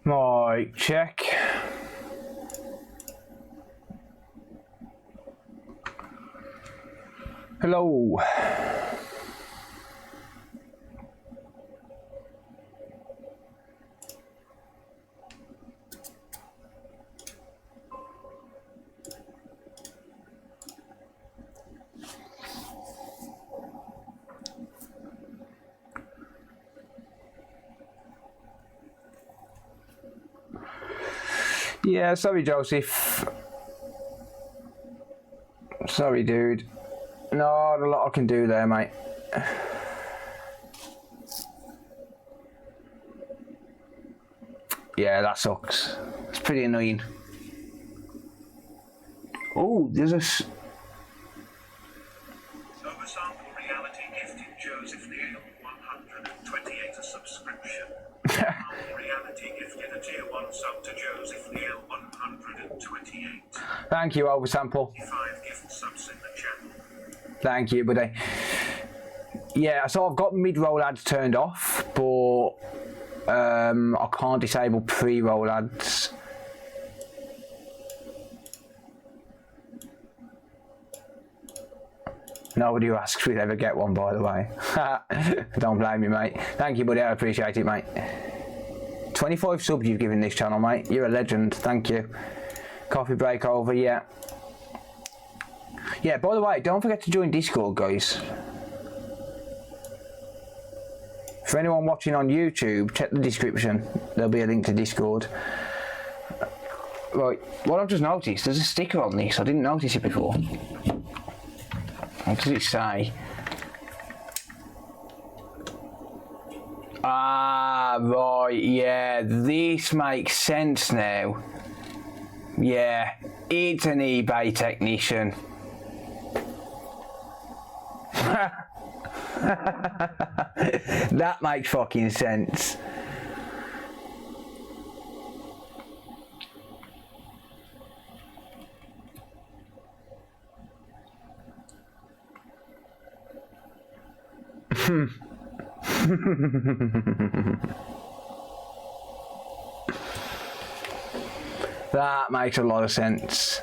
Right, check. Hello. Yeah, sorry, Joseph. Sorry, dude. Not a lot I can do there, mate. Yeah, that sucks. It's pretty annoying. Oh, there's a... Oversample reality gifted Joseph Neal 128 a subscription. Reality gifted a tier 1 sub to Joseph Neal 128. Thank you, Oversample. 5 gift subs in the channel. Thank you, buddy. Yeah, so I've got mid-roll ads turned off, but I can't disable pre-roll ads. Nobody who asks will ever get one, by the way. Don't blame me, mate. Thank you, buddy. I appreciate it, mate. 25 subs you've given this channel, mate. You're a legend. Thank you. Coffee break over, yeah. Yeah, by the way, don't forget to join Discord, guys. For anyone watching on YouTube, check the description. There'll be a link to Discord. Right, what I've just noticed, there's a sticker on this. I didn't notice it before. What does it say? Ah, right, yeah, this makes sense now. Yeah, it's an eBay technician. That makes fucking sense. That makes a lot of sense.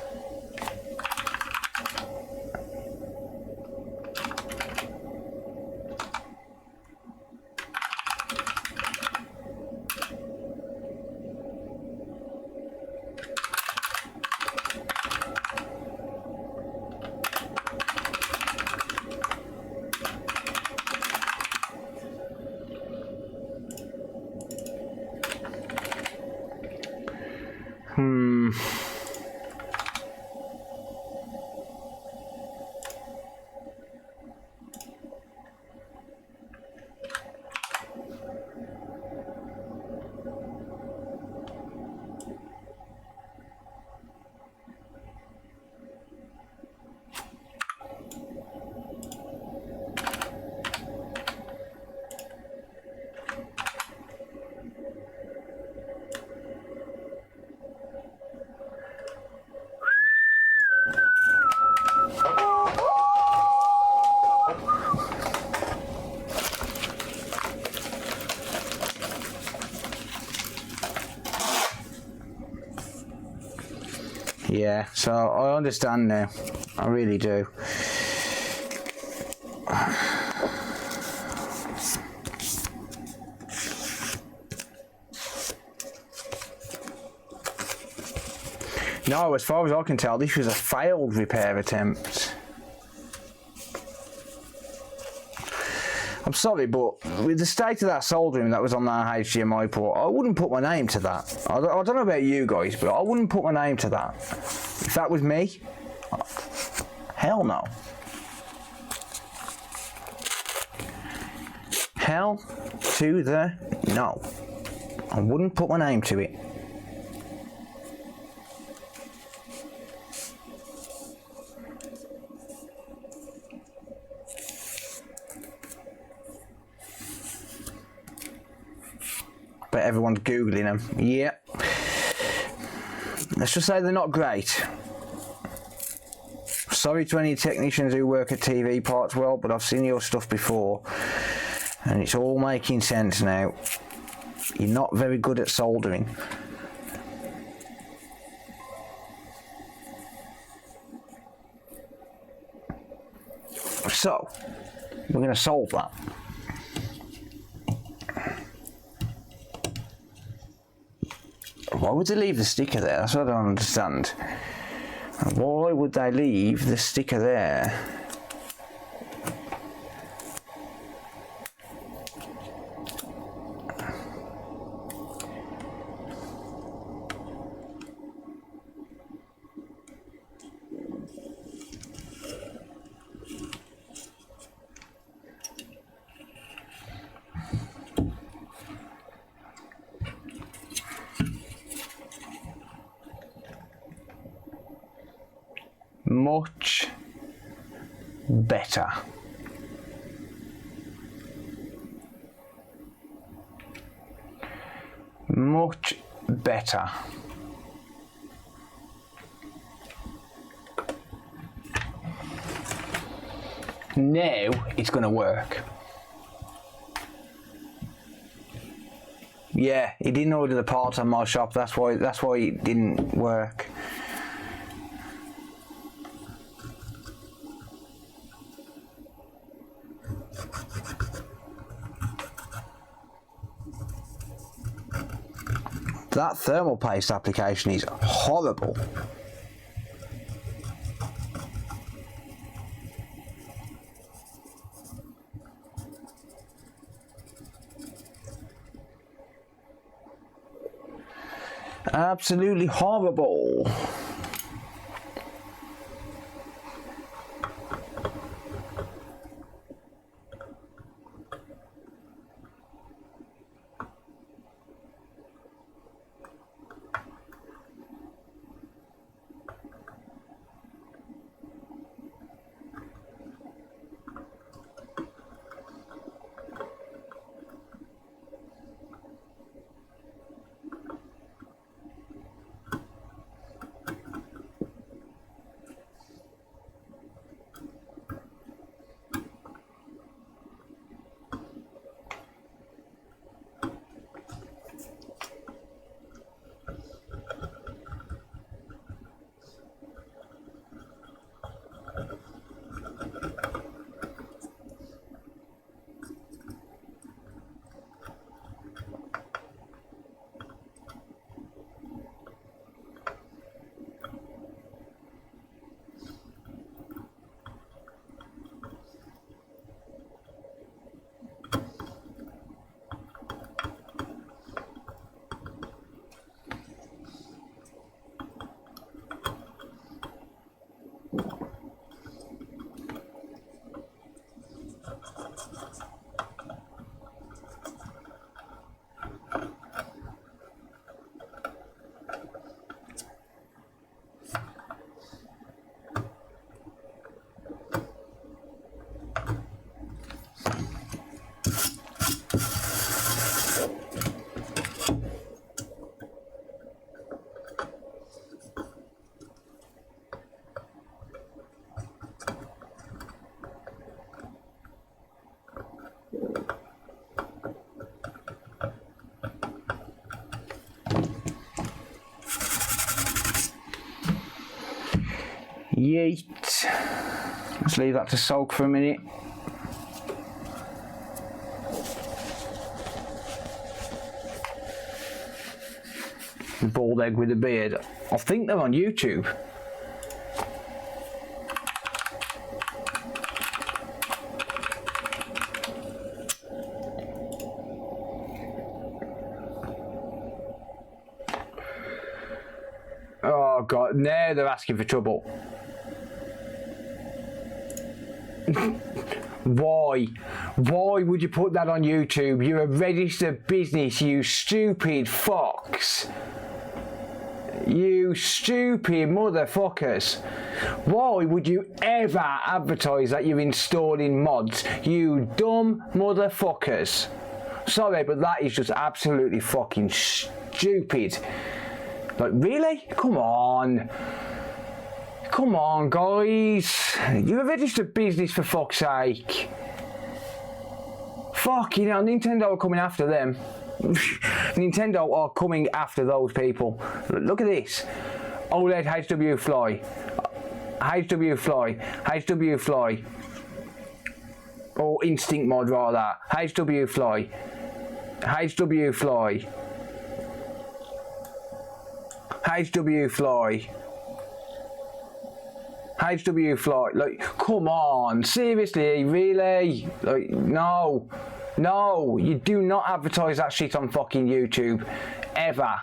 Yeah, so I understand now. I really do. No, as far as I can tell, this was a failed repair attempt. I'm sorry, but with the state of that soldering that was on that HDMI port, I wouldn't put my name to that. I don't know about you guys, but I wouldn't put my name to that. If that was me, hell no. Hell to the no. I wouldn't put my name to it. But everyone's Googling them. Yeah. Let's just say they're not great. Sorry to any technicians who work at TV parts world, but I've seen your stuff before. And it's all making sense now. You're not very good at soldering. So, we're going to solve that. Why would they leave the sticker there? That's what I don't understand. Why would they leave the sticker there? Much better. Much better. Now it's going to work. Yeah, he didn't order the parts on my shop. That's why it didn't work. That thermal paste application is horrible. Absolutely horrible. Yeet. Let's leave that to soak for a minute. The bald egg with a beard. I think they're on YouTube. Oh God, now they're asking for trouble. Why? Why would you put that on YouTube? You're a registered business, you stupid fox. You stupid motherfuckers. Why would you ever advertise that you're installing mods? You dumb motherfuckers. Sorry, but that is just absolutely fucking stupid. Like, really? Come on. Come on, guys. You're a registered business, for fuck's sake. Fuck, you know, Nintendo are coming after them. Nintendo are coming after those people. Look at this. OLED HW Fly. HW Fly. HW Fly. Or Instinct Mod rather. HW Fly. HW Fly. HW Fly. HW Fly. Like, come on. Seriously, really? Like, no. No, you do not advertise that shit on fucking YouTube. Ever.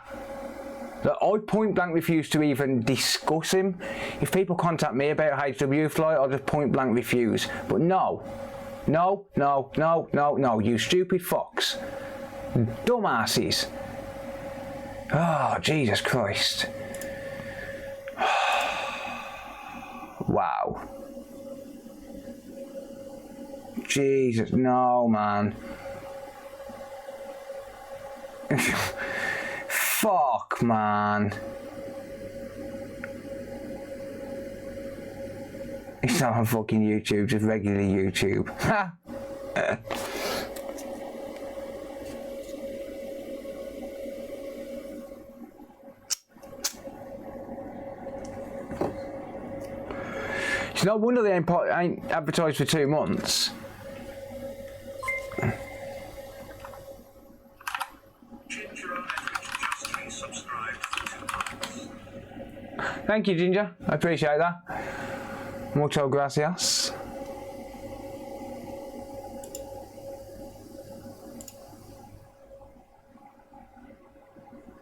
Like, I point blank refuse to even discuss him. If people contact me about HW Fly, I'll just point blank refuse. But no. No, no, no, no, no. You stupid fucks. Dumbasses. Oh, Jesus Christ. Wow. Jesus, no, man. Fuck, man. It's not on fucking YouTube, just regular YouTube. It's no wonder they ain't advertised for 2 months. Thank you, Ginger. I appreciate that. Mucho gracias.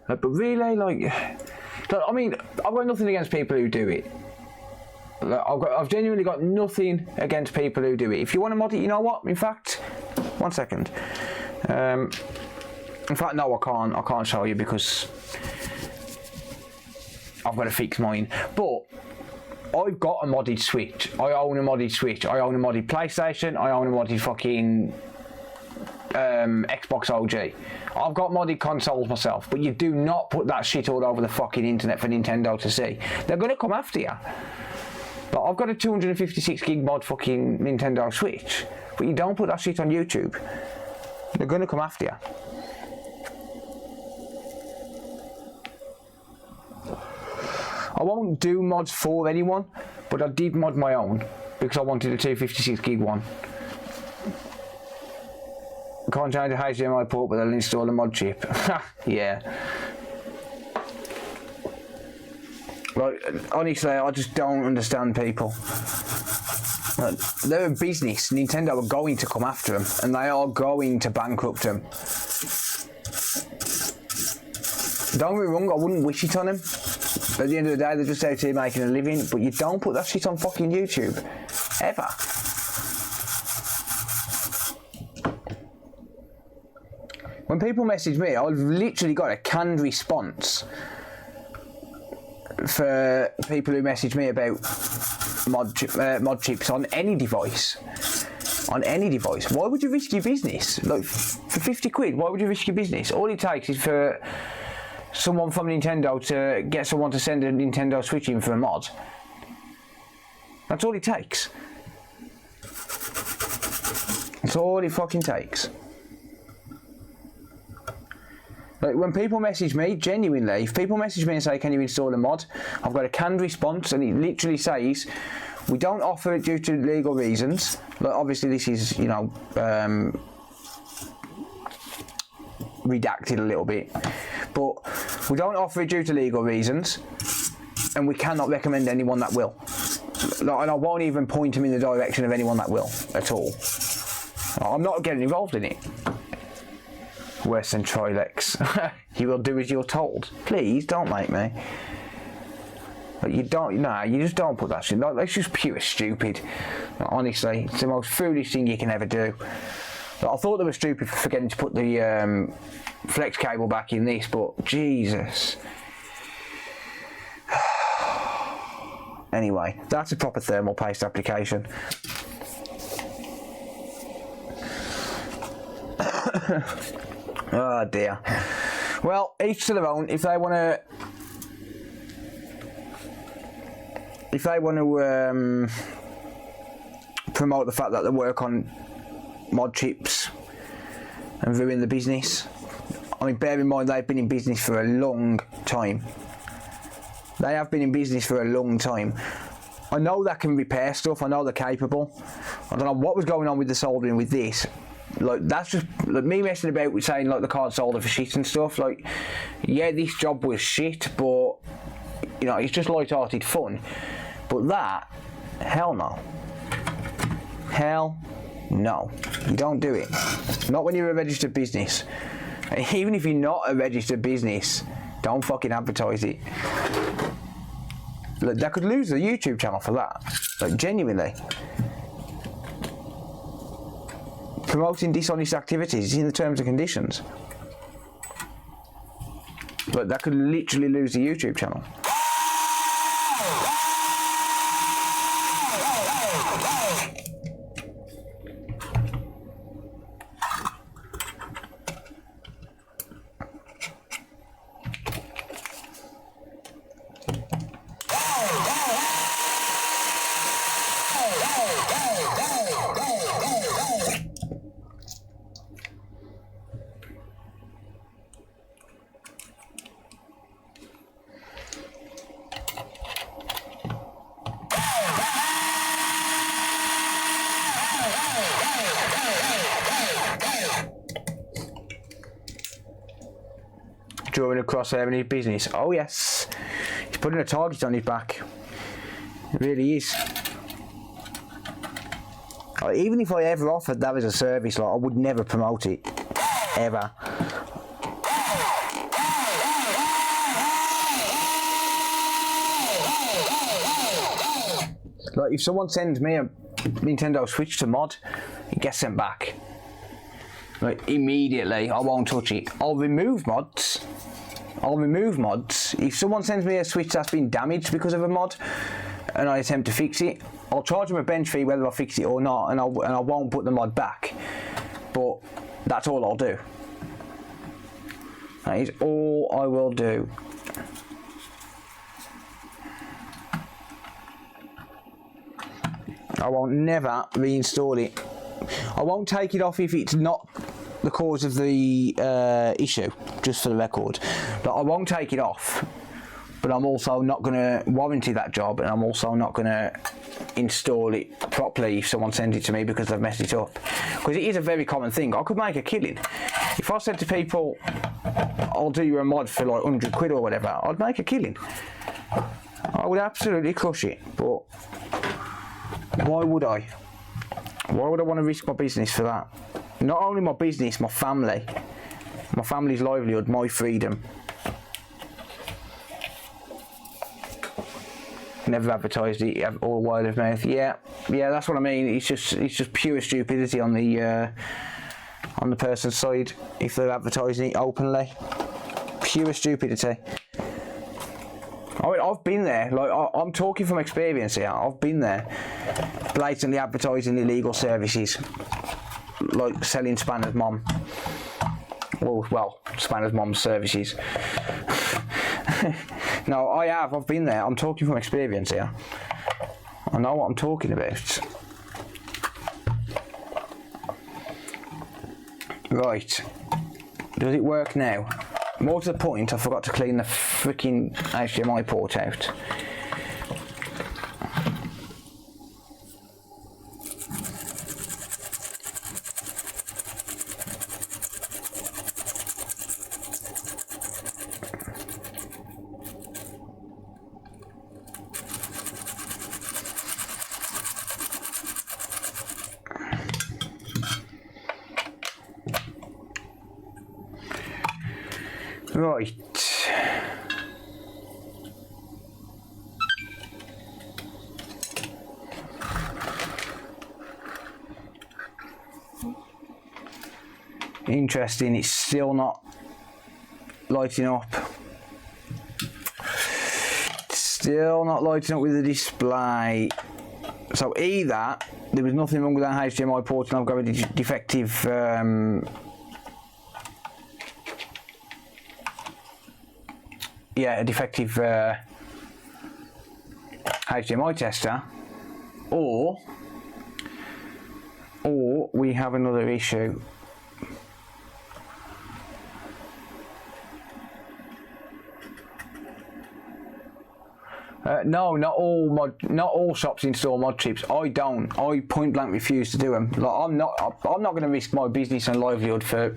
But really, like, I mean, I've got nothing against people who do it. I've genuinely got nothing against people who do it. If you want to mod it, you know what? In fact, 1 second. In fact, no, I can't show you because I've got to fix mine. But I've got a modded Switch. I own a modded Switch. I own a modded PlayStation. I own a modded fucking Xbox OG. I've got modded consoles myself. But you do not put that shit all over the fucking internet for Nintendo to see. They're going to come after you. But I've got a 256 gig mod fucking Nintendo Switch. But you don't put that shit on YouTube. They're going to come after you. I won't do mods for anyone, but I did mod my own because I wanted a 256 gig one. Can't change the HDMI port, but they'll install a mod chip. Yeah. Like, honestly, I just don't understand people. Like, they're a business. Nintendo are going to come after them, and they are going to bankrupt them. Don't get me wrong, I wouldn't wish it on them. At the end of the day, they're just out here making a living, but you don't put that shit on fucking YouTube. Ever. When people message me, I've literally got a canned response for people who message me about mod chips on any device. On any device. Why would you risk your business? Like, for 50 quid, why would you risk your business? All it takes is for someone from Nintendo to get someone to send a Nintendo Switch in for a mod. That's all it takes. That's all it fucking takes. Like, when people message me, genuinely, if people message me and say, can you install a mod? I've got a canned response, and it literally says, we don't offer it due to legal reasons. Like, obviously this is, you know, redacted a little bit. But we don't offer it due to legal reasons, and we cannot recommend anyone that will. Like, and I won't even point them in the direction of anyone that will, at all. I'm not getting involved in it. Worse than Trilex. You will do as you're told. Please don't make me. Like, you don't. Nah, you just don't put that shit. Like, that's just pure stupid. Like, honestly, it's the most foolish thing you can ever do. Like, I thought they were stupid for forgetting to put the flex cable back in this, but Jesus. Anyway, that's a proper thermal paste application. Oh dear. Well, each to their own. If they want to promote the fact that they work on mod chips and ruin the business, I mean, bear in mind they've been in business for a long time. They have been in business for a long time. I know that can repair stuff. I know they're capable. I don't know what was going on with the soldering with this. Like, that's just like me messing about with saying like the card solder for shit and stuff. Like, yeah, this job was shit, but you know, it's just light-hearted fun. But that, hell no. Hell no. You don't do it. Not when you're a registered business. Even if you're not a registered business, don't fucking advertise it. Look, they could lose the YouTube channel for that. Like, genuinely. Promoting dishonest activities is in the terms and conditions. But that could literally lose the YouTube channel. Drawing a crosshair in his business. Oh yes, he's putting a target on his back. It really is. Like, even if I ever offered that as a service, like, I would never promote it, ever. Like, if someone sends me a Nintendo Switch to mod, it gets sent back. Like, immediately, I won't touch it. I'll remove mods. If someone sends me a Switch that's been damaged because of a mod, and I attempt to fix it, I'll charge them a bench fee whether I fix it or not, and I won't put the mod back. But that's all I'll do. That is all I will do. I won't never reinstall it. I won't take it off if it's not the cause of the issue, just for the record. But I won't take it off, but I'm also not going to warranty that job, and I'm also not going to install it properly if someone sends it to me because they've messed it up. Because it is a very common thing. I could make a killing. If I said to people, I'll do you a mod for like 100 quid or whatever, I'd make a killing. I would absolutely crush it, but why would I? Why would I want to risk my business for that? Not only my business, my family's livelihood, my freedom. Never advertised it all wide of mouth. Yeah, that's what I mean. It's just pure stupidity on the person's side if they're advertising it openly. Pure stupidity. I mean, I've been there. Like, I'm talking from experience here. I've been there, blatantly advertising illegal services, like selling Spanner's mom. Well, Spanner's mom's services. No, I've been there. I'm talking from experience here. I know what I'm talking about. Right. Does it work now? More to the point, I forgot to clean the freaking HDMI port out. Right. Interesting, it's still not lighting up. Still not lighting up with the display. So either there was nothing wrong with that HDMI port and I've got a defective a defective HDMI tester, or we have another issue. No, not all shops install mod chips. I don't. I point blank refuse to do them. Like I'm not going to risk my business and livelihood for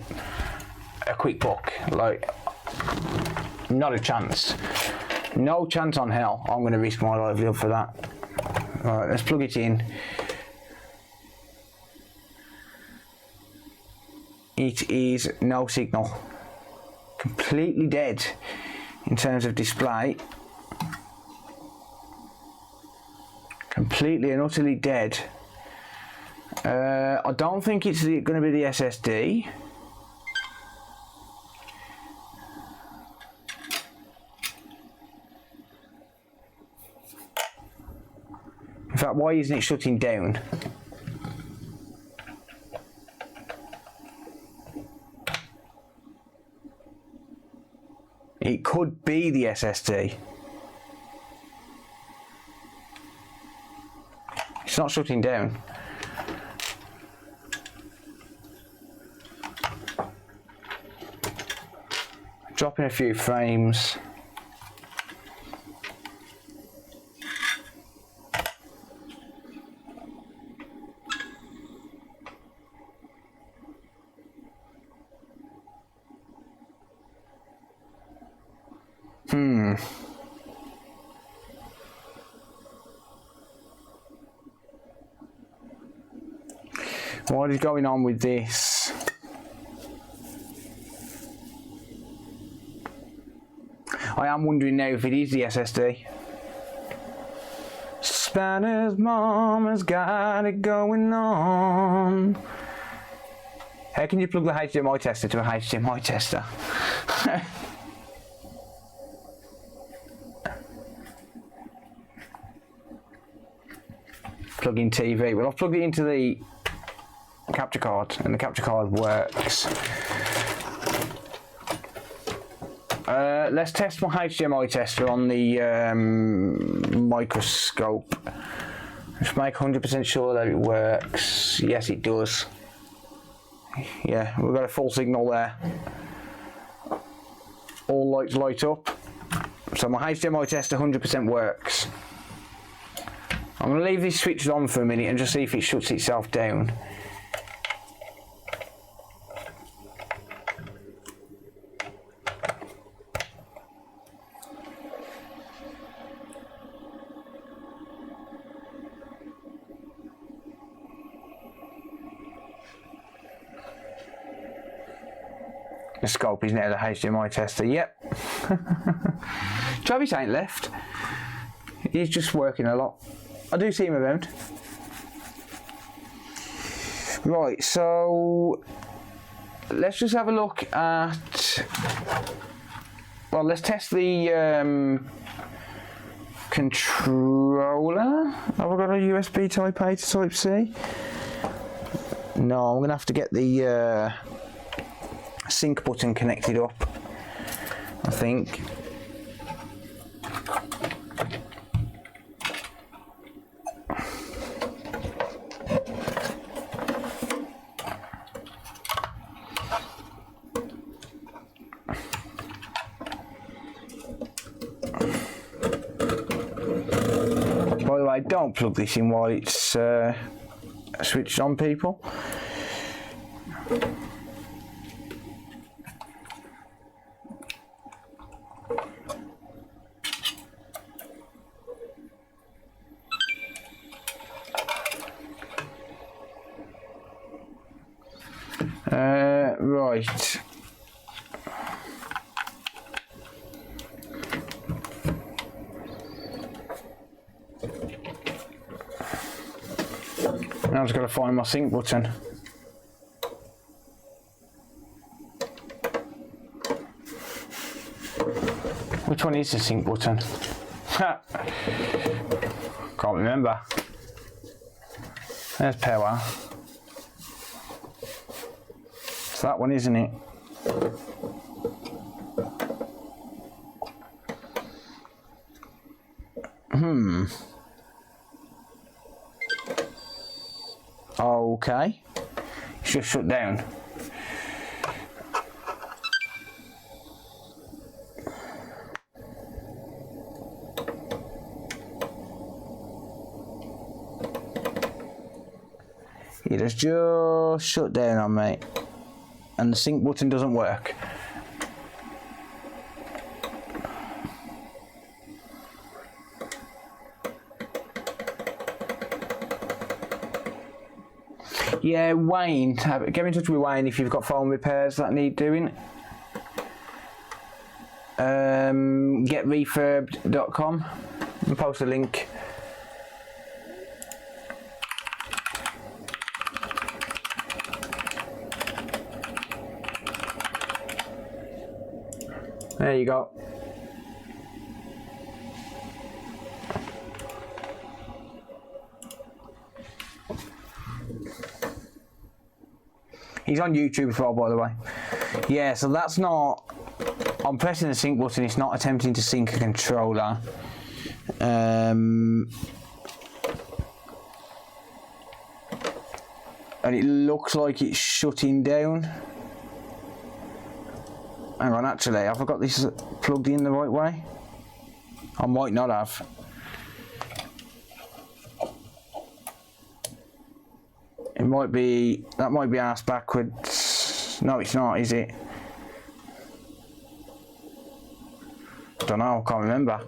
a quick buck. Like, not a chance. No chance on hell. I'm going to risk my livelihood for that. All right, let's plug it in. It is no signal. Completely dead in terms of display. Completely and utterly dead. I don't think it's going to be the SSD. In fact, why isn't it shutting down? It could be the SSD. It's not shutting down. Dropping a few frames. What is going on with this? I am wondering now if it is the SSD. Spanner's mom has got it going on. How can you plug the HDMI tester to a HDMI tester? Plug in TV. Well, I've plugged it into the capture card and the capture card works. Let's test my HDMI tester on the microscope. Just make 100% sure that it works. Yes, it does. Yeah, we've got a full signal there. All lights light up. So my HDMI tester 100% works. I'm going to leave this switched on for a minute and just see if it shuts itself down. The scope is now the HDMI tester. Yep. Travis ain't left. He's just working a lot. I do see him around. Right, so let's just have a look at. Well, let's test the controller. Have I got a USB Type A to Type C? No, I'm gonna have to get the sync button connected up, I think. By the way, don't plug this in while it's switched on, people. Right. Now I've just got to find my sync button. Which one is the sync button? Can't remember. There's power. It's that one, isn't it? Okay. It's just shut down. It has just shut down on me. And the sync button doesn't work. Yeah, Wayne, get in touch with Wayne if you've got phone repairs that need doing. Getrefurbed.com and post a link. There you go. He's on YouTube as well, by the way. Yeah, so that's not... I'm pressing the sync button, it's not attempting to sync a controller. And it looks like it's shutting down. Hang on, actually, have I got this plugged in the right way? I might not have. It might be, that might be asked backwards. No, it's not, is it? Don't know, can't remember.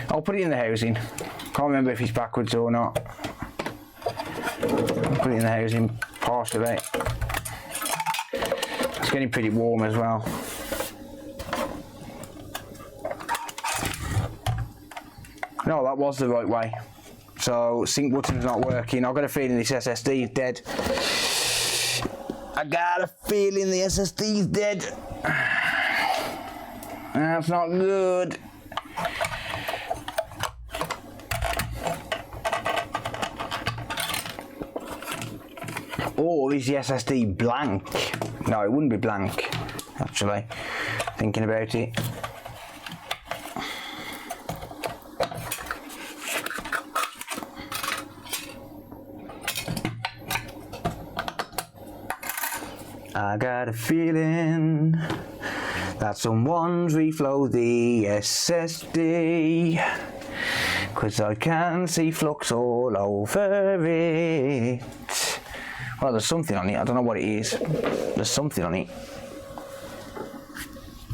I'll put it in the housing. Can't remember if it's backwards or not. I'll put it in the housing, partially. It's getting pretty warm as well. No, that was the right way. So, sync button's not working. I've got a feeling this SSD is dead. I got a feeling the SSD's dead. That's not good. Or is the SSD blank? No, it wouldn't be blank, actually, thinking about it. I got a feeling that someone's reflowed the SSD, 'cause I can see flux all over it. Well, there's something on it, I don't know what it is. There's something on it.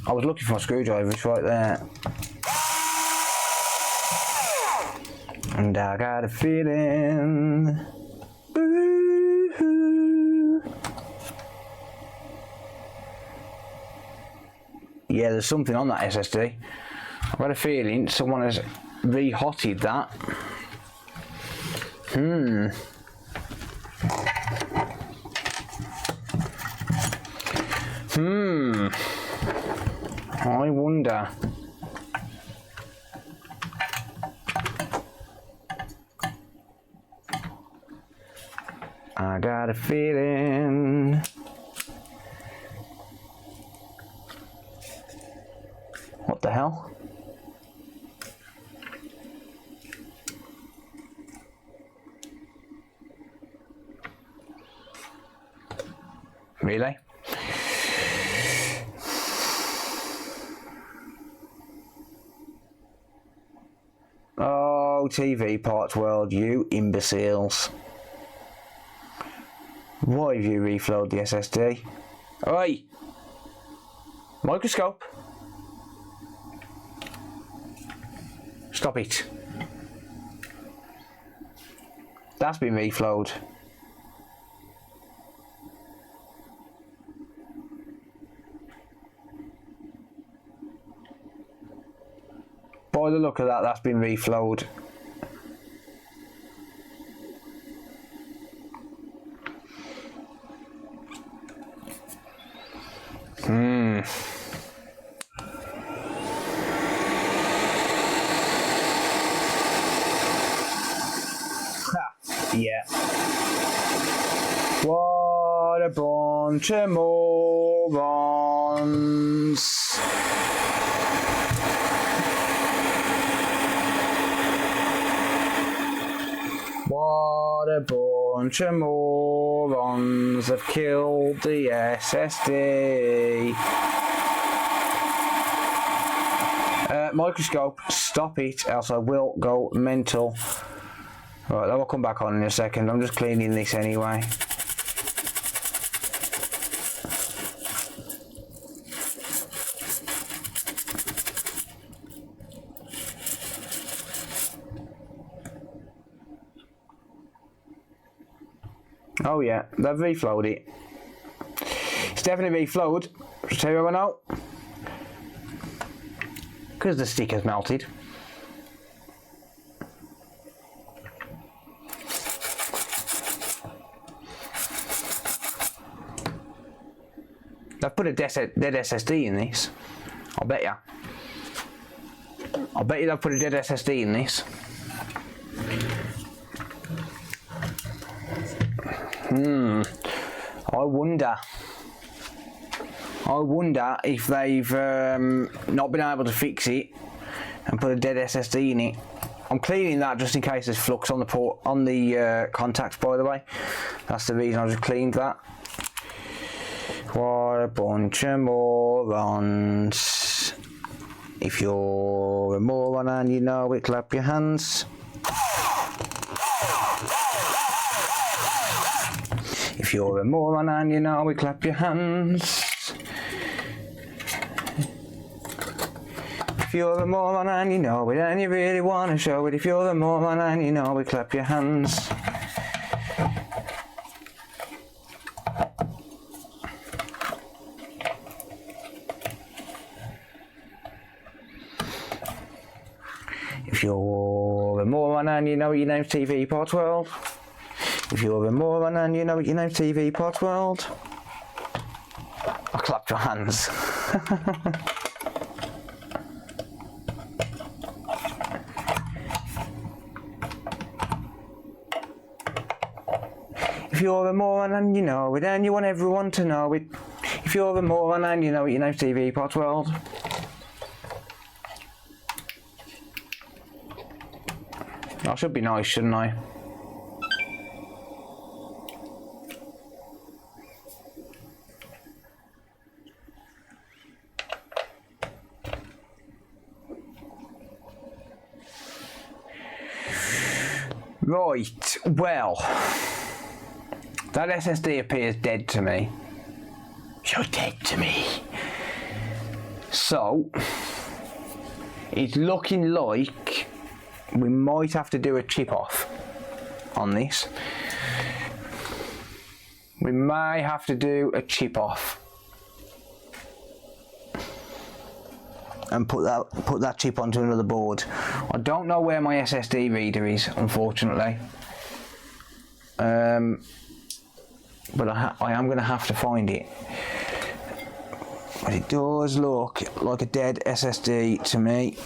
I was looking for my screwdriver, it's right there. And I got a feeling. Yeah, there's something on that SSD. I've got a feeling someone has re-hotted that. I wonder. I got a feeling. What the hell? Really? Oh, TV Parts World, you imbeciles. Why have you reflowed the SSD? Oi! Microscope! Stop it. That's been reflowed. By the look of that, that's been reflowed. Yeah. What a bunch of morons. What a bunch of morons have killed the SSD. Microscope, stop it, else I will go mental. Right, that will come back on in a second. I'm just cleaning this anyway. Oh yeah, they've reflowed it. It's definitely reflowed. Just tell you what I know. Because the sticker's melted. They've put a dead SSD in this. I'll bet you. I'll bet you they've put a dead SSD in this. I wonder if they've not been able to fix it and put a dead SSD in it. I'm cleaning that just in case there's flux on the port, on the contacts, by the way. That's the reason I just cleaned that. What a bunch of morons. If you're a moron and you know it, clap your hands. If you're a moron and you know it, clap your hands. If you're a moron and you know it and you really want to show it. If you're a moron and you know it, clap your hands. If you're a moron and you know your name's TheCod3r. If you're a moron and you know your name's TheCod3r. I clapped your hands. If you're a moron and you know it and you want everyone to know it. If you're a moron and you know your name's TheCod3r. I should be nice, shouldn't I? Right, well, that SSD appears dead to me. You're dead to me. So, it's looking like we might have to do a chip off on this. We may have to do a chip off and put that chip onto another board. I don't know where my SSD reader is, unfortunately, but I am going to have to find it. But it does look like a dead SSD to me.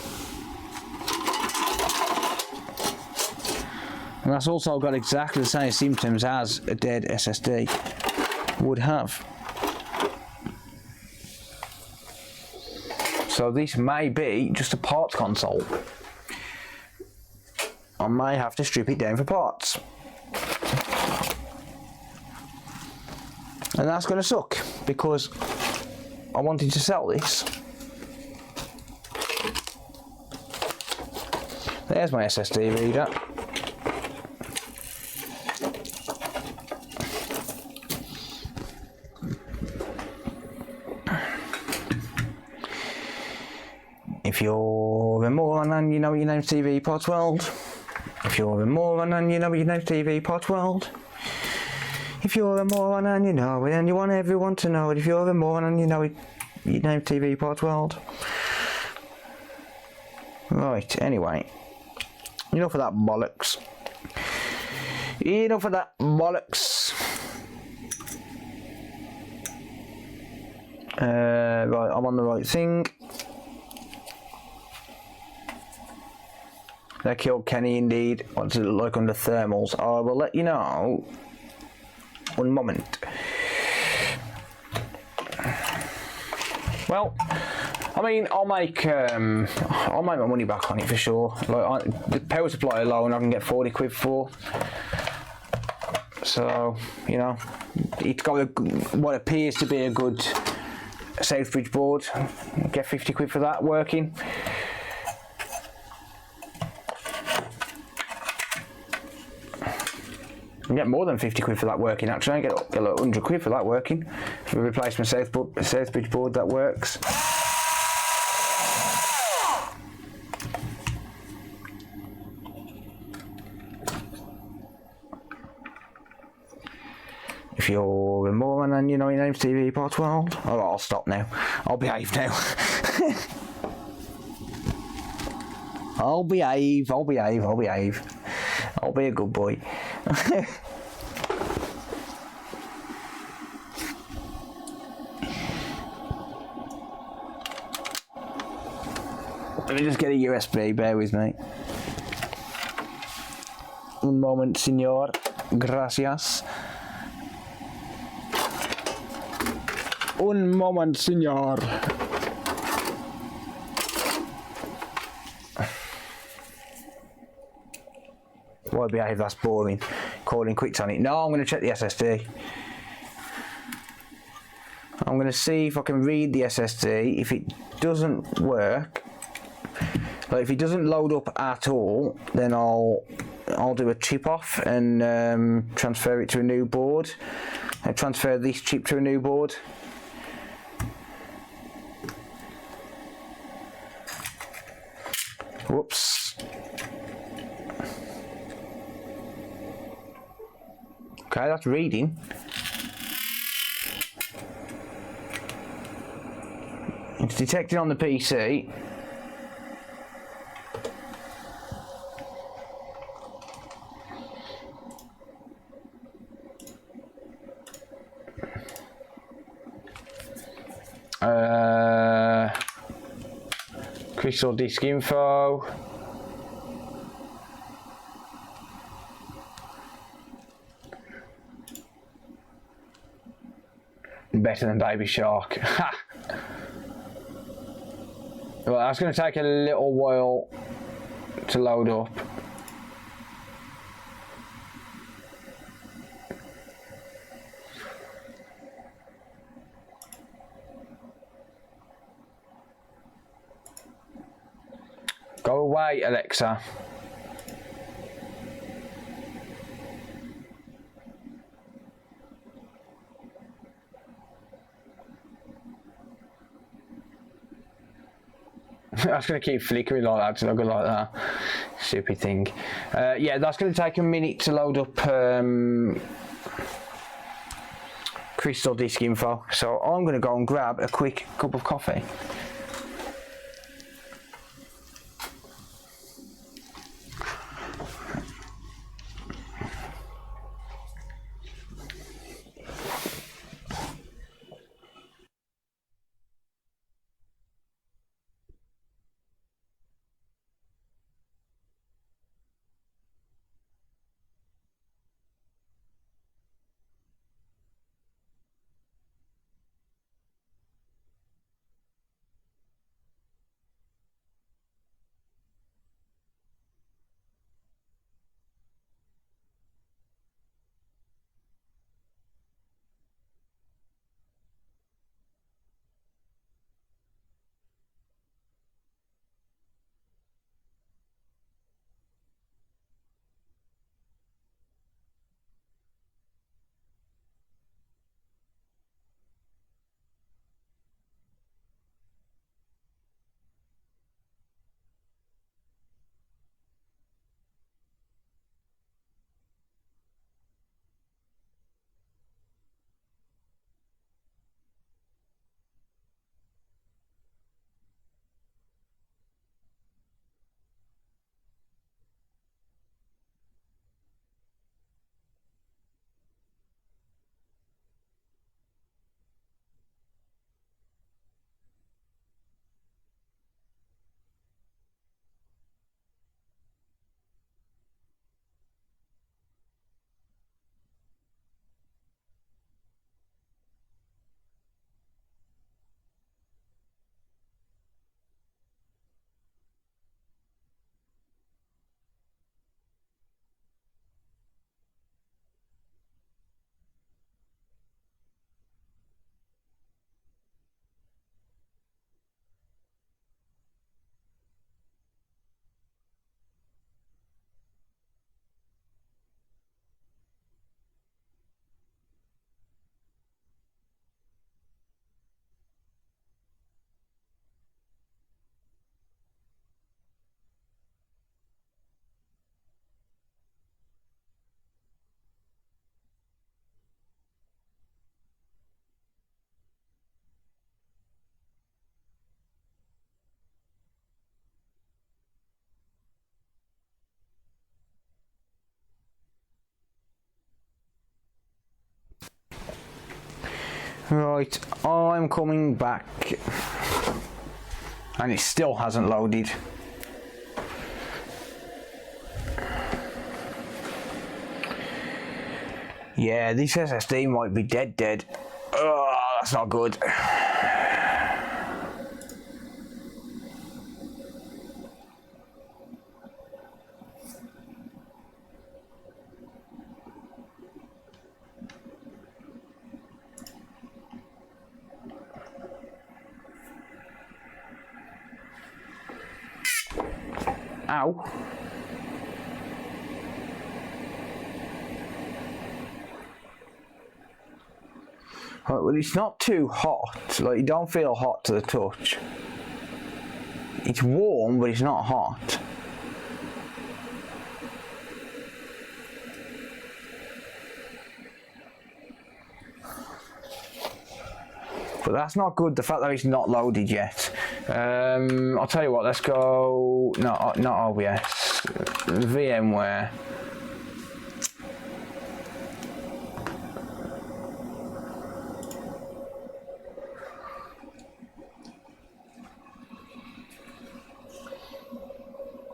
And that's also got exactly the same symptoms as a dead SSD would have. So this may be just a parts console. I may have to strip it down for parts. And that's going to suck because I wanted to sell this. There's my SSD reader. If you're a moron and you know your name's TheCod3r. If you're a moron and you know your name's TheCod3r. If you're a moron and you know it and you want everyone to know it. If you're a moron and you know it, your name's TheCod3r. Right, anyway. Enough of that bollocks. Enough of that bollocks. Right, I'm on the right thing. They killed Kenny indeed. What does it look like under thermals? I will let you know. One moment. Well, I mean, I'll make my money back on it for sure. Like the power supply alone, I can get 40 quid for. So you know, it's got what appears to be a good Southbridge board. Get 50 quid for that working. I can get more than 50 quid for that working actually. I get like 100 quid for that working. For a replacement Southbridge board that works. If you're a moron and you know your name's TV Pot World, oh, I'll stop now. I'll behave now. I'll behave. I'll be a good boy. Let me just get a USB, bear with me. Un moment, señor. Gracias. Un moment, señor. Why behave? That's boring. Calling quits on it. No, I'm going to check the SSD. I'm going to see if I can read the SSD. If it doesn't work, like if it doesn't load up at all, then I'll do a chip off and transfer it to a new board. I transfer this chip to a new board. Whoops. Okay, that's reading. It's detected on the PC. Crystal disk info. Better than Baby Shark. Ha! Well, that's going to take a little while to load up. Go away, Alexa. That's going to keep flickering like that to look like that. Stupid thing. Yeah, that's going to take a minute to load up Crystal disk info. So I'm going to go and grab a quick cup of coffee. Right, I'm coming back. And it still hasn't loaded. Yeah, this SSD might be dead. Oh, that's not good. Ow. Right, well, it's not too hot. Like, you don't feel hot to the touch. It's warm, but it's not hot. But that's not good, the fact that it's not loaded yet. I'll tell you what, let's go... No, not OBS. VMware.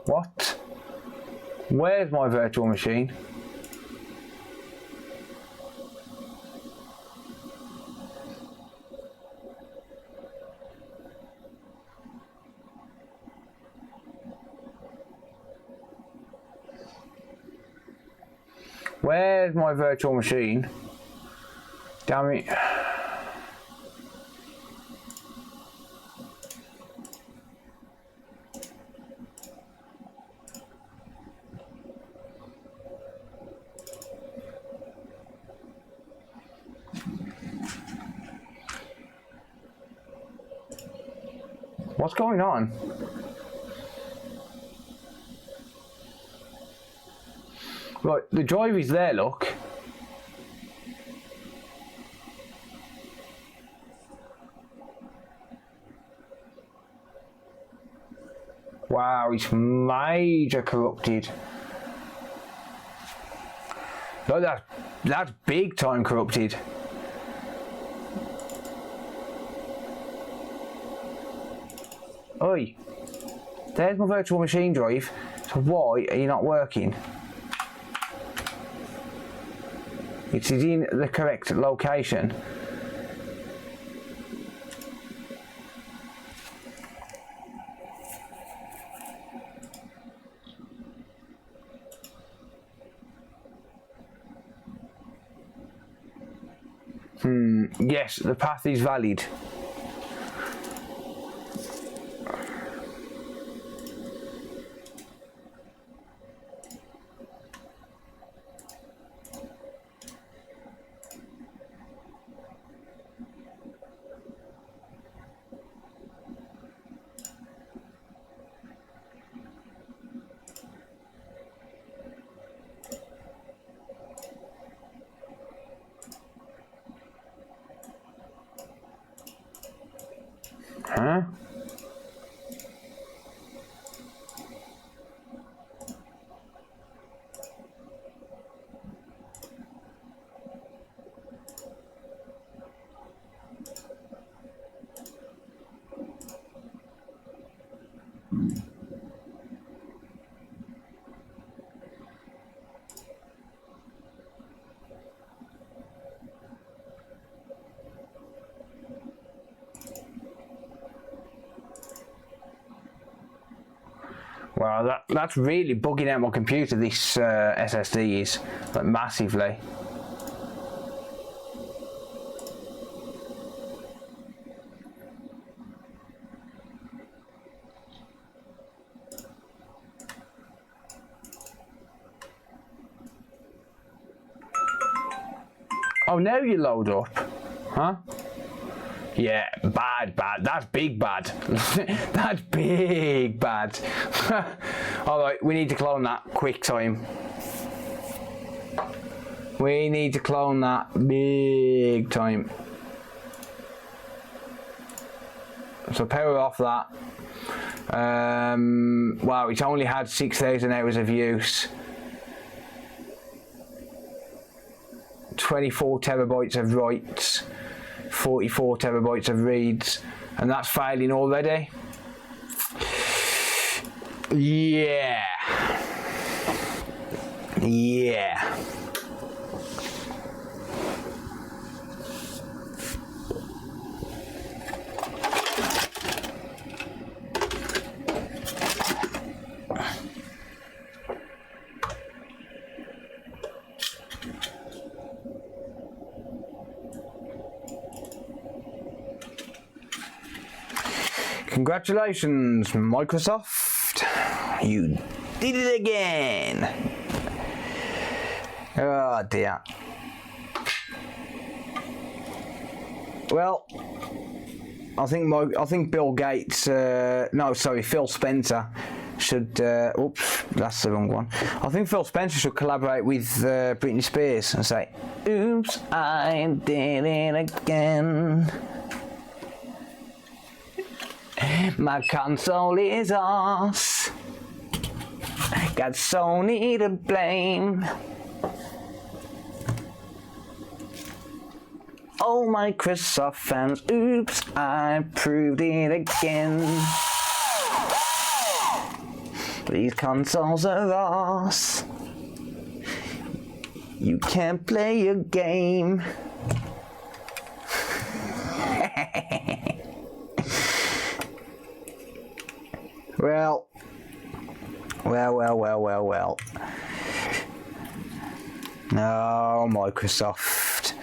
What? Where's my virtual machine? Where's my virtual machine? Damn it. What's going on? Right, the drive is there, look. Wow, it's major corrupted. Look, that's big time corrupted. Oi, there's my virtual machine drive. So why are you not working? It is in the correct location. Yes, the path is valid. Huh? Wow, that's really bugging out my computer, this SSD is, like, massively. Oh, now you load up, huh? Yeah, bad. That's big bad. That's big bad. Alright, we need to clone that quick time. We need to clone that big time. So power off that. Wow, it's only had 6,000 hours of use. 24 terabytes of writes. 44 terabytes of reads, and that's failing already. Yeah. Congratulations, Microsoft. You did it again. Oh dear. Well, I think Bill Gates, no, sorry, Phil Spencer should, oops, that's the wrong one. I think Phil Spencer should collaborate with Britney Spears and say, oops, I did it again. My console is ours. Got Sony to blame. Oh, Microsoft fans, oops, I proved it again. These consoles are ours. You can't play your game. Well. Oh, Microsoft.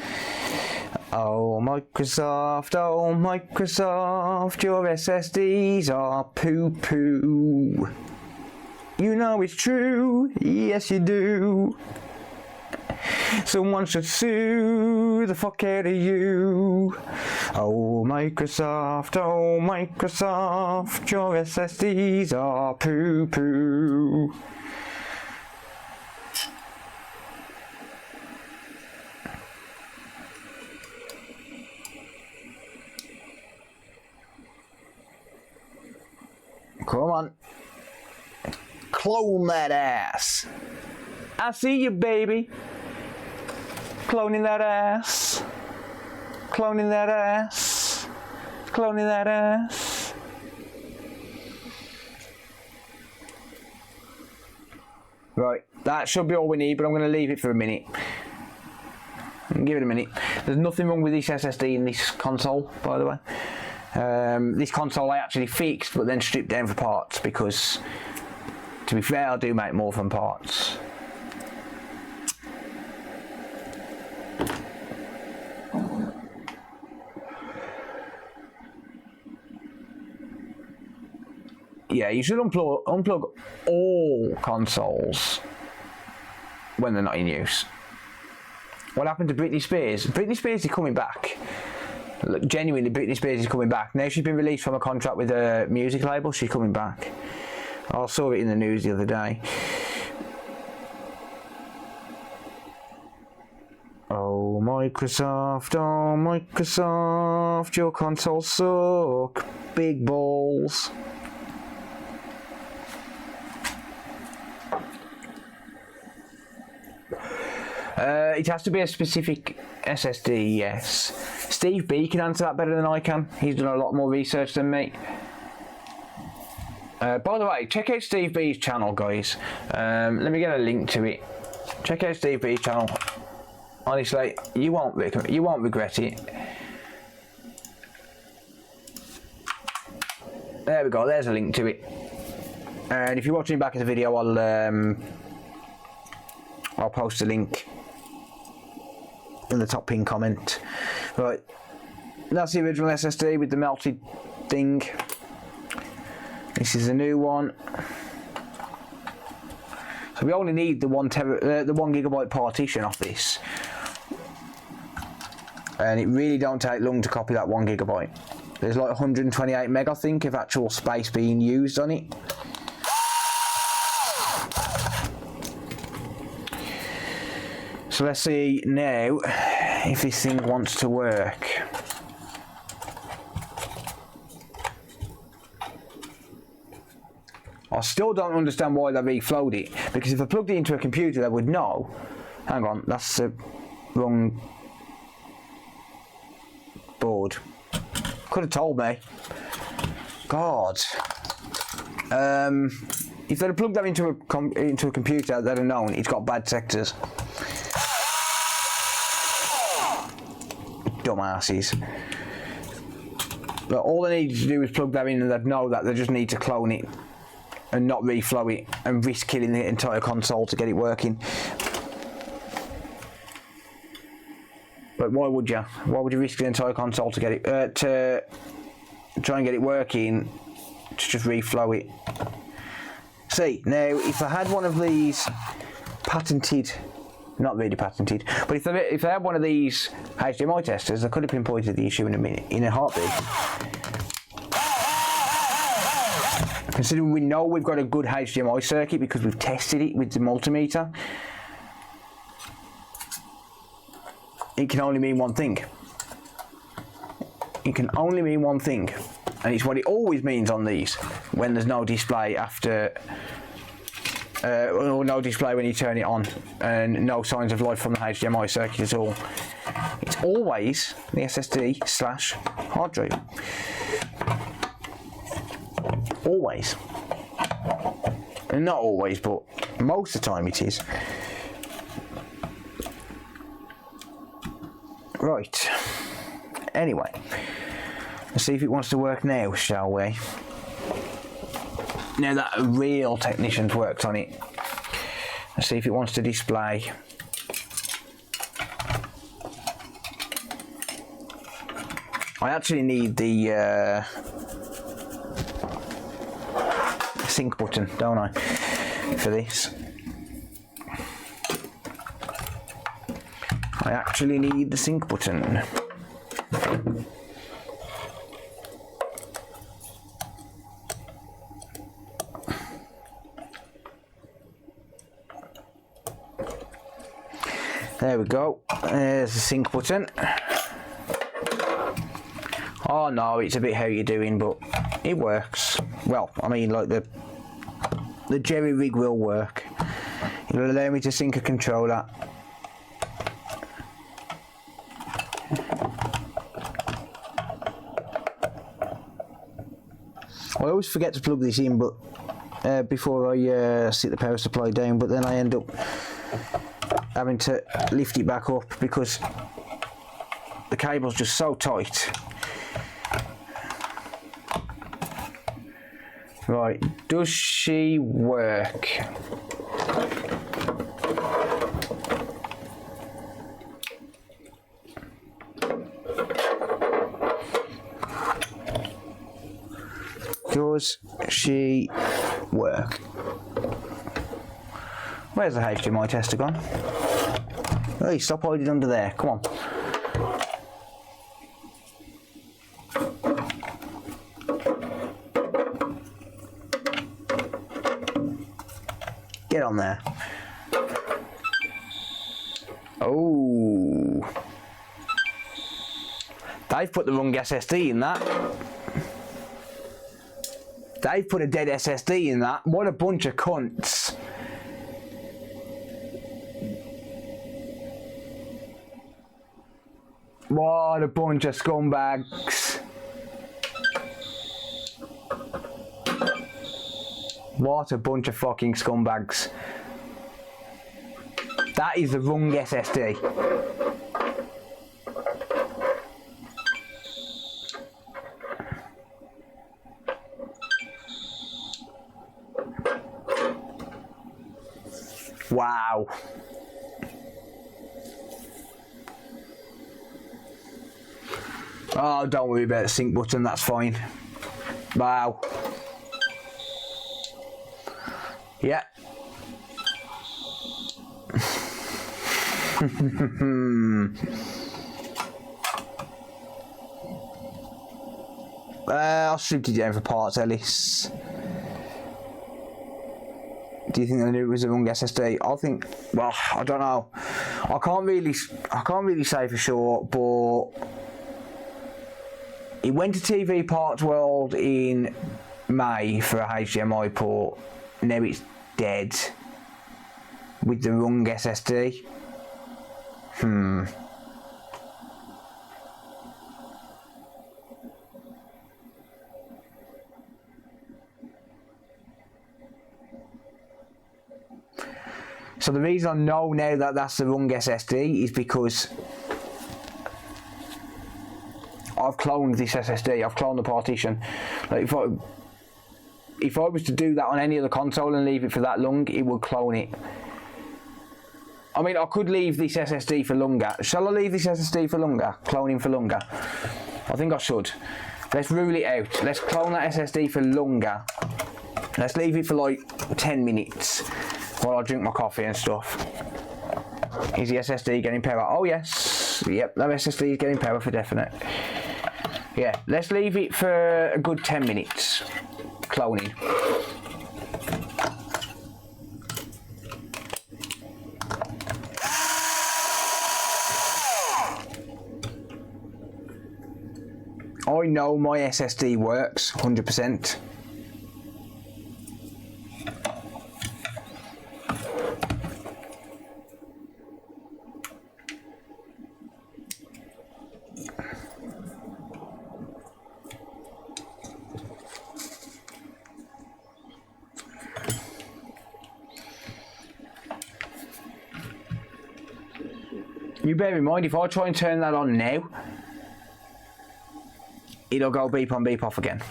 Oh, Microsoft, your SSDs are poo-poo. You know it's true, yes you do. Someone should sue the fuck out of you. Oh, Microsoft, your SSDs are poo-poo. Come on. Clone that ass. I see you, baby. Cloning that ass. Cloning that ass. Cloning that ass. Right, that should be all we need, but I'm going to leave it for a minute. Give it a minute. There's nothing wrong with this SSD in this console, by the way. This console I actually fixed, but then stripped down for parts because, to be fair, I do make more from parts. Yeah, you should unplug all consoles when they're not in use. What happened to Britney Spears? Britney Spears is coming back. Look, genuinely, Britney Spears is coming back. Now she's been released from a contract with a music label, she's coming back. I saw it in the news the other day. Oh, Microsoft, your consoles suck. Big balls. It has to be a specific SSD, yes. Steve B can answer that better than I can. He's done a lot more research than me. By the way, check out Steve B's channel, guys. Let me get a link to it. Check out Steve B's channel. Honestly, you won't regret it. There we go. There's a link to it. And if you're watching back at the video, I'll post a link in the top pinned comment. Right, that's the original SSD with the melted thing. This is a new one. So we only need the 1 gigabyte partition off this, and it really don't take long to copy that 1 gigabyte. There's like 128 meg, I think, of actual space being used on it. So let's see now if this thing wants to work. I still don't understand why they reflowed it, because if I plugged it into a computer they would know. Hang on, that's the wrong... board. Could have told me. God. If they'd have plugged that into a computer, they'd have known it's got bad sectors. Dumbasses. But all they need to do is plug that in and they'd know that. They just need to clone it and not reflow it and risk killing the entire console to get it working. But why would you? Why would you risk the entire console to get it to try and get it working? To just reflow it. See, now if I had one of these patented, not really patented, but if they had one of these HDMI testers, I could have pinpointed the issue in a minute, in a heartbeat. Considering we know we've got a good HDMI circuit because we've tested it with the multimeter, it can only mean one thing. It can only mean one thing. And it's what it always means on these when there's no display after, or no display when you turn it on, and no signs of life from the HDMI circuit at all. It's always the SSD/hard drive. Always. And not always, but most of the time it is. Right. Anyway. Let's see if it wants to work now, shall we? Now that a real technician's worked on it. Let's see if it wants to display. I actually need the sync button, don't I, for this? I actually need the sync button. There we go, there's the sync button. Oh no, it's a bit how you're doing, but it works. Well, I mean, like the jerry rig will work. It'll allow me to sync a controller. I always forget to plug this in, but before I sit the power supply down, but then I end up having to lift it back up because the cable's just so tight. Right, does she work? Does she work? Where's the HDMI tester gone? Hey, stop hiding under there, come on. Get on there. Oh. They've put the wrong SSD in that. They've put a dead SSD in that. What a bunch of cunts. What a bunch of scumbags. What a bunch of fucking scumbags. That is the wrong SSD. Wow. Oh, don't worry about the sync button, that's fine. Wow. Yeah. I'll shoot it down for parts, Ellis. Do you think they knew it was the wrong SSD? I think, well, I don't know. I can't really say for sure, but it went to TV Parts World in May for a HDMI port. Now it's dead with the wrong SSD. So the reason I know now that that's the wrong SSD is because I've cloned this SSD. I've cloned the partition. Like if I was to do that on any other console and leave it for that long, it would clone it. I mean, I could leave this SSD for longer. Shall I leave this SSD for longer? Cloning for longer? I think I should. Let's rule it out. Let's clone that SSD for longer. Let's leave it for like 10 minutes while I drink my coffee and stuff. Is the SSD getting power? Oh yes. Yep, that SSD is getting power for definite. Yeah, let's leave it for a good 10 minutes. Cloning. I know my SSD works 100%. You bear in mind, if I try and turn that on now, it'll go beep on beep off again.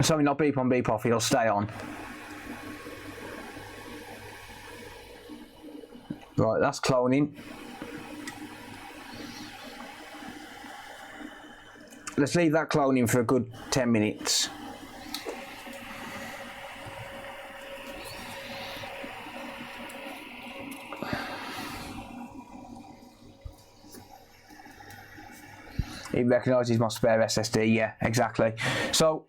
Sorry, not beep on beep off, it'll stay on. Right, that's cloning. Let's leave that cloning for a good 10 minutes. It recognises my spare SSD, yeah, exactly. So,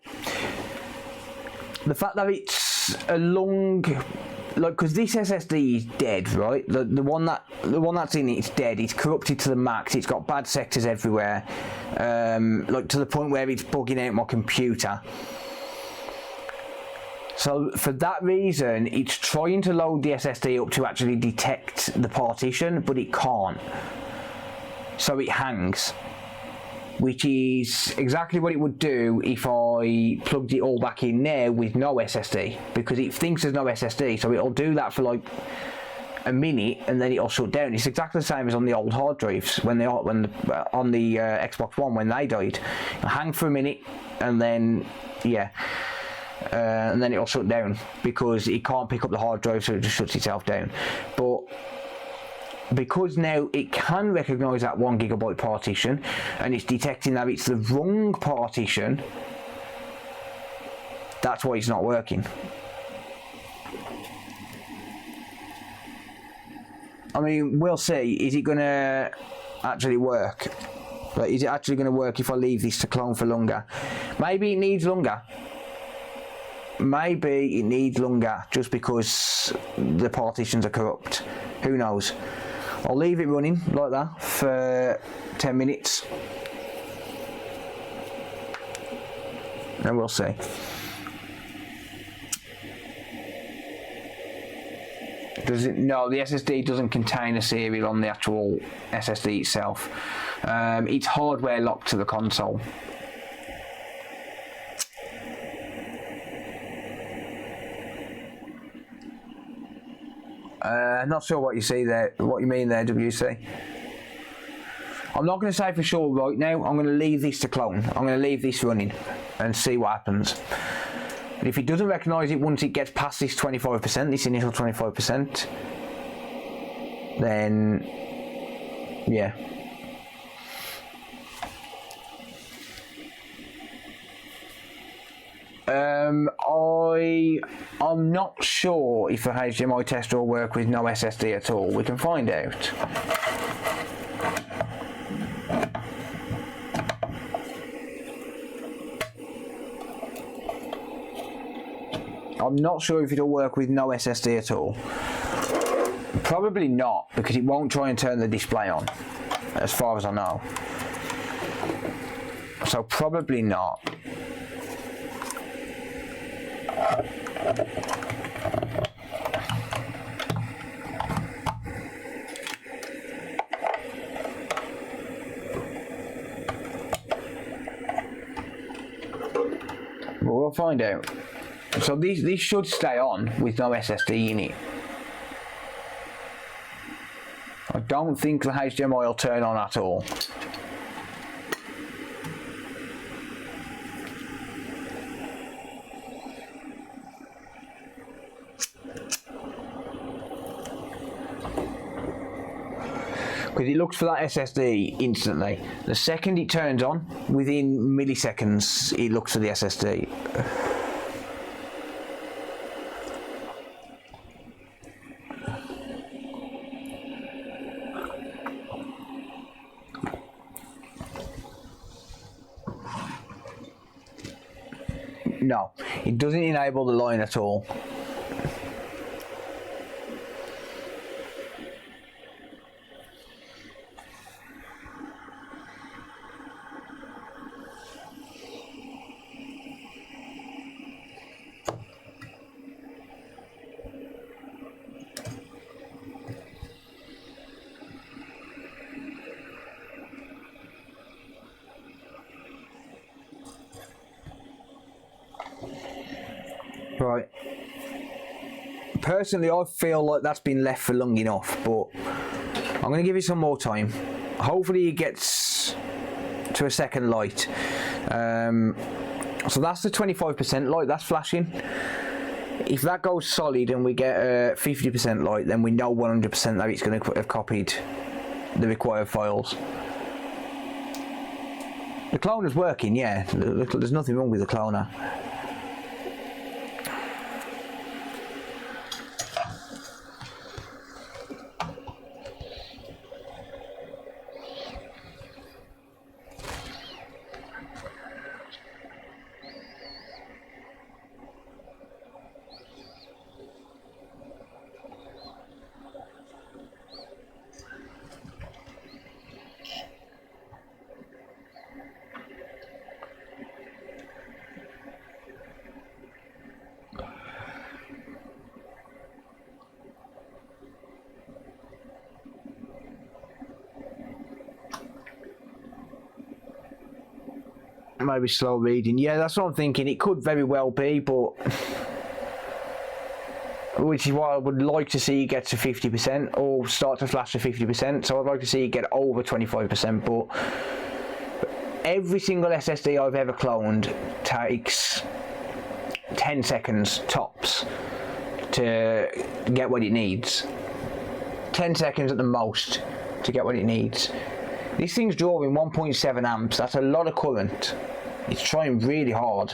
the fact that it's a long, like, because this SSD is dead, right? The one that's in it's dead. It's corrupted to the max. It's got bad sectors everywhere, like to the point where it's bugging out my computer. So for that reason, it's trying to load the SSD up to actually detect the partition, but it can't. So it hangs, which is exactly what it would do if I plugged it all back in there with no SSD, because it thinks there's no SSD, so it'll do that for like a minute and then it'll shut down. It's exactly the same as on the old hard drives on the Xbox One when they died. It'll hang for a minute and then and then it'll shut down because it can't pick up the hard drive, so it just shuts itself down. But because now it can recognise that 1 GB partition and it's detecting that it's the wrong partition, that's why it's not working. I mean, we'll see. Is it going to actually work? Like, is it actually going to work if I leave this to clone for longer? Maybe it needs longer. Maybe it needs longer just because the partitions are corrupt. Who knows? I'll leave it running like that for 10 minutes and we'll see. Does it? No, the SSD doesn't contain a serial on the actual SSD itself. It's hardware locked to the console. Not sure what you see there, what you mean there, WC. I'm not going to say for sure right now. I'm going to leave this to clone. I'm going to leave this running and see what happens. And if it doesn't recognise it once it gets past this 25%, this initial 25%, then yeah. I'm not sure if a HDMI tester will work with no SSD at all. We can find out. I'm not sure if it'll work with no SSD at all. Probably not, because it won't try and turn the display on, as far as I know. So probably not. But we'll find out. So these should stay on with no SSD in it. I don't think the HDMI will turn on at all. Because it looks for that SSD instantly. The second it turns on, within milliseconds, it looks for the SSD. No, it doesn't enable the line at all. Right. Personally, I feel like that's been left for long enough, but I'm going to give it some more time. Hopefully it gets to a second light. So that's the 25% light, that's flashing. If that goes solid and we get a 50% light, then we know 100% that it's going to have copied the required files. The cloner's working, yeah. There's nothing wrong with the cloner. Maybe slow reading. Yeah, that's what I'm thinking. It could very well be, but which is why I would like to see it get to 50% or start to flash to 50%. So I'd like to see it get over 25%. But every single SSD I've ever cloned takes 10 seconds tops to get what it needs. 10 seconds at the most to get what it needs. This thing's drawing 1.7 amps, that's a lot of current. It's trying really hard.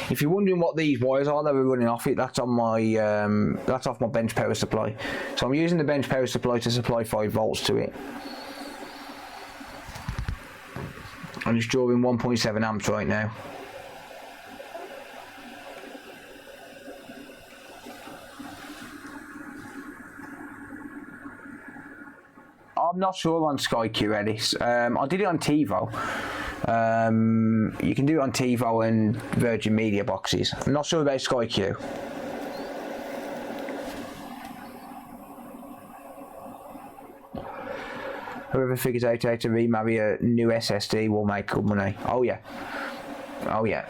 If you're wondering what these wires are that we're running off it, that's on my that's off my bench power supply. So I'm using the bench power supply to supply 5 volts to it. I'm just drawing 1.7 amps right now. I'm not sure on TheCod3r, Ellis. I did it on TiVo. You can do it on TiVo and Virgin Media boxes. I'm not sure about TheCod3r. Whoever figures out how to remarry a new SSD will make good money. Oh yeah. Oh yeah.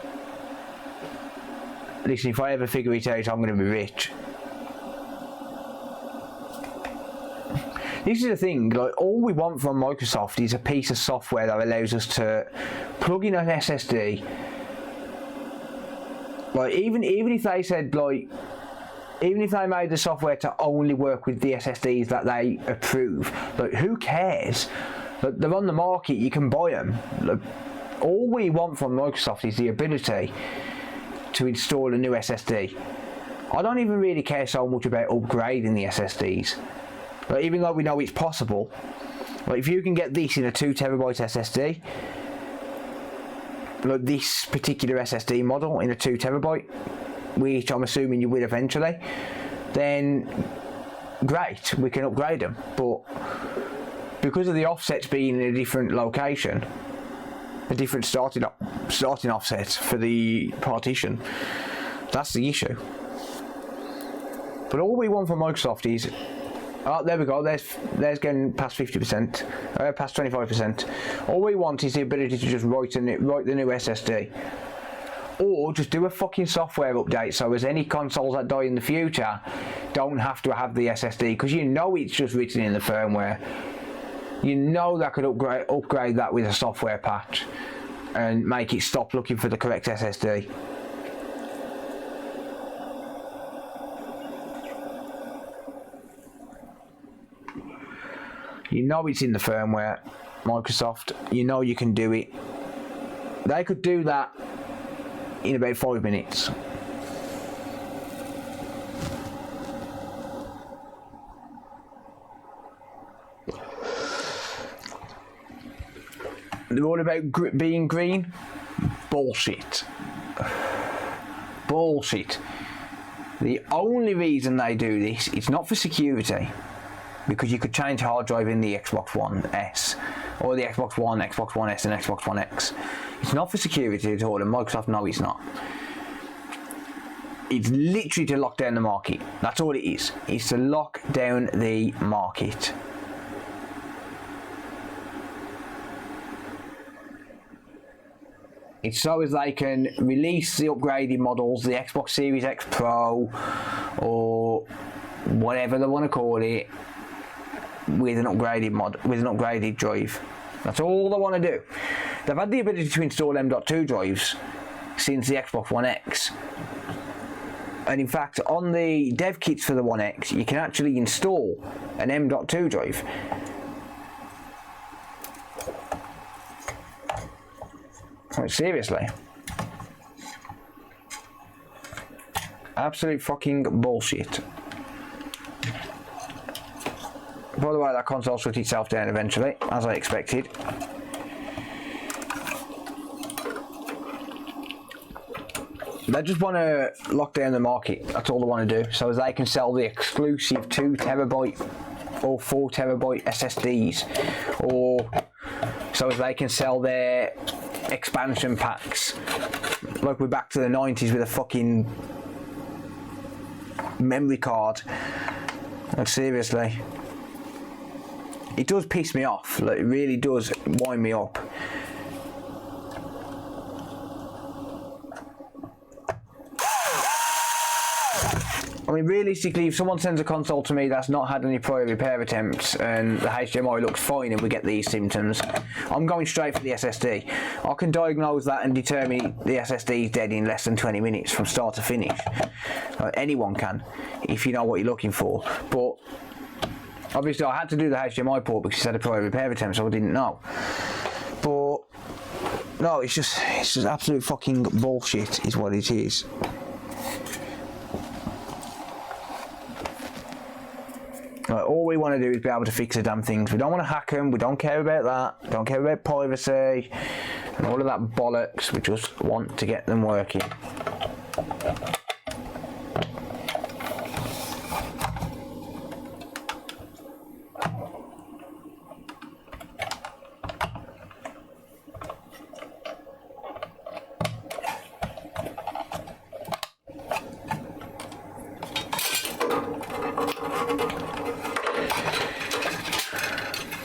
Listen, if I ever figure it out, I'm going to be rich. This is the thing, like, all we want from Microsoft is a piece of software that allows us to plug in an SSD. Like, even if they said, like, even if they made the software to only work with the SSDs that they approve, like, who cares? Like, they're on the market, you can buy them. Like, all we want from Microsoft is the ability to install a new SSD. I don't even really care so much about upgrading the SSDs. Like, even though we know it's possible, like, if you can get this in a 2TB SSD, like this particular SSD model in a 2TB, which I'm assuming you will eventually, then great, we can upgrade them. But because of the offsets being in a different location, a different starting offset for the partition, that's the issue. But all we want from Microsoft is Oh, there we go. There's getting past 50%, past 25%. All we want is the ability to just write the new SSD, or just do a fucking software update so as any consoles that die in the future don't have to have the SSD, because you know it's just written in the firmware. You know that could upgrade that with a software patch and make it stop looking for the correct SSD. You know it's in the firmware, Microsoft. You know you can do it. They could do that in about 5 minutes. They're all about being green. Bullshit. Bullshit. The only reason they do this, it's not for security, because you could change hard drive in the Xbox One S, or the Xbox One, Xbox One S and Xbox One X. It's not for security at all, and Microsoft know it's not. It's literally to lock down the market. That's all it is. It's to lock down the market. It's so as they can release the upgraded models, the Xbox Series X Pro, or whatever they want to call it, with an upgraded drive. That's all they want to do. They've had the ability to install M.2 drives since the Xbox One X. And in fact, on the dev kits for the One X, you can actually install an M.2 drive. Like, seriously. Absolute fucking bullshit. By the way, that console shut itself down eventually, as I expected. They just want to lock down the market. That's all they want to do, so as they can sell the exclusive 2TB or 4TB SSDs, or so as they can sell their expansion packs. Like we're back to the 90s with a fucking memory card. Like, seriously. It does piss me off. Like, it really does wind me up. I mean, realistically, if someone sends a console to me that's not had any prior repair attempts and the HDMI looks fine and we get these symptoms, I'm going straight for the SSD. I can diagnose that and determine the SSD is dead in less than 20 minutes from start to finish. Anyone can, if you know what you're looking for. But obviously I had to do the HDMI port because it had a prior repair attempt, so I didn't know. But no, it's just absolute fucking bullshit is what it is. All we want to do is be able to fix the damn things. We don't want to hack them. We don't care about that. Don't care about privacy and all of that bollocks. We just want to get them working.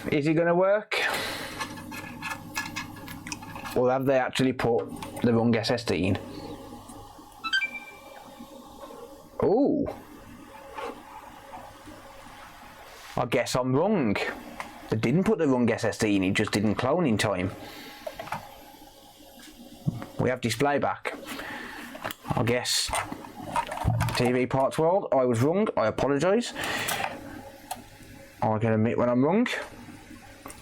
Is it going to work? Or have they actually put the wrong SSD in? Ooh. I guess I'm wrong. They didn't put the wrong SSD in, it just didn't clone in time. We have display back. I guess TV Parts World, I was wrong. I apologise. I can admit when I'm wrong.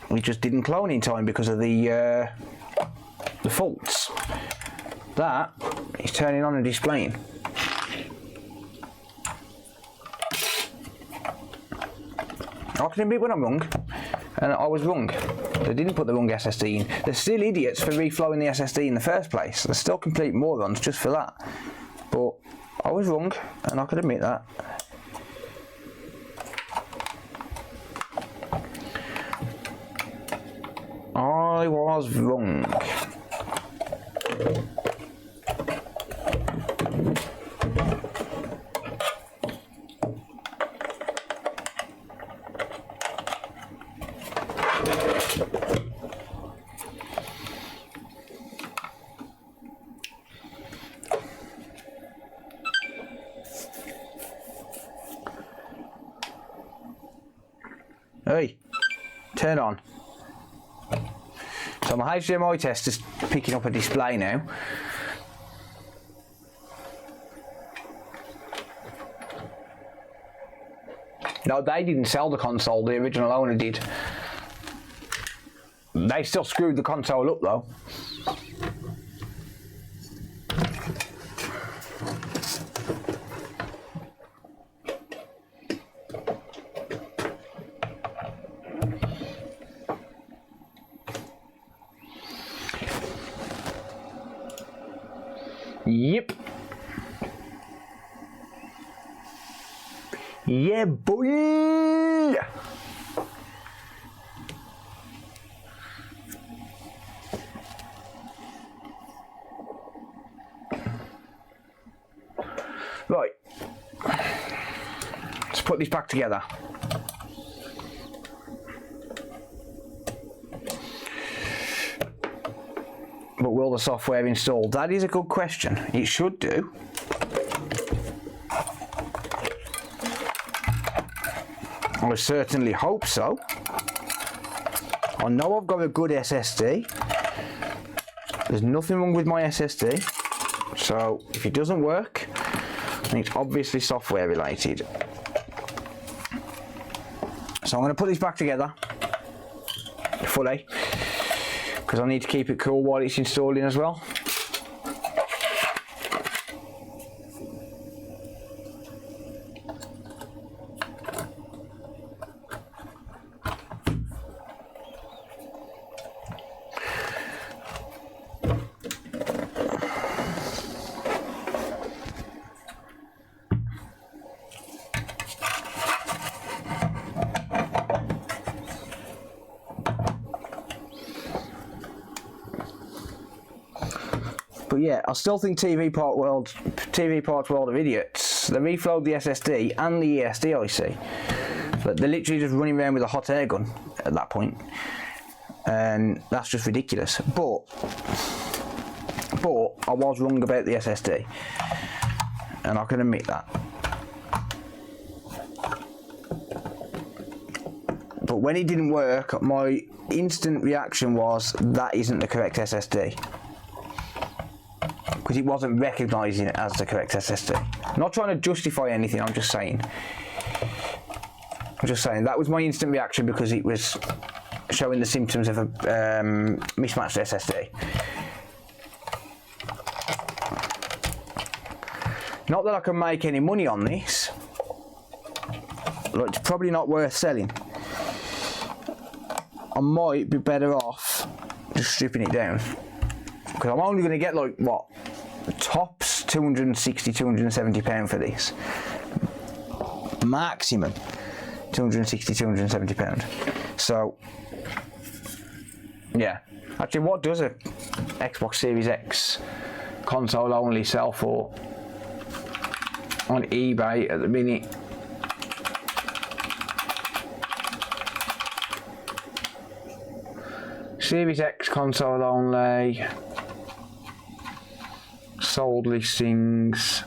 We just didn't clone in time because of the faults. That is turning on and displaying. I can admit when I'm wrong, and I was wrong. They didn't put the wrong SSD in. They're still idiots for reflowing the SSD in the first place. They're still complete morons just for that. But I was wrong, and I can admit that. I was wrong. Hey, turn on. So my HDMI tester's picking up a display now. No, they didn't sell the console, the original owner did. They still screwed the console up though. Yep. Yeah, boy. Right. Let's put this back together. But will the software install? That is a good question. It should do. I certainly hope so. I know I've got a good SSD. There's nothing wrong with my SSD. So if it doesn't work, then it's obviously software related. So I'm going to put this back together fully, because I need to keep it cool while it's installing as well. But yeah, I still think TV Parts World are idiots. They reflowed the SSD and the ESD IC. But they're literally just running around with a hot air gun at that point. And that's just ridiculous. But I was wrong about the SSD. And I can admit that. But when it didn't work, my instant reaction was, that isn't the correct SSD. Because it wasn't recognising it as the correct SSD. I'm not trying to justify anything, I'm just saying. That was my instant reaction, because it was showing the symptoms of a mismatched SSD. Not that I can make any money on this. Look, it's probably not worth selling. I might be better off just stripping it down. Because I'm only going to get, like, what? Tops £260, £270 for this. Maximum £260, £270. So, yeah. Actually, what does a Xbox Series X console only sell for on eBay at the minute? Series X console only. Sold listings.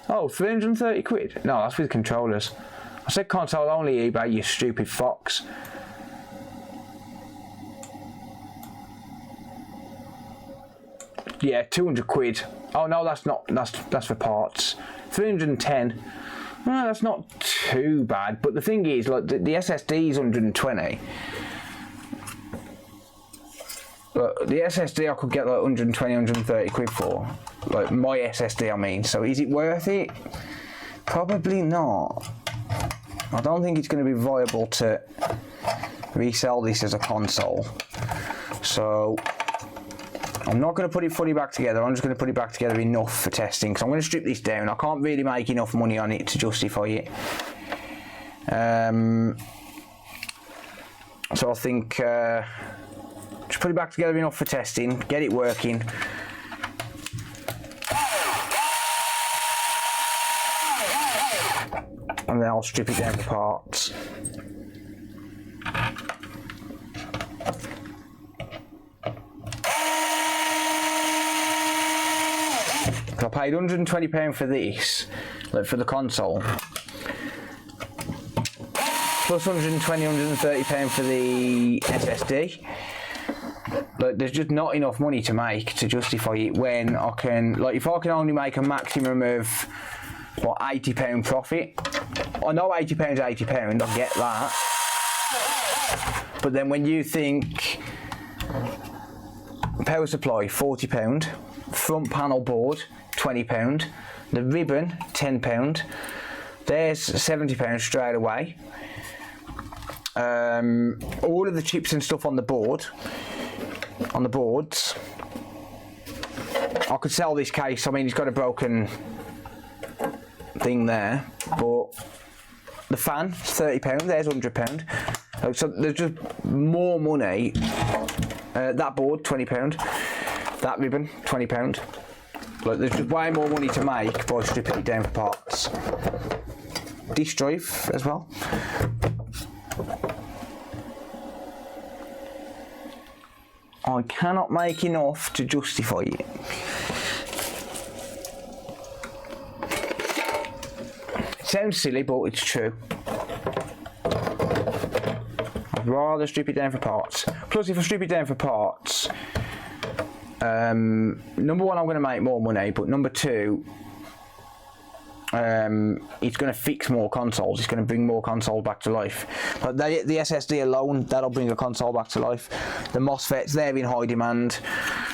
Oh, 330 quid. No, that's with controllers. I said console only eBay, you stupid fox. Yeah, 200 quid. Oh no, that's not. That's for parts. 310. No, that's not too bad. But the thing is, like the SSD is 120. But the SSD I could get like 120, 130 quid for. Like my SSD, I mean. So is it worth it? Probably not. I don't think it's going to be viable to resell this as a console. So I'm not going to put it fully back together. I'm just going to put it back together enough for testing, because I'm going to strip this down. I can't really make enough money on it to justify it. So I think just put it back together enough for testing, get it working. And then I'll strip it down to parts. I paid £120 for this, like for the console. plus 120, 130 pound for the SSD. But there's just not enough money to make to justify it when I can, like, if I can only make a maximum of what, £80 profit. I know £80 is £80, I get that. But then when you think power supply £40, front panel board £20, the ribbon £10, there's £70 straight away. All of the chips and stuff on the boards, I could sell this case. I mean, it's got a broken thing there, but the fan is £30, there's £100. So there's just more money. That board £20, that ribbon £20. Like, there's just way more money to make by stripping it down for parts. Disk drive as well. I cannot make enough to justify it. It sounds silly, but it's true. I'd rather strip it down for parts. Plus, if I strip it down for parts, number one, I'm going to make more money, but number two, it's going to fix more consoles. It's going to bring more consoles back to life. But the SSD alone, that'll bring a console back to life. The MOSFETs, they're in high demand.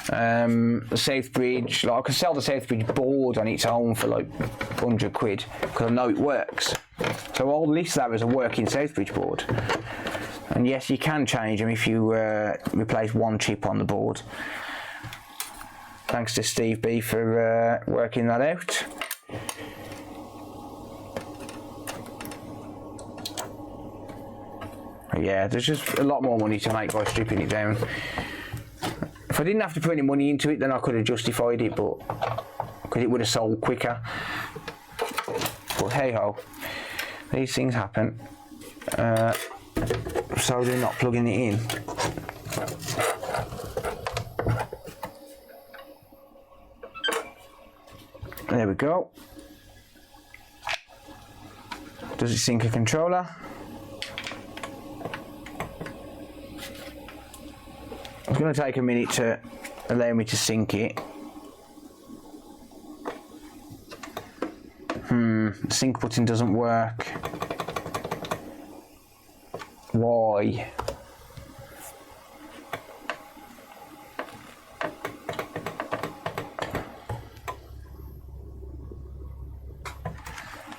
The Southbridge, like, I can sell the Southbridge board on its own for like £100 because I know it works. So I'll list that as a working Southbridge board. And yes, you can change them if you replace one chip on the board. Thanks to Steve B for working that out. Yeah, there's just a lot more money to make by stripping it down. If I didn't have to put any money into it, then I could have justified it, but because it would have sold quicker. But hey ho, these things happen. So do not plugging it in. There we go. Does it sync a controller? It's going to take a minute to allow me to sync it. The sync button doesn't work. Why?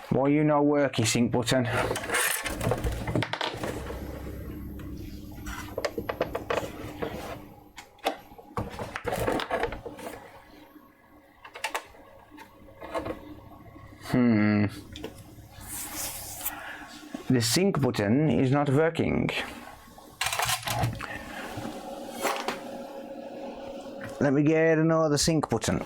Why you no worky sync button? The sync button is not working. Let me get another sync button.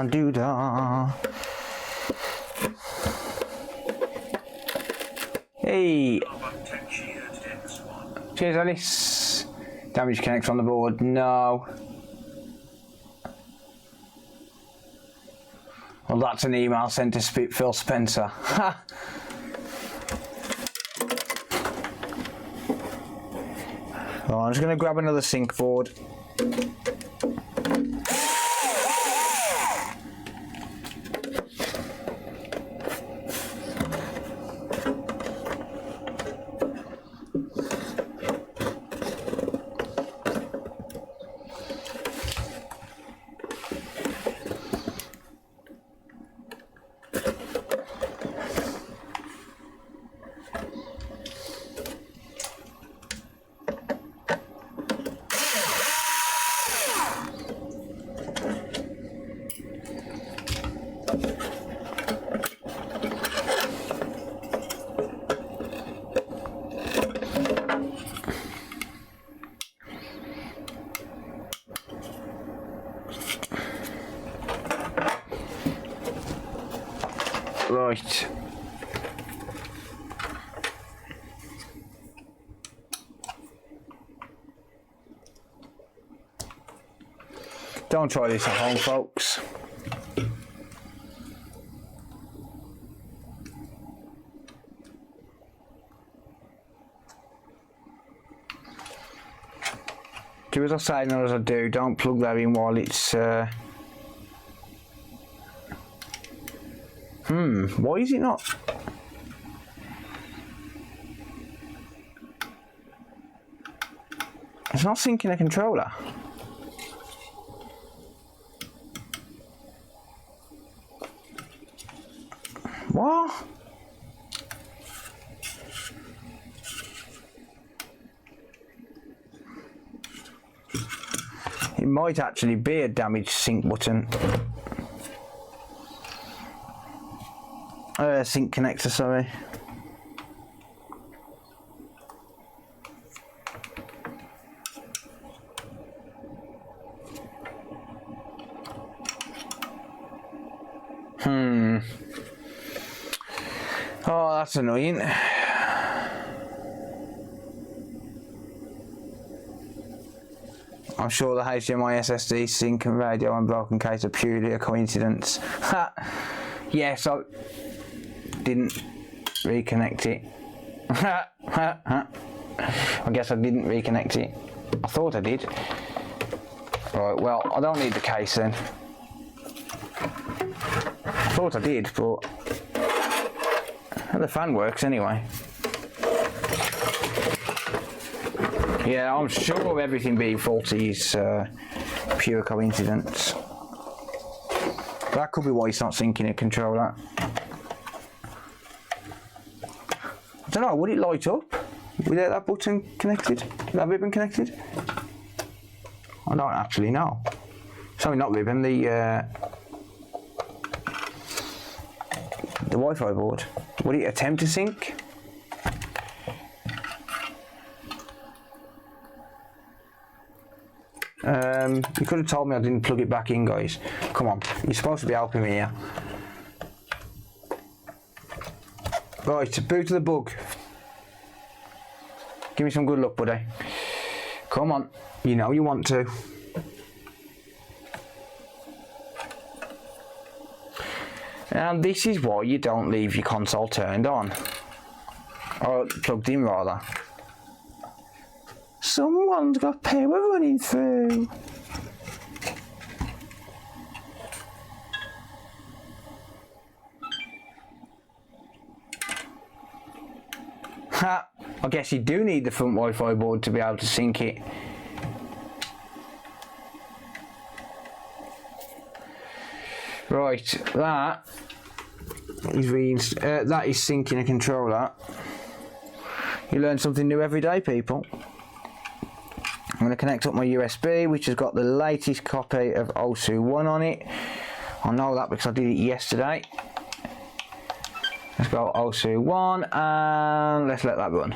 Do da. Hey. Cheers, Alice. Damage connector on the board. No. Well, that's an email sent to Phil Spencer. Ha. Well, I'm just going to grab another sync board. Right. Don't try this at home, folks. Do as I say, not as I do. Don't plug that in while it's... Why is it not? It's not syncing a controller. What? It might actually be a damaged sync button. Sync connector, sorry. Oh, that's annoying. I'm sure the HDMI SSD sync and radio on broken case are purely a coincidence. Yes, I didn't reconnect it. I guess I didn't reconnect it. I thought I did. Right, well, I don't need the case then. I thought I did, but the fan works anyway. Yeah, I'm sure everything being faulty is pure coincidence. That could be why it's not syncing a controller. I don't know, would it light up without that button connected? That ribbon connected? I don't actually know. Sorry, not ribbon, the Wi-Fi board. Would it attempt to sync? You could have told me I didn't plug it back in, guys. Come on, you're supposed to be helping me here. Right, boot to the bug. Give me some good luck, buddy. Come on, you know you want to. And this is why you don't leave your console turned on. Or plugged in, rather. Someone's got power running through. Ha! I guess you do need the front Wi-Fi board to be able to sync it. Right, that is syncing a controller. You learn something new every day, people. I'm going to connect up my USB, which has got the latest copy of TheCod3r on it. I know that because I did it yesterday. Let's go TheCod3r and let's let that run.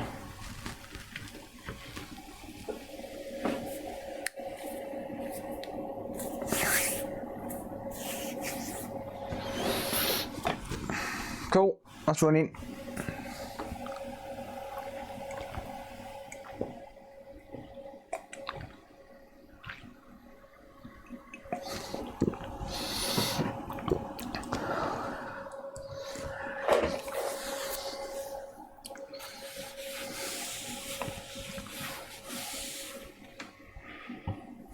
Cool, that's running.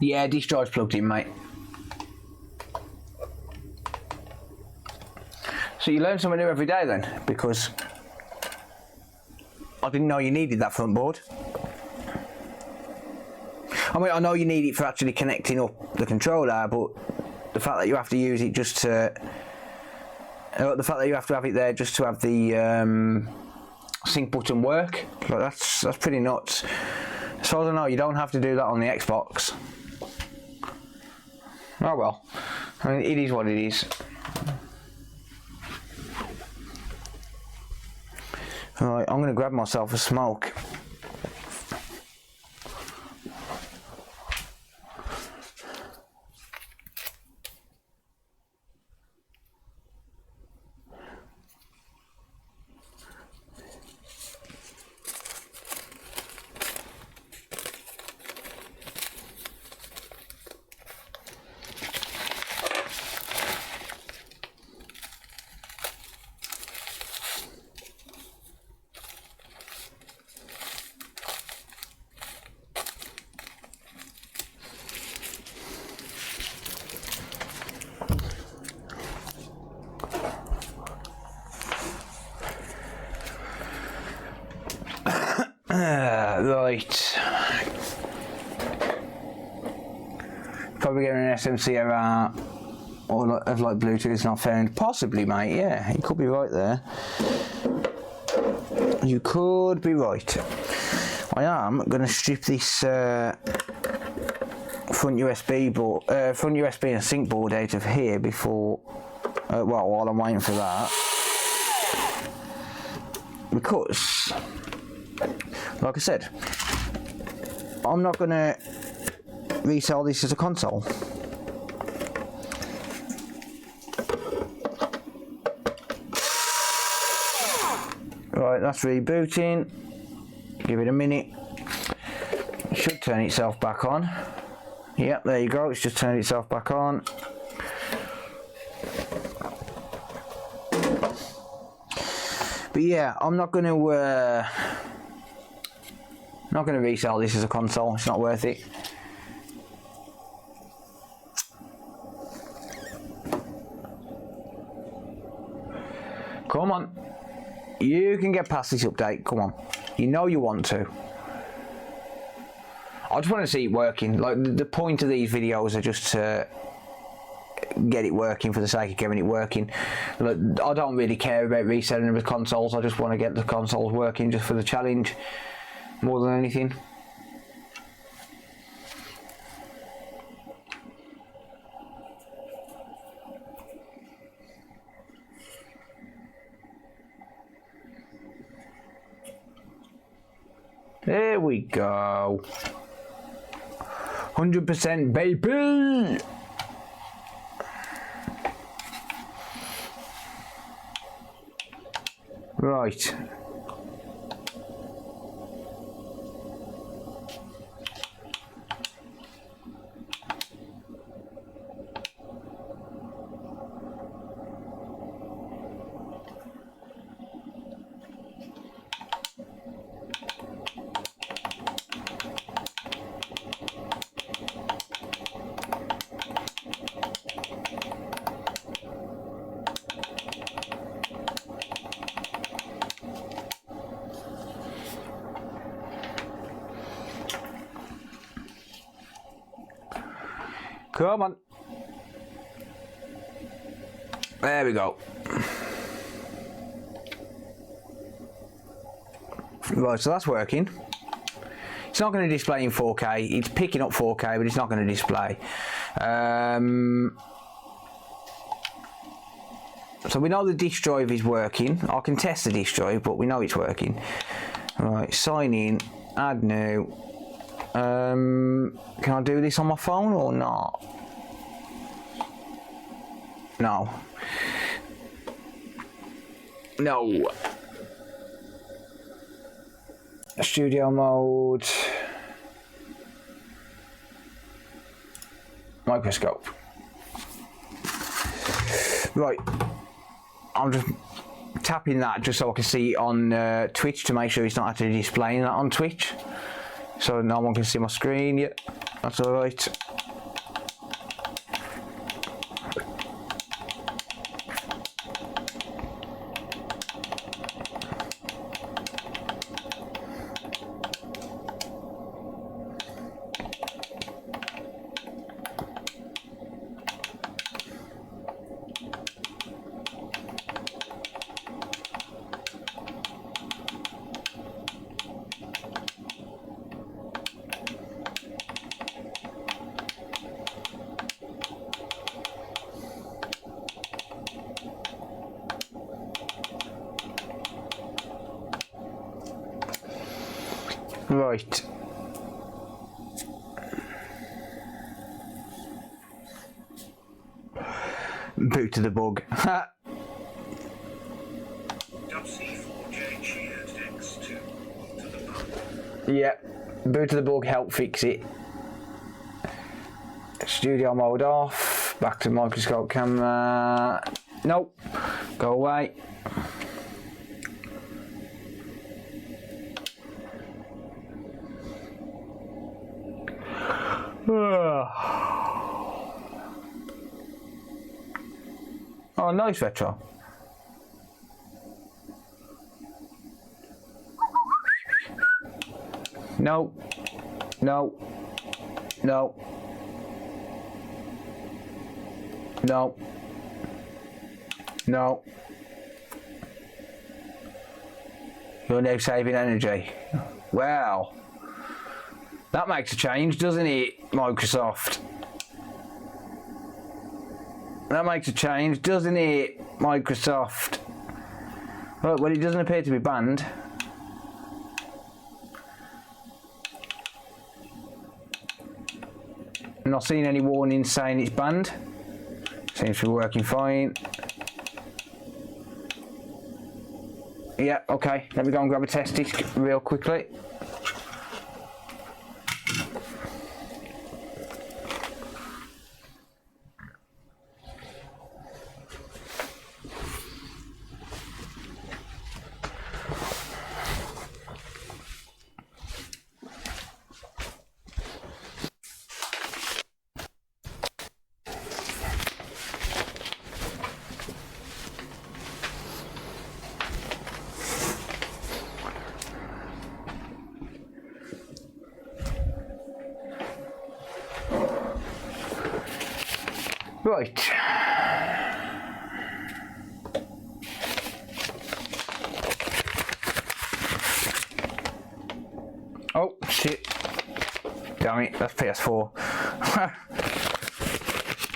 Yeah, disk drive's plugged in, mate. So you learn something new every day then, because I didn't know you needed that front board. I mean, I know you need it for actually connecting up the controller, but the fact that you have to use it just to, the fact that you have to have it there just to have the sync button work, like that's pretty nuts. So I don't know, you don't have to do that on the Xbox. Oh well, I mean, it is what it is. Alright, I'm going to grab myself a smoke. Right. Probably getting an SMC error or of like Bluetooth is not found. Possibly, mate. Yeah, you could be right there. You could be right. I am going to strip this front USB and sync board out of here before. Well, while I'm waiting for that, because, like I said, I'm not going to resell this as a console. Right, that's rebooting. Give it a minute. It should turn itself back on. Yep, there you go. It's just turned itself back on. But yeah, I'm not going to resell this as a console. It's not worth it. Come on. You can get past this update. Come on. You know you want to. I just want to see it working. Like, the point of these videos are just to get it working for the sake of getting it working. Like, I don't really care about reselling the consoles. I just want to get the consoles working just for the challenge more than anything. There we go. 100% baby. Right. Come on. There we go. Right, so that's working. It's not going to display in 4K. It's picking up 4K, but it's not going to display. So we know the disk drive is working. I can test the disk drive, but we know it's working. Right, sign in, add new. Can I do this on my phone or not? No. No. Studio mode. Microscope. Right. I'm just tapping that just so I can see it on Twitch to make sure it's not actually displaying that on Twitch. So no one can see my screen yet. That's alright. Right. Boot to the bug. Yeah, boot to the bug, help fix it. Studio mode off. Back to microscope camera. Nope. Go away. Oh, nice retro. No. No. No. No. No. You're now saving energy. Well, that makes a change, doesn't it, Microsoft? That makes a change, doesn't it, Microsoft? Well, it doesn't appear to be banned. I'm not seeing any warnings saying it's banned. Seems to be working fine. Yeah, okay, let me go and grab a test disc real quickly. Right. Oh, shit. Damn it, that's PS4.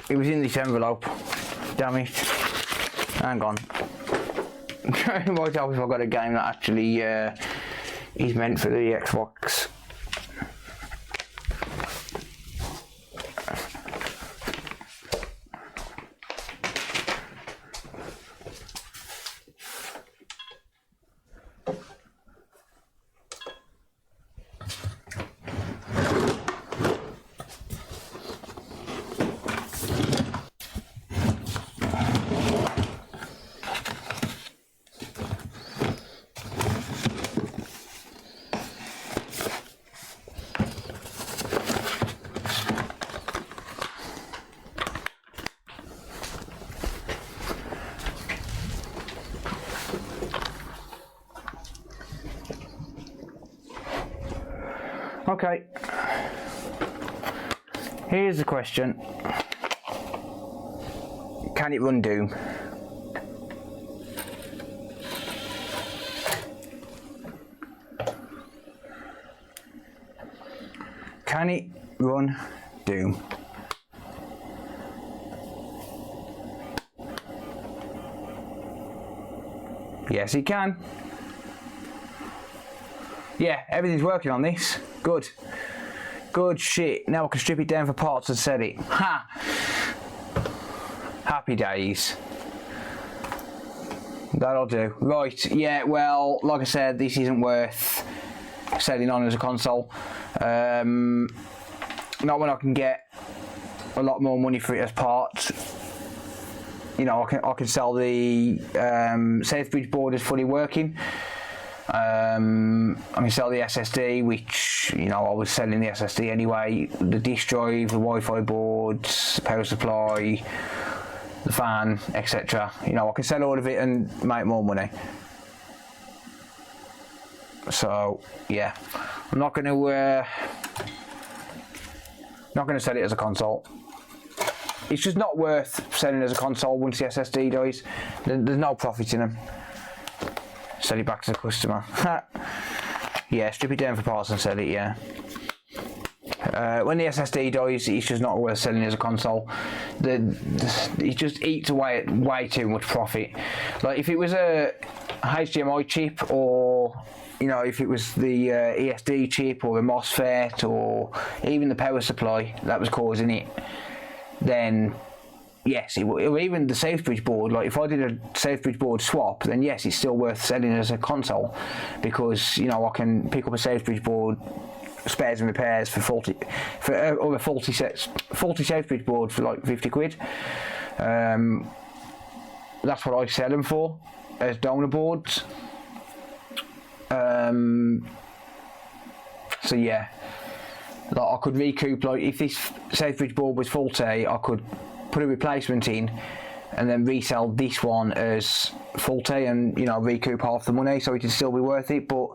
It was in this envelope. Damn it. Hang on. Might help if I got a game that actually is meant for the Xbox. Okay, here's the question. Can it run Doom? Can it run Doom? Yes, it can. Yeah, everything's working on this. Good. Good shit. Now I can strip it down for parts and set it. Ha! Happy days. That'll do. Right, yeah, well, like I said, this isn't worth selling on as a console. Not when I can get a lot more money for it as parts. You know, I can sell the Southbridge board as fully working. I can sell the SSD, which, you know, I was selling the SSD anyway, the disk drive, the Wi-Fi boards, the power supply, the fan, etc. You know, I can sell all of it and make more money. So yeah, I'm not going to sell it as a console. It's just not worth selling as a console once the SSD dies. There's no profit in them. Sell it back to the customer. Yeah, strip it down for parts and sell it, yeah. When the SSD dies, it's just not worth selling as a console. It just eats away at way too much profit. Like if it was a HDMI chip, or you know, if it was the ESD chip or the MOSFET or even the power supply that was causing it, then yes, it will. Even the Southbridge board, like if I did a Southbridge board swap, then yes, it's still worth selling as a console, because you know I can pick up a Southbridge board, spares and repairs for faulty Southbridge board for like 50 quid. That's what I sell them for as donor boards. So yeah, like I could recoup, like if this Southbridge board was faulty, I could put a replacement in and then resell this one as faulty and, you know, recoup half the money, so it would still be worth it. But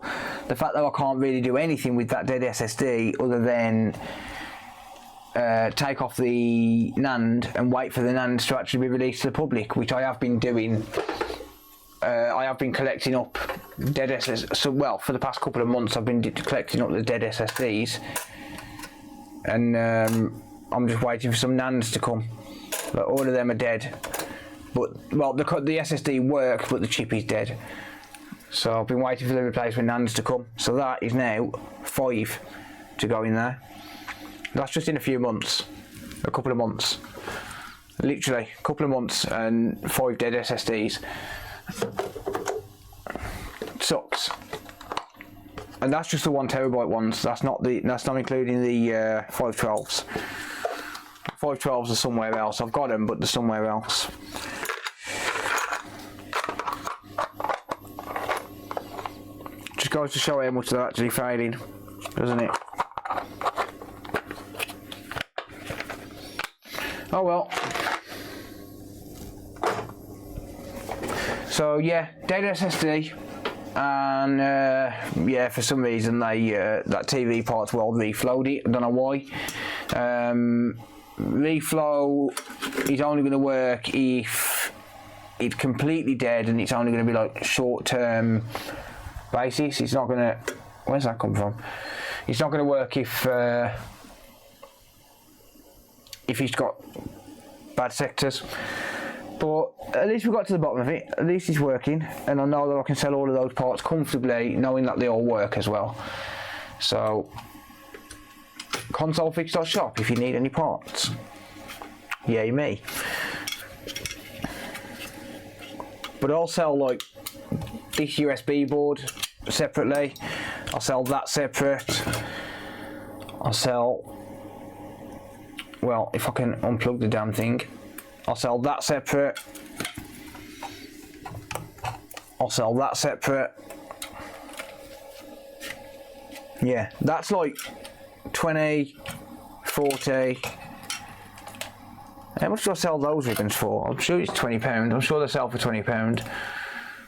the fact that I can't really do anything with that dead SSD other than take off the NAND and wait for the NAND to actually be released to the public, which I have been doing. I have been collecting up dead SSDs. So, well, for the past couple of months, I've been collecting up the dead SSDs, and I'm just waiting for some NANDs to come. But all of them are dead. But, well, the SSD works, but the chip is dead. So I've been waiting for the replacement NANDs to come. So that is now 5 to go in there. That's just in a few months, a couple of months. Literally, a couple of months and 5 dead SSDs. Sucks. And that's just the 1 terabyte ones. That's not including the 512s. 512s are somewhere else. I've got them, but they're somewhere else. Just goes to show how much they're actually failing, doesn't it? Oh well. So yeah, dead SSD, and yeah, for some reason they that TV part's well reflowed it. I don't know why. Reflow is only going to work if it's completely dead, and it's only going to be like short-term basis. It's not going to. Where's that come from? It's not going to work if it's got bad sectors. But at least we got to the bottom of it. At least it's working, and I know that I can sell all of those parts comfortably, knowing that they all work as well. So, consolefix.shop if you need any parts. Yay me. But I'll sell like this USB board separately. I'll sell that separate. I'll sell, well, if I can unplug the damn thing, I'll sell that separate. I'll sell that separate. Yeah, that's like 20, 40. How much do I sell those ribbons for? I'm sure it's £20. I'm sure they sell for £20.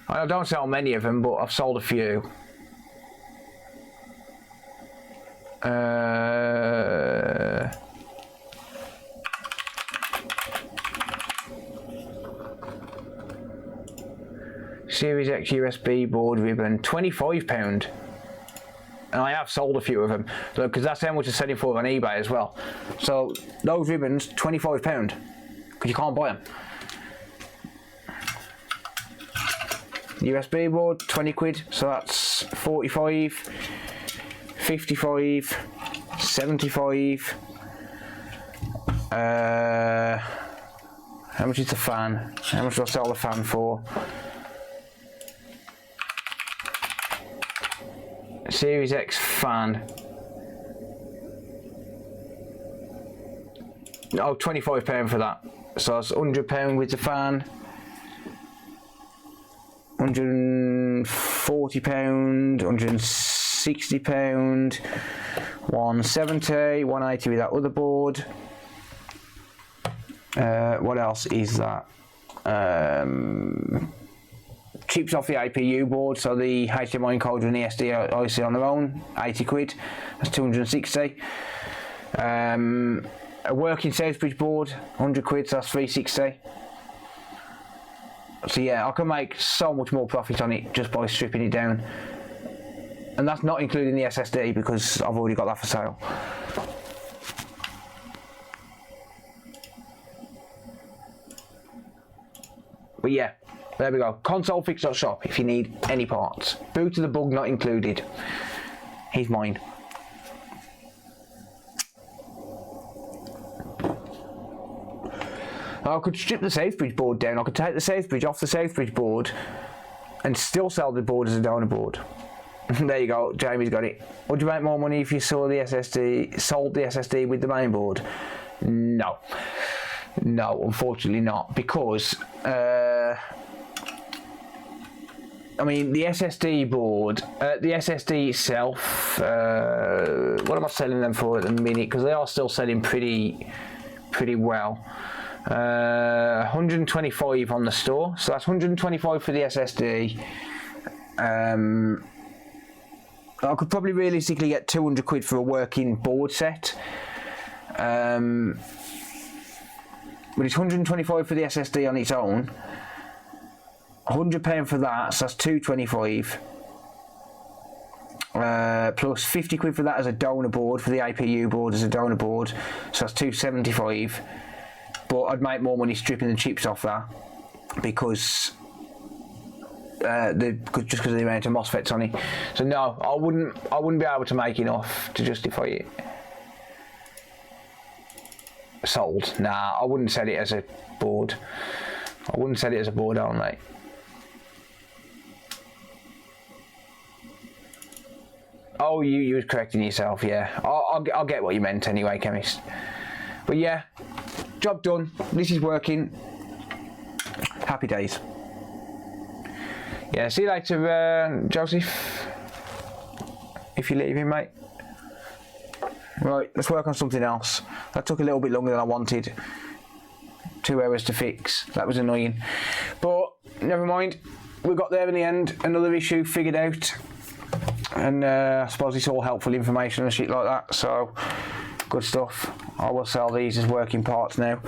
I don't sell many of them, but I've sold a few. Series X USB board ribbon, £25. And I have sold a few of them, because that's how much it's selling for on eBay as well. So those ribbons, £25, because you can't buy them. USB board, 20 quid, so that's 45, 55, 75. How much is the fan? How much do I sell the fan for? Series X fan. Oh, £25 for that. So that's £100 with the fan. £140, £160, £170, £180 with that other board. What else is that? Chips off the APU board, so the HDMI encoder and the SD obviously on their own, 80 quid, that's 260. A working Sainsbury's board, 100 quid, so that's 360. So yeah, I can make so much more profit on it just by stripping it down. And that's not including the SSD, because I've already got that for sale. But yeah, there we go. Consolefix.shop if you need any parts. Boot of the bug not included. He's mine. I could strip the Sainsbury's board down. I could take the Sainsbury's off the Sainsbury's board and still sell the board as a donor board. There you go, Jamie's got it. Would you make more money if you sold the SSD with the main board? No. No, unfortunately not, because I mean, the SSD board, the SSD itself, what am I selling them for at the minute? Because they are still selling pretty well. £100 125 on the store, so that's 125 for the SSD. I could probably realistically get 200 quid for a working board set. But it's 125 for the SSD on its own. £100 for that, so that's 225. Plus 50 quid for that as a donor board, for the APU board as a donor board, so that's 275. But I'd make more money stripping the chips off that, because just because of the amount of MOSFETs on it. So no, I wouldn't be able to make enough to justify it. Sold. Nah, I wouldn't sell it as a board. I wouldn't sell it as a board only. Oh, you was correcting yourself, yeah. I'll get what you meant anyway, chemist. But yeah, job done. This is working. Happy days. Yeah, see you later, Joseph. If you're leaving, mate. Right, let's work on something else. That took a little bit longer than I wanted. 2 hours to fix. That was annoying. But never mind. We got there in the end. Another issue figured out. And I suppose it's all helpful information and shit like that. So, good stuff. I will sell these as working parts now.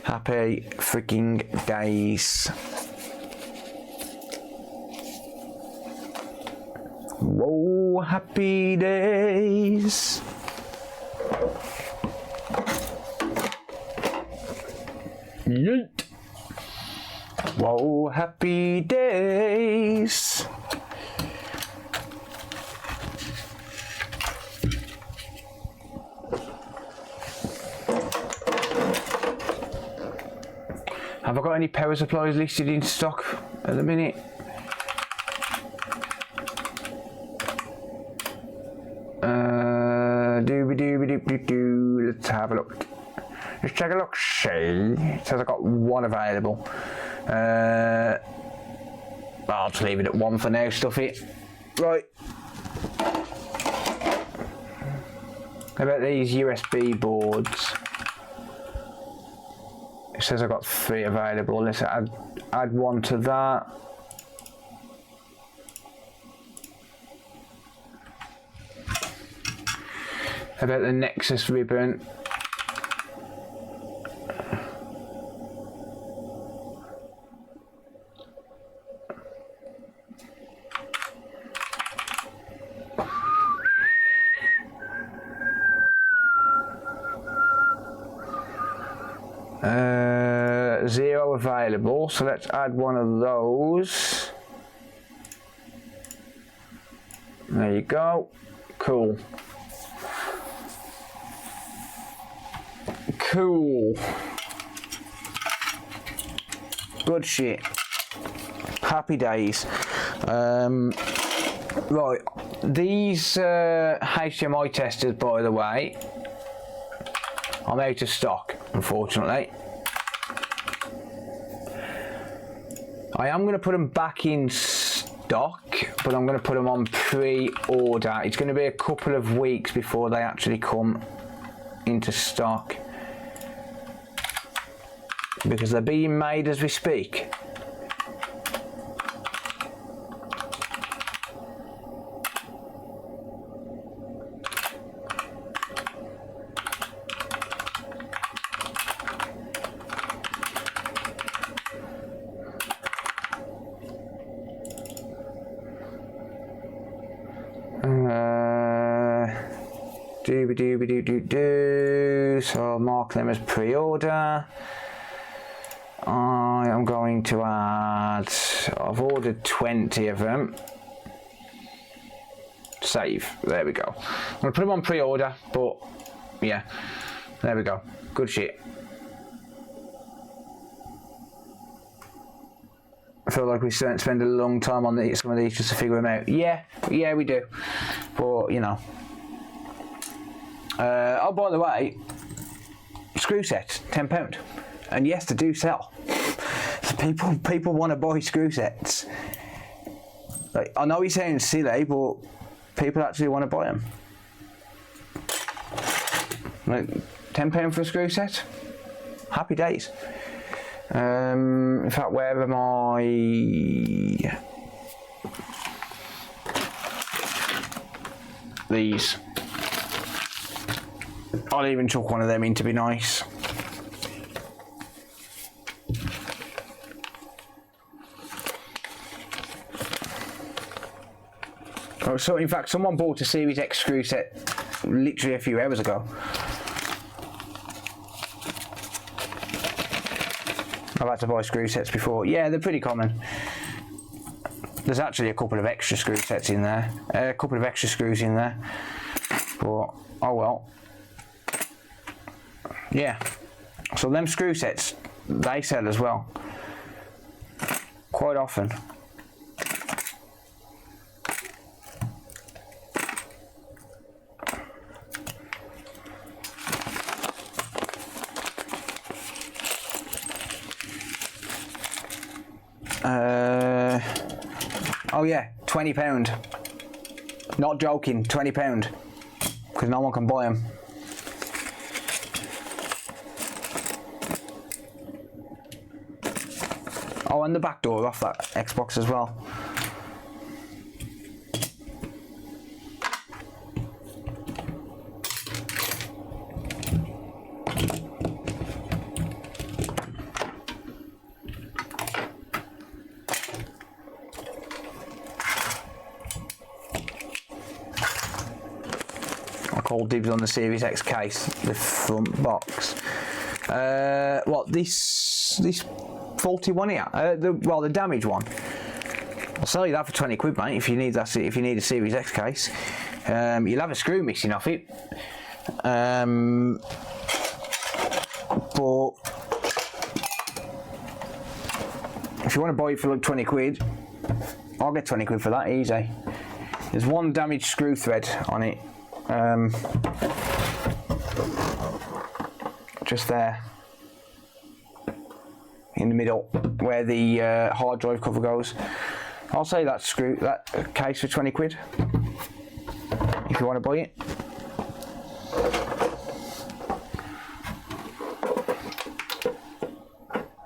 Happy freaking days. Whoa, happy days. Yeet. Whoa, happy days. Have I got any power supplies listed in stock at the minute? Let's have a look. Let's take a look. See, it says I've got 1 available. I'll just leave it at 1 for now. Stuff it. Right. How about these USB boards? It says I've got 3 available. Let's add 1 to that. How about the Nexus ribbon? Zero available, so let's add 1 of those. There you go. Cool. Cool. Good shit. Happy days. Right, these HDMI testers, by the way, I'm out of stock, unfortunately. I am going to put them back in stock, but I'm going to put them on pre-order. It's going to be a couple of weeks before they actually come into stock, because they're being made as we speak. So I'll mark them as pre-order. I am going to add, I've ordered 20 of them. Save, there we go. I'm going to put them on pre-order, but yeah, there we go. Good shit. I feel like we spend a long time on some of these just to figure them out. Yeah, we do. But, you know. Oh, by the way, screw sets, £10. And yes, they do sell. So people want to buy screw sets. Like, I know it sounds silly, but people actually want to buy them. Like, £10 for a screw set? Happy days. In fact, where am I? These. I'll even chuck one of them in to be nice. Oh, so in fact, someone bought a Series X screw set literally a few hours ago. I've had to buy screw sets before. Yeah, they're pretty common. There's actually a couple of extra screw sets in there. A couple of extra screws in there. But, oh well. Yeah. So them screw sets, they sell as well. Quite often. Oh yeah, £20. Not joking, £20. Because no one can buy them. Oh, and the back door off that Xbox as well. Call dibs on the Series X case, the front box. What, this faulty one here? The damaged one. I'll sell you that for 20 quid, mate. If you need that, if you need a Series X case, you'll have a screw missing off it. But if you want to buy it for like 20 quid, I'll get 20 quid for that, easy. There's one damaged screw thread on it. Just there in the middle where the hard drive cover goes. I'll say that case for 20 quid if you want to buy it.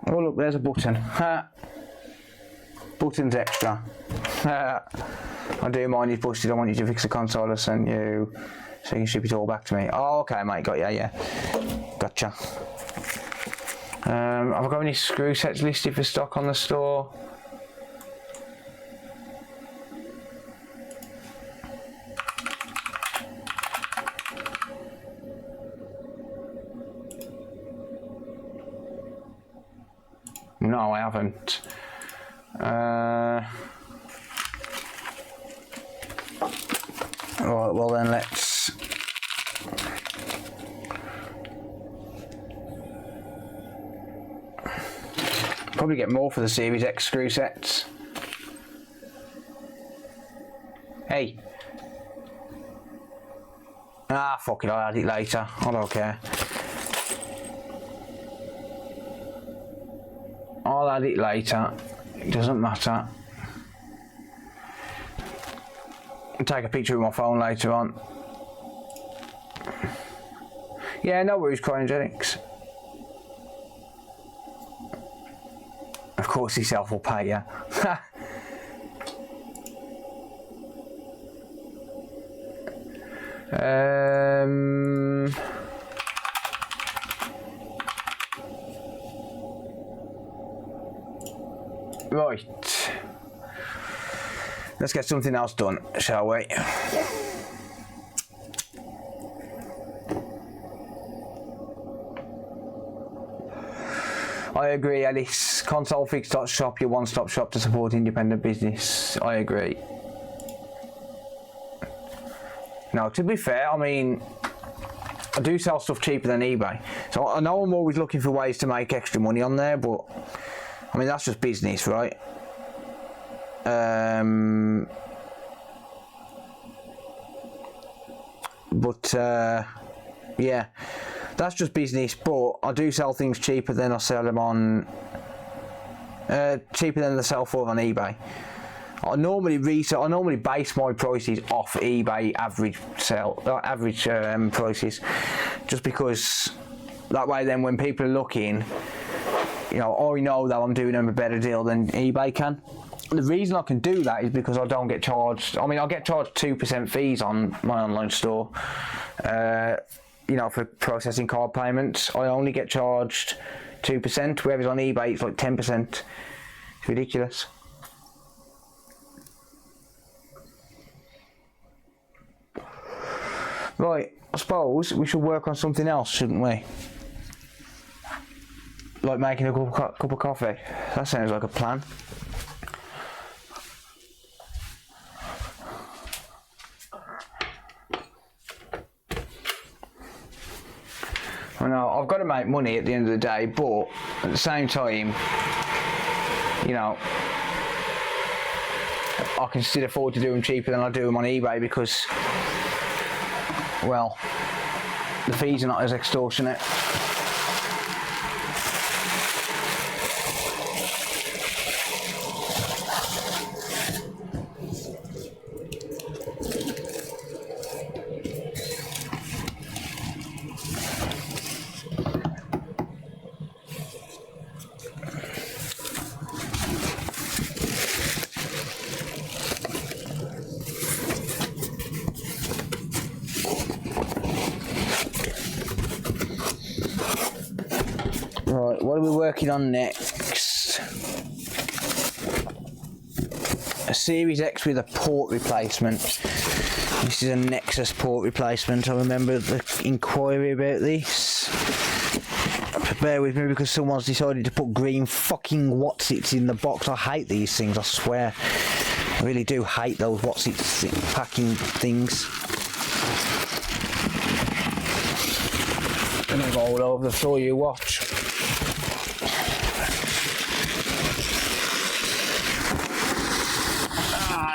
Oh look, there's a button. Button's extra. I do mind you've busted. I want you to fix the console I sent you so you can ship it all back to me. Oh, okay, mate, got ya, yeah. Gotcha. Have I got any screw sets listed for stock on the store? No, I haven't. Right, well then let's probably get more for the Series X screw sets. Hey. Ah, fuck it, I'll add it later. I don't care. I'll add it later. It doesn't matter. I'll take a picture with my phone later on. Yeah, no worries, cryogenics. Of course yourself will pay you. Right. Let's get something else done, shall we? I agree, Alice. ConsoleFix.shop, your one-stop shop to support independent business. I agree. Now, to be fair, I mean, I do sell stuff cheaper than eBay. So I know I'm always looking for ways to make extra money on there, but I mean, that's just business, right? Yeah, that's just business, but I do sell things cheaper than I sell them on cheaper than they sell for on eBay. I normally base my prices off eBay average prices, just because that way then when people are looking, you know, I know that I'm doing them a better deal than eBay can. The reason I can do that is because I don't get charged. I mean, I get charged 2% fees on my online store. You know, for processing card payments, I only get charged 2%, whereas on eBay it's like 10%. It's ridiculous. Right, I suppose we should work on something else, shouldn't we? Like making a cup of coffee. That sounds like a plan. I know, I've got to make money at the end of the day, but at the same time, you know, I can still afford to do them cheaper than I do them on eBay because, well, the fees are not as extortionate. Right, what are we working on next? A Series X with a port replacement. This is a Nexus port replacement. I remember the inquiry about this. Bear with me because someone's decided to put green fucking Watsits in the box. I hate these things, I swear. I really do hate those Watsits packing things. Gonna go all over the floor, you watch.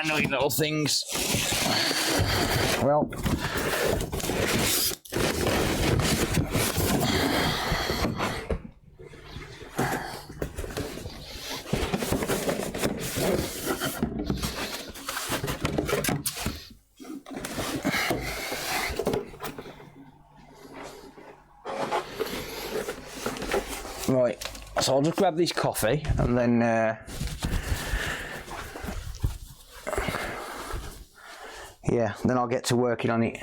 Annoying little things. Well, right, so I'll just grab this coffee and then yeah, then I'll get to working on it.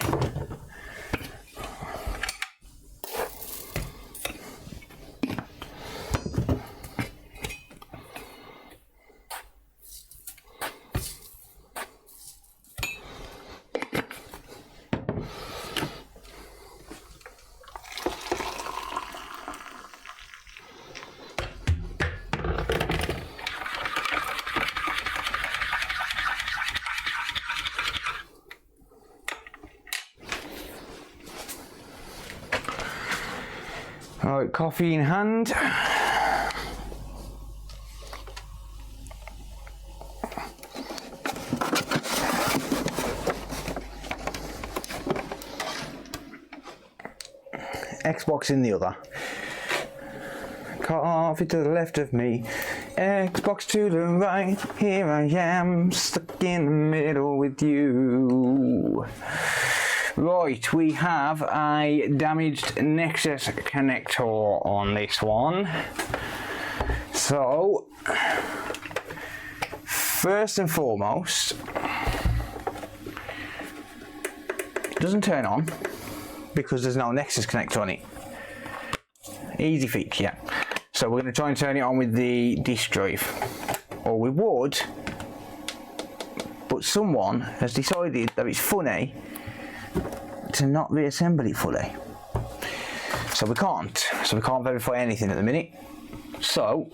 Alright, coffee in hand. Xbox in the other. Coffee to the left of me, Xbox to the right. Here I am, stuck in the middle with you. Right, we have a damaged Nexus connector on this one. So, first and foremost, it doesn't turn on because there's no Nexus connector on it. Easy fix, yeah. So we're going to try and turn it on with the disk drive. Or we would, but someone has decided that it's funny to not reassemble it fully. So we can't verify anything at the minute. So,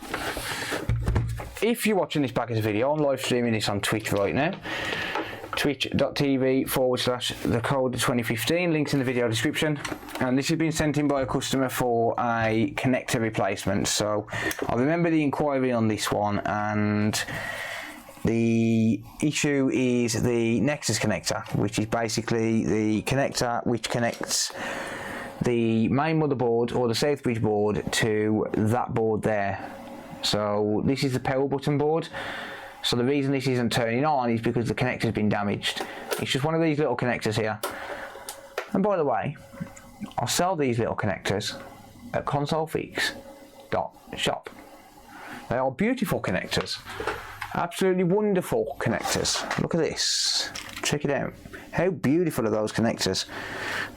if you're watching this back as a video, I'm live streaming this on Twitch right now. twitch.tv/TheCod3r, links in the video description. And this has been sent in by a customer for a connector replacement. So I remember the inquiry on this one, and the issue is the Nexus connector, which is basically the connector which connects the main motherboard or the Southbridge board to that board there. So this is the power button board. So the reason this isn't turning on is because the connector's been damaged. It's just one of these little connectors here. And by the way, I'll sell these little connectors at consolefix.shop. They are beautiful connectors. Absolutely wonderful connectors. Look at this. Check it out. How beautiful are those connectors?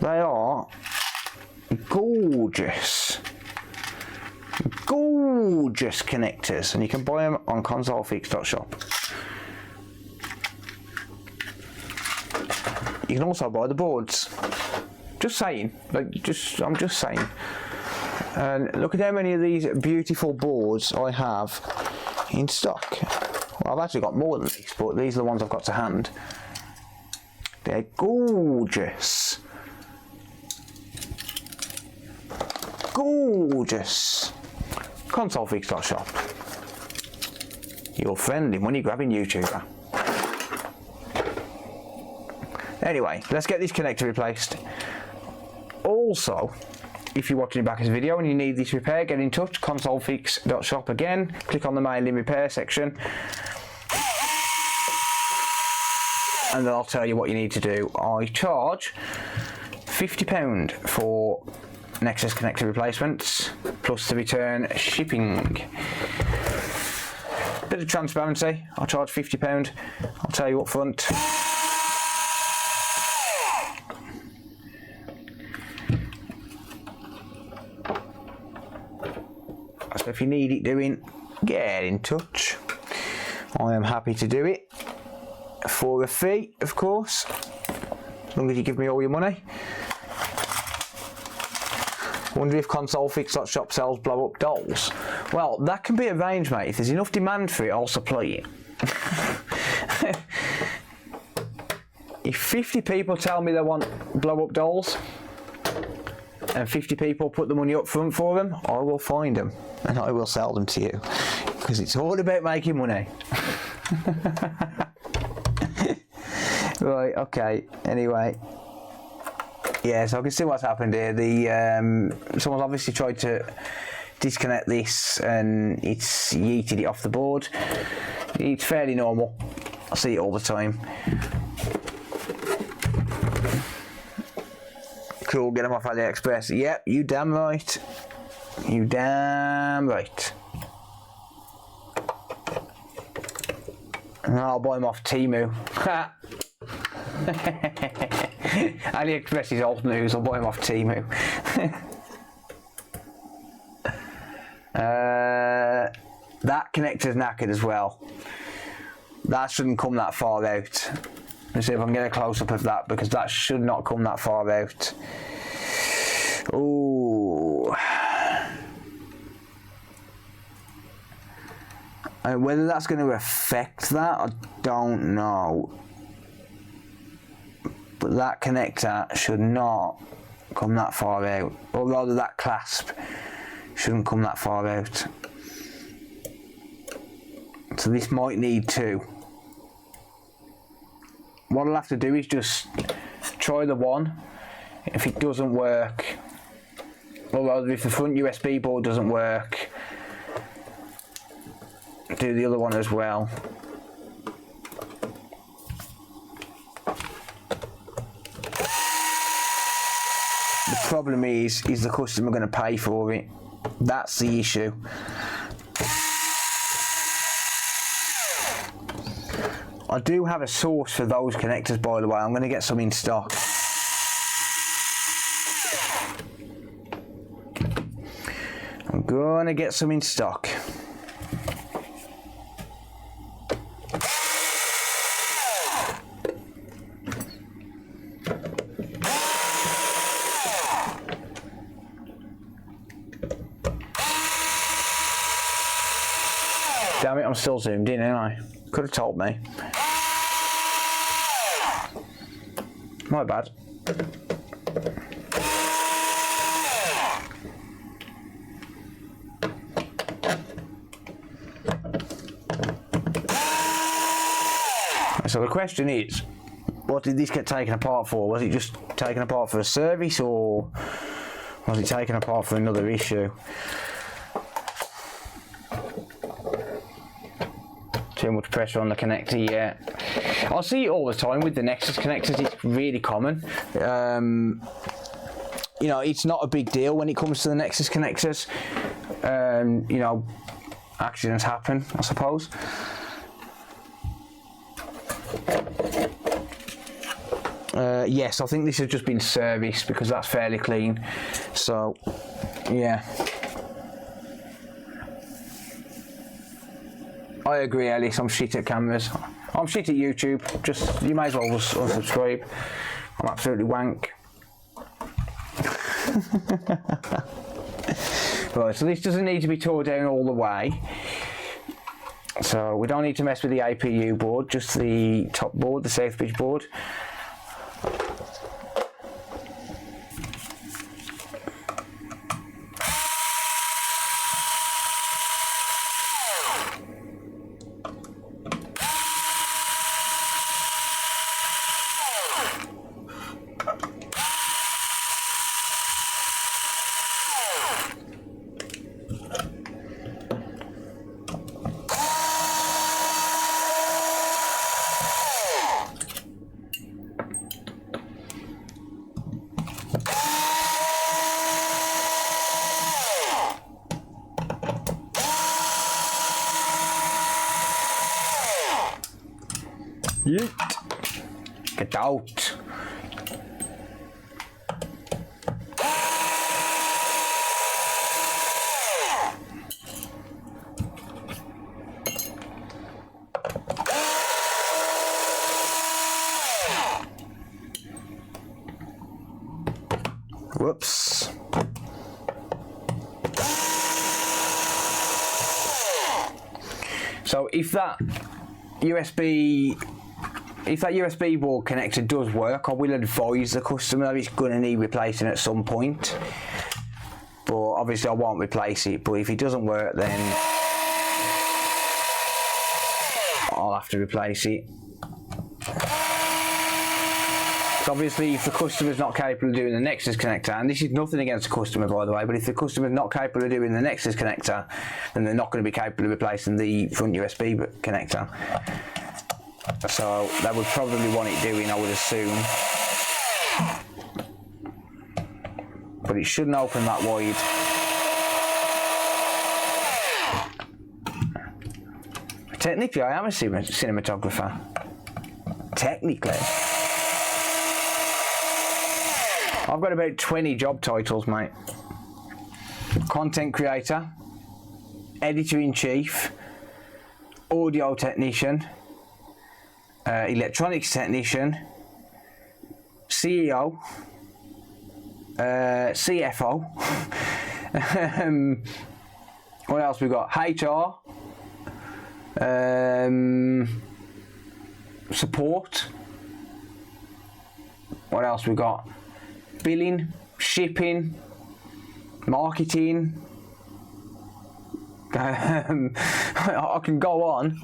They are gorgeous. Gorgeous connectors. And you can buy them on consolefix.shop. You can also buy the boards. Just saying. I'm just saying. And look at how many of these beautiful boards I have in stock. Well, I've actually got more than these, but these are the ones I've got to hand. They're gorgeous. Gorgeous. Consolefix.shop. Your friendly money grabbing YouTuber. Anyway, let's get this connector replaced. Also, if you're watching it back as a video and you need this repair, get in touch. Consolefix.shop again. Click on the mailing repair section. And then I'll tell you what you need to do. I charge £50 for Nexus connector replacements, plus the return shipping. Bit of transparency, I'll charge £50. I'll tell you up front. So if you need it doing, get in touch. I am happy to do it. For a fee, of course, as long as you give me all your money. Wonder if consolefix.shop sells blow-up dolls. Well, that can be arranged, mate. If there's enough demand for it, I'll supply it. If 50 people tell me they want blow-up dolls, and 50 people put the money up front for them, I will find them, and I will sell them to you. Because it's all about making money. Right, okay, anyway. Yeah, so I can see what's happened here. Someone's obviously tried to disconnect this and it's yeeted it off the board. It's fairly normal. I see it all the time. Cool, get them off AliExpress. Yep, you damn right. You damn right. And I'll buy them off Temu. AliExpress is old news, I'll buy them off Temu. That connector's knackered as well. That shouldn't come that far out. Let's see if I can get a close-up of that, because that should not come that far out. Ooh. And whether that's going to affect that, I don't know. But that connector should not come that far out. Or rather, that clasp shouldn't come that far out. So this might need two. What I'll have to do is just try the one. If it doesn't work, or rather if the front USB board doesn't work, do the other one as well. The problem is the customer going to pay for it? That's the issue. I do have a source for those connectors, by the way. I'm going to get some in stock. I'm going to get some in stock. Damn it, I'm still zoomed in, ain't I? Could have told me. My bad. So the question is, what did this get taken apart for? Was it just taken apart for a service, or was it taken apart for another issue? Too much pressure on the connector, yeah. I see it all the time with the Nexus connectors. It's really common. You know, it's not a big deal when it comes to the Nexus connectors. You know, accidents happen, I suppose. Yes, I think this has just been serviced because that's fairly clean. So, yeah. I agree, Alice. I'm shit at cameras. I'm shit at YouTube. Just, you may as well just unsubscribe. I'm absolutely wank. Right, so this doesn't need to be tore down all the way. So we don't need to mess with the APU board, just the top board, the Southbridge board. Yeet. Get out. Whoops. So if that USB board connector does work, I will advise the customer that it's going to need replacing at some point. But obviously I won't replace it, but if it doesn't work then I'll have to replace it. So obviously if the customer's not capable of doing the Nexus connector, and this is nothing against the customer by the way, but if the customer's not capable of doing the Nexus connector, then they're not going to be capable of replacing the front USB connector. So they would probably want it doing, I would assume. But it shouldn't open that wide. Technically I am a cinematographer. Technically. I've got about 20 job titles, mate. Content creator, editor-in-chief, audio technician, electronics technician, CEO, CFO. What else we got? HR, support. What else we got? Billing, shipping, marketing. I can go on.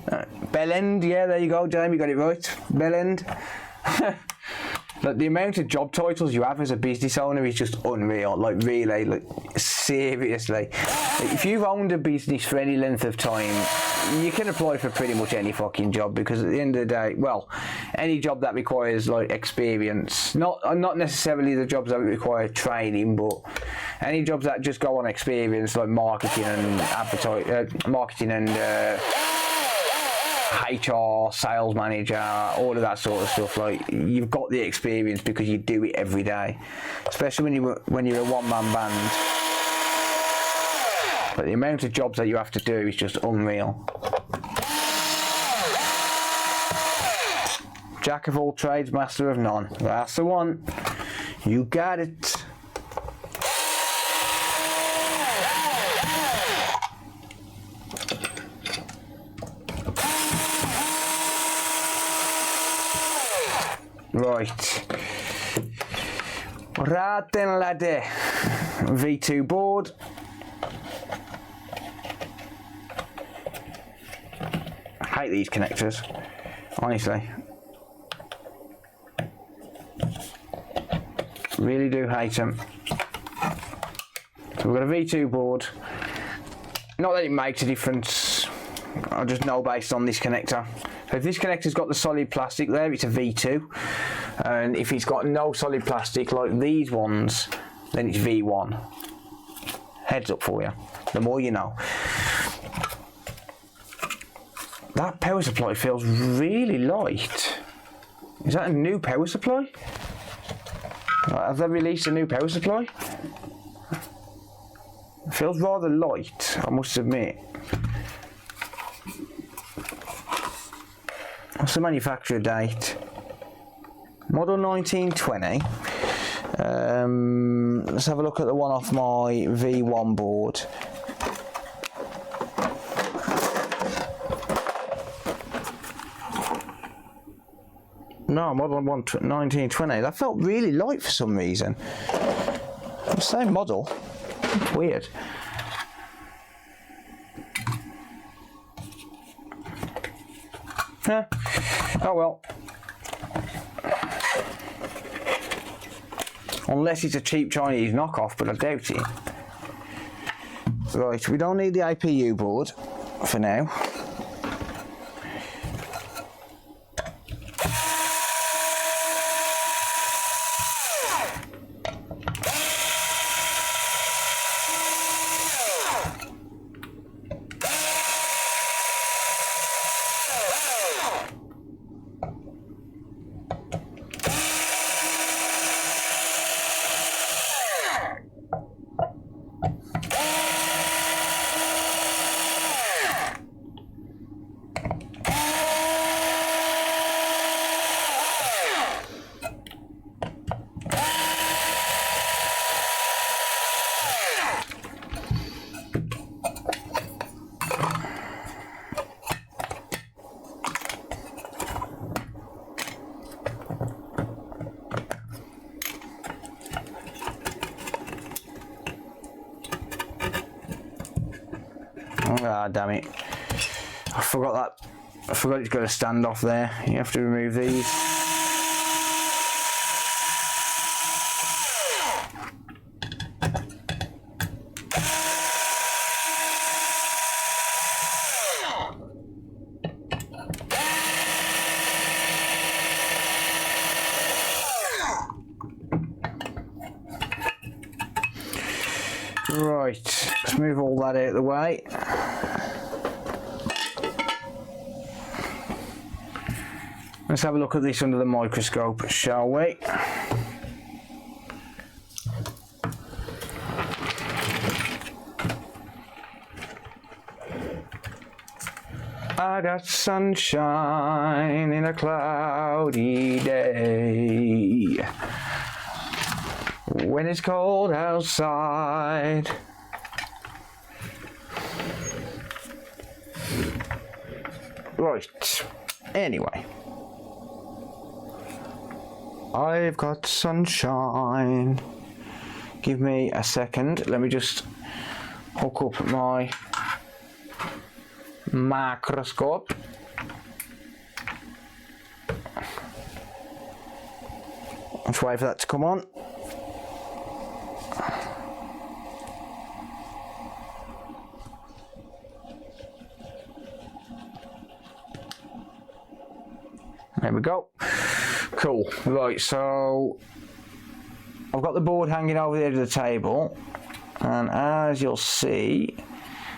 Bellend, yeah, there you go, Jamie, got it right. Bellend. Like the amount of job titles you have as a business owner is just unreal. Like really, like seriously. Like, if you've owned a business for any length of time, you can apply for pretty much any fucking job, because at the end of the day, well, any job that requires like experience, not necessarily the jobs that require training, but any jobs that just go on experience, like marketing and HR, sales manager, all of that sort of stuff. Like, you've got the experience because you do it every day, especially when you're a one-man band. But the amount of jobs that you have to do is just unreal. Jack of all trades, master of none. That's the one. You got it. Right. Raten ladder. V2 board. I hate these connectors, honestly. Really do hate them. So we've got a V2 board. Not that it makes a difference, I just know based on this connector. So if this connector's got the solid plastic there, it's a V2. And if it's got no solid plastic like these ones, then it's V1. Heads up for you, the more you know. That power supply feels really light. Is that a new power supply? Have they released a new power supply? It feels rather light, I must admit. What's the manufacturer date? Model 1920. Let's have a look at the one off my V1 board. No, model 1920. That felt really light for some reason. The same model. Weird. Huh. Oh well. Unless it's a cheap Chinese knockoff, but I doubt it. Right, we don't need the APU board for now. Ah, damn it. I forgot that. I forgot it's got a standoff there. You have to remove these. Right, let's move all that out of the way. Let's have a look at this under the microscope, shall we? I got sunshine in a cloudy day. When it's cold outside. Right, anyway. I've got sunshine. Give me a second. Let me just hook up my microscope. Let's wait for that to come on. There we go. Cool. Right, so I've got the board hanging over the edge of the table, and as you'll see,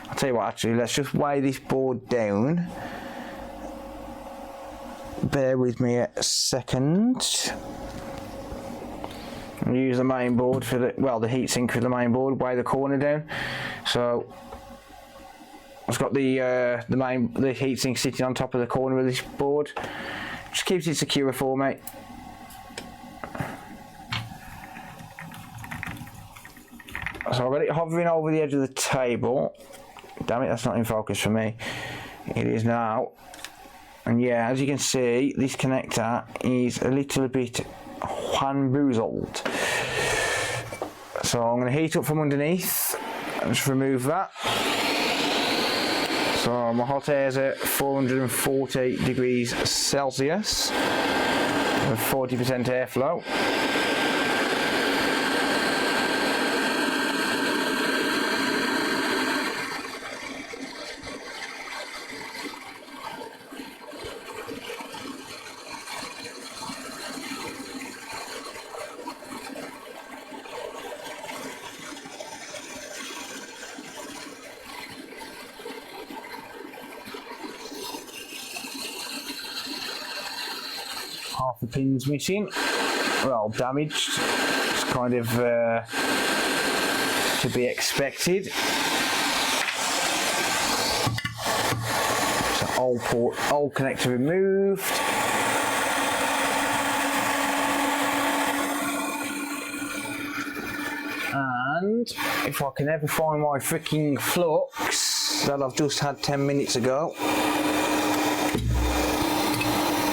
I'll tell you what, actually, let's just weigh this board down. Bear with me a second. I'll use the main board for the, well, the heatsink for the main board, weigh the corner down. So I've got the heatsink sitting on top of the corner of this board. Just keeps it secure for me. So I've got it hovering over the edge of the table. Damn it, that's not in focus for me. It is now. And yeah, as you can see, this connector is a little bit bamboozled. So I'm going to heat up from underneath and just remove that. So my hot air is at 440 degrees Celsius with 40% airflow. half the pins missing. Well, damaged. It's kind of to be expected. So old connector removed. And if I can ever find my freaking flux that I've just had 10 minutes ago.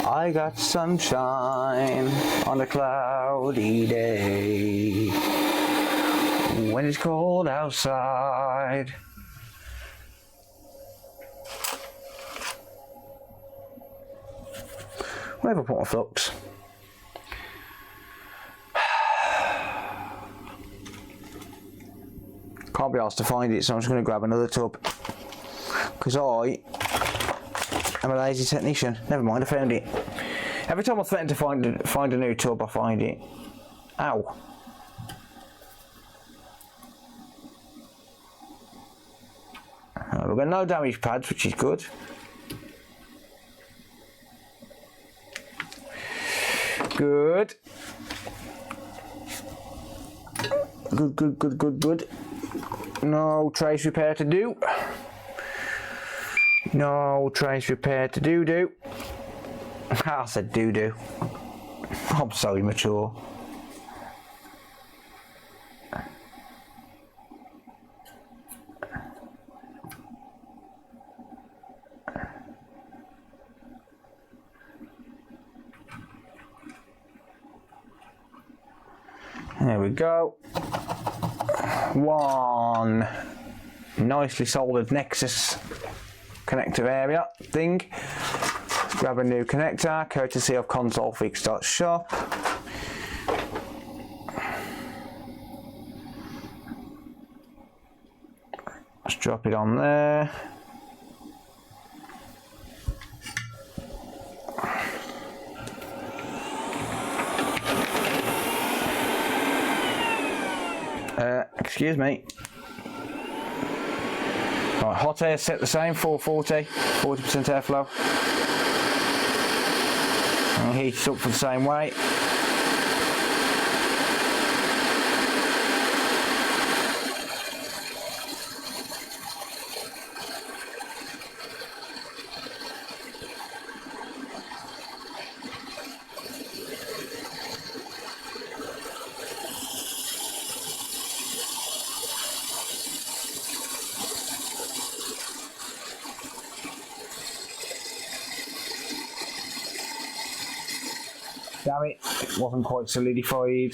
I got sunshine on a cloudy day when it's cold outside. Where have I put my flux? Can't be asked to find it, so I'm just going to grab another tub. Because I am a lazy technician. Never mind, I found it. Every time I threaten to find a new tub, I find it. Ow. We've got no damage pads, which is good. Good. Good. No trace repair to do. No trace repair to do. I said do. I'm so immature. There we go. One nicely soldered Nexus connector area thing. Grab a new connector, courtesy of consolefix.shop. Let's drop it on there. Excuse me. Right, hot air set the same, 440, 40% airflow. And heat it up for the same way. Damn it, it wasn't quite solidified.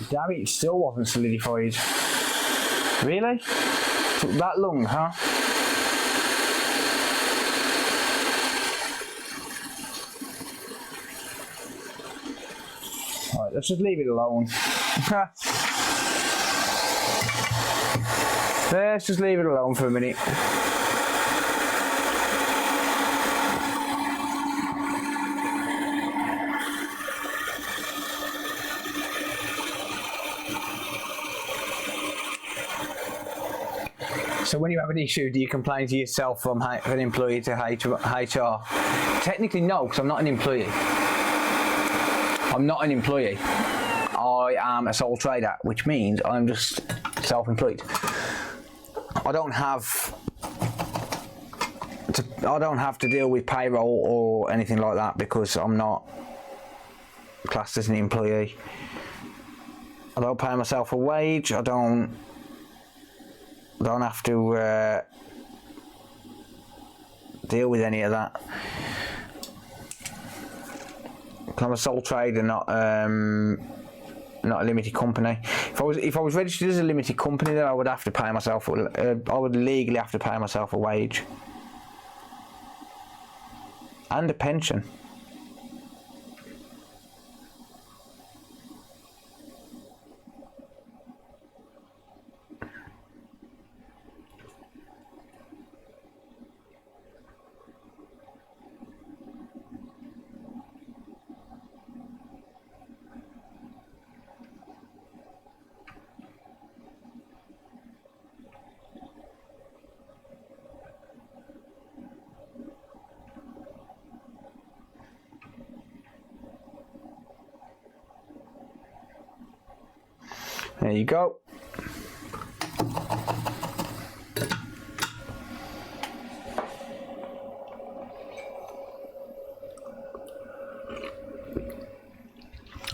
Damn it, it still wasn't solidified. Really? Took that long, huh? Alright, let's just leave it alone. Let's just leave it alone for a minute. So when you have an issue, do you complain to yourself from an employee to HR? Technically no, because I'm not an employee. I'm not an employee. I am a sole trader, which means I'm just self-employed. I don't have to deal with payroll or anything like that because I'm not classed as an employee. I don't pay myself a wage. I don't have to deal with any of that. I'm a sole trader, not a limited company. If I was registered as a limited company, then I would have to pay myself. I would legally have to pay myself a wage and a pension. There you go.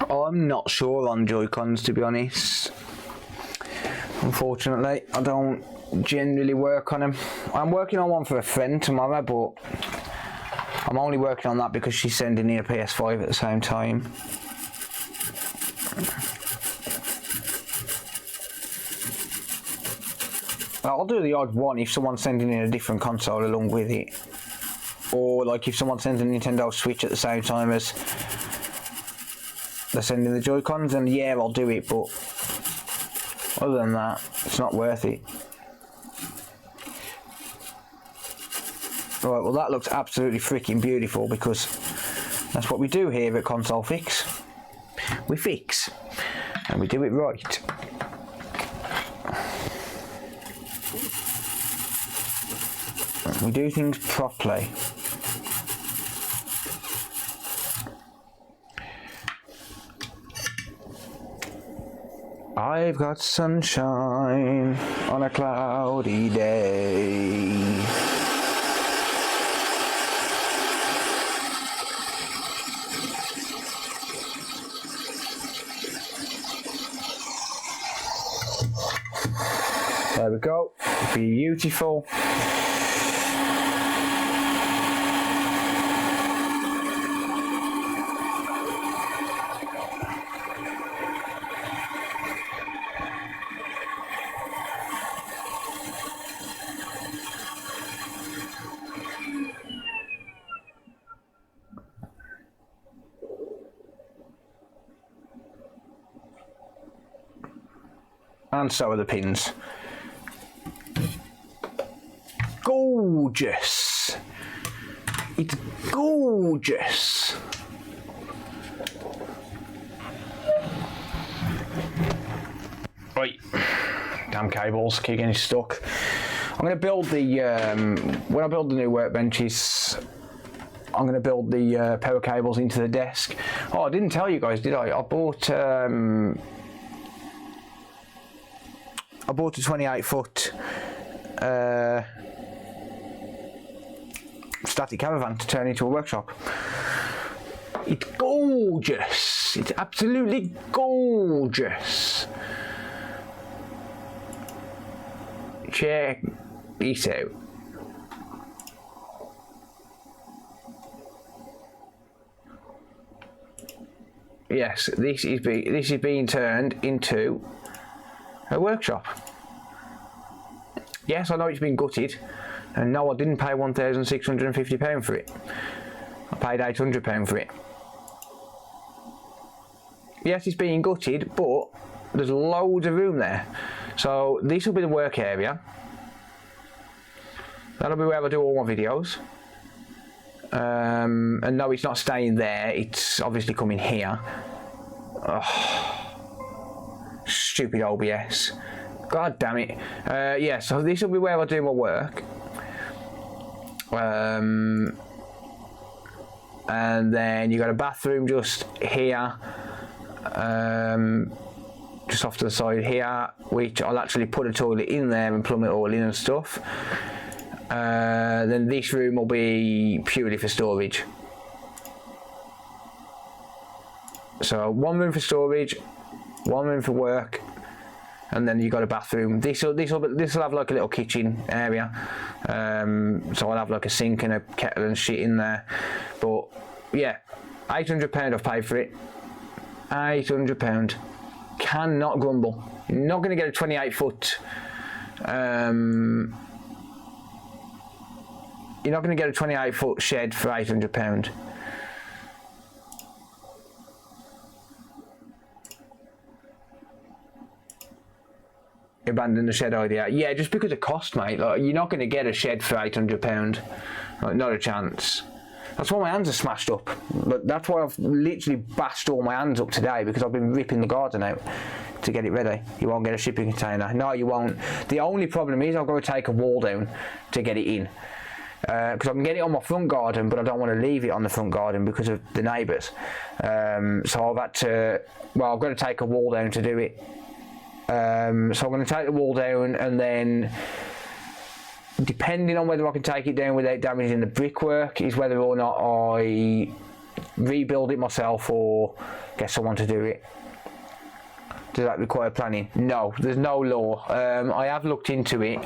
I'm not sure on Joy-Cons, to be honest. Unfortunately, I don't generally work on them. I'm working on one for a friend tomorrow, but I'm only working on that because she's sending me a PS5 at the same time. I'll do the odd one if someone's sending in a different console along with it. Or like if someone sends a Nintendo Switch at the same time as they're sending the Joy-Cons, and yeah, I'll do it, but other than that, it's not worth it. Right, well that looks absolutely freaking beautiful, because that's what we do here at Console Fix. We fix, and we do it right. We do things properly. I've got sunshine on a cloudy day. There we go. Beautiful. And so are the pins. Gorgeous. It's gorgeous. Right. Damn cables keep getting stuck. I'm going to build the, when I build the new workbenches, I'm going to build the power cables into the desk. Oh, I didn't tell you guys, did I? I bought a 28-foot static caravan to turn into a workshop. It's gorgeous. It's absolutely gorgeous. Check this out. Yes, this is being turned into a workshop. Yes, I know it's been gutted, and no, I didn't pay £1,650 for it. I paid £800 for it. Yes, it's being gutted, but there's loads of room there. So this will be the work area. That'll be where I do all my videos. And no, it's not staying there, it's obviously coming here. Oh, stupid OBS. God damn it. Yeah, so this will be where I do my work. And then you got a bathroom just here. Just off to the side here, which I'll actually put a toilet in there and plumb it all in and stuff. Then this room will be purely for storage. So one room for storage, one room for work, and then you got a bathroom. This will have like a little kitchen area. So I'll have like a sink and a kettle and shit in there. But yeah, £800 I've paid for it. £800. Cannot grumble. You're not going to get a 28-foot. You're not going to get a 28-foot shed for £800. Abandon the shed idea. Yeah, just because of cost, mate. Like, you're not going to get a shed for £800. Like, not a chance. That's why my hands are smashed up. But that's why I've literally bashed all my hands up today, because I've been ripping the garden out to get it ready. You won't get a shipping container. No, you won't. The only problem is I've got to take a wall down to get it in. Because I can get it on my front garden, but I don't want to leave it on the front garden because of the neighbours. So I've had to, well, I've got to take a wall down to do it. So I'm going to take the wall down, and then depending on whether I can take it down without damaging the brickwork is whether or not I rebuild it myself or get someone to do it. Does that require planning? No, there's no law. I have looked into it.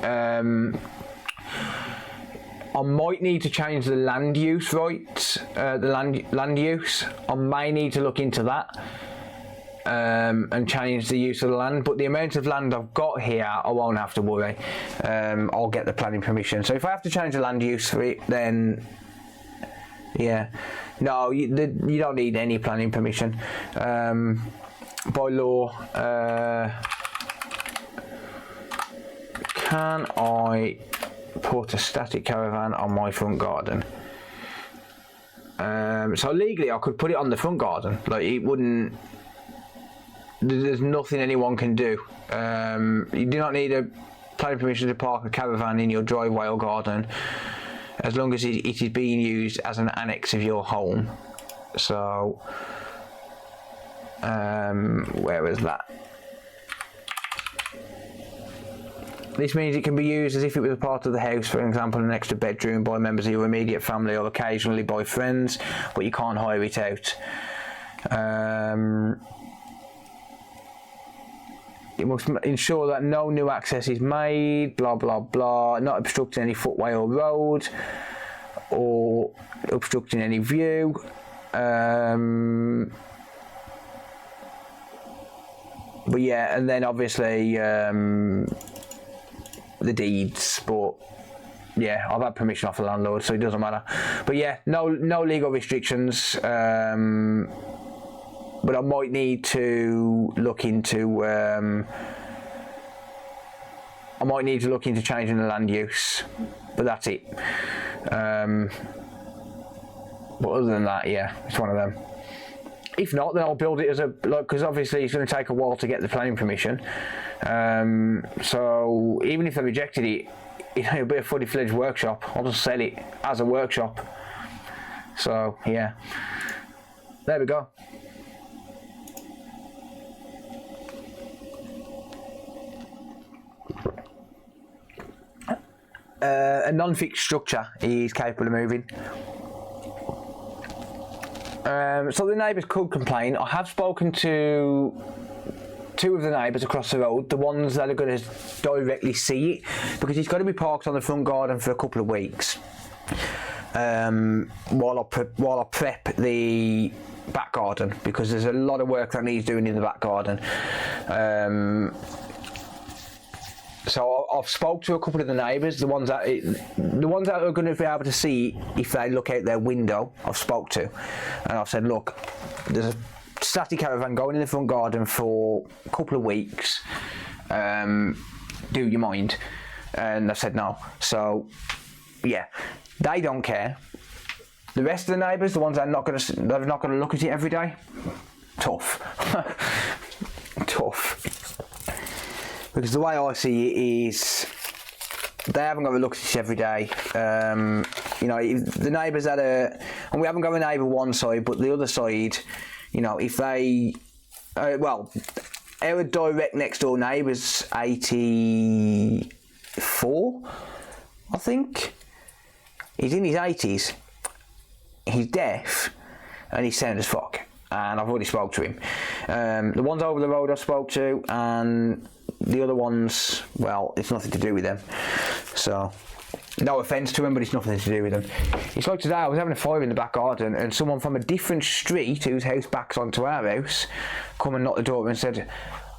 I might need to change the land use rights, the land use. I may need to look into that and change the use of the land. But the amount of land I've got here, I won't have to worry. I'll get the planning permission. So if I have to change the land use for it, then yeah, no, you don't need any planning permission. By law, can I put a static caravan on my front garden? So legally I could put it on the front garden, like it wouldn't, there's nothing anyone can do. You do not need a planning permission to park a caravan in your driveway or garden as long as it is being used as an annex of your home. So where was that? This means it can be used as if it was a part of the house, for example, an extra bedroom by members of your immediate family or occasionally by friends, but you can't hire it out. It must ensure that no new access is made, blah blah blah, not obstructing any footway or road, or obstructing any view. But yeah, and then obviously the deeds, but yeah, I've had permission off the landlord, so it doesn't matter. But yeah, no legal restrictions. But I might need to look into changing the land use, but that's it. But other than that, yeah, it's one of them. If not, then I'll build it as a, like, because obviously it's going to take a while to get the planning permission. So even if they rejected it, it'll be a fully fledged workshop. I'll just sell it as a workshop. So yeah, there we go. A non-fixed structure is capable of moving. So the neighbours could complain. I have spoken to two of the neighbours across the road, the ones that are going to directly see it, because it's got to be parked on the front garden for a couple of weeks while I prep the back garden, because there's a lot of work that needs doing in the back garden. So I've spoke to a couple of the neighbours, the ones that are going to be able to see if they look out their window. I've spoke to, and I've said, look, there's a static caravan going in the front garden for a couple of weeks. Do you mind? And I said no. So yeah, they don't care. The rest of the neighbours, the ones that are not going to look at it every day, tough, tough. Because the way I see it is, they haven't got to look at this every day. You know, if the neighbours and we haven't got a neighbour one side, but the other side, you know, if they, well, our direct next door neighbour's 84, I think. He's in his 80s. He's deaf, and he's sound as fuck. And I've already spoke to him. The ones over the road I spoke to, and the other ones, well, it's nothing to do with them. So, no offence to him, but it's nothing to do with them. It's like today, I was having a fire in the back garden, and someone from a different street, whose house backs onto our house, come and knocked the door and said,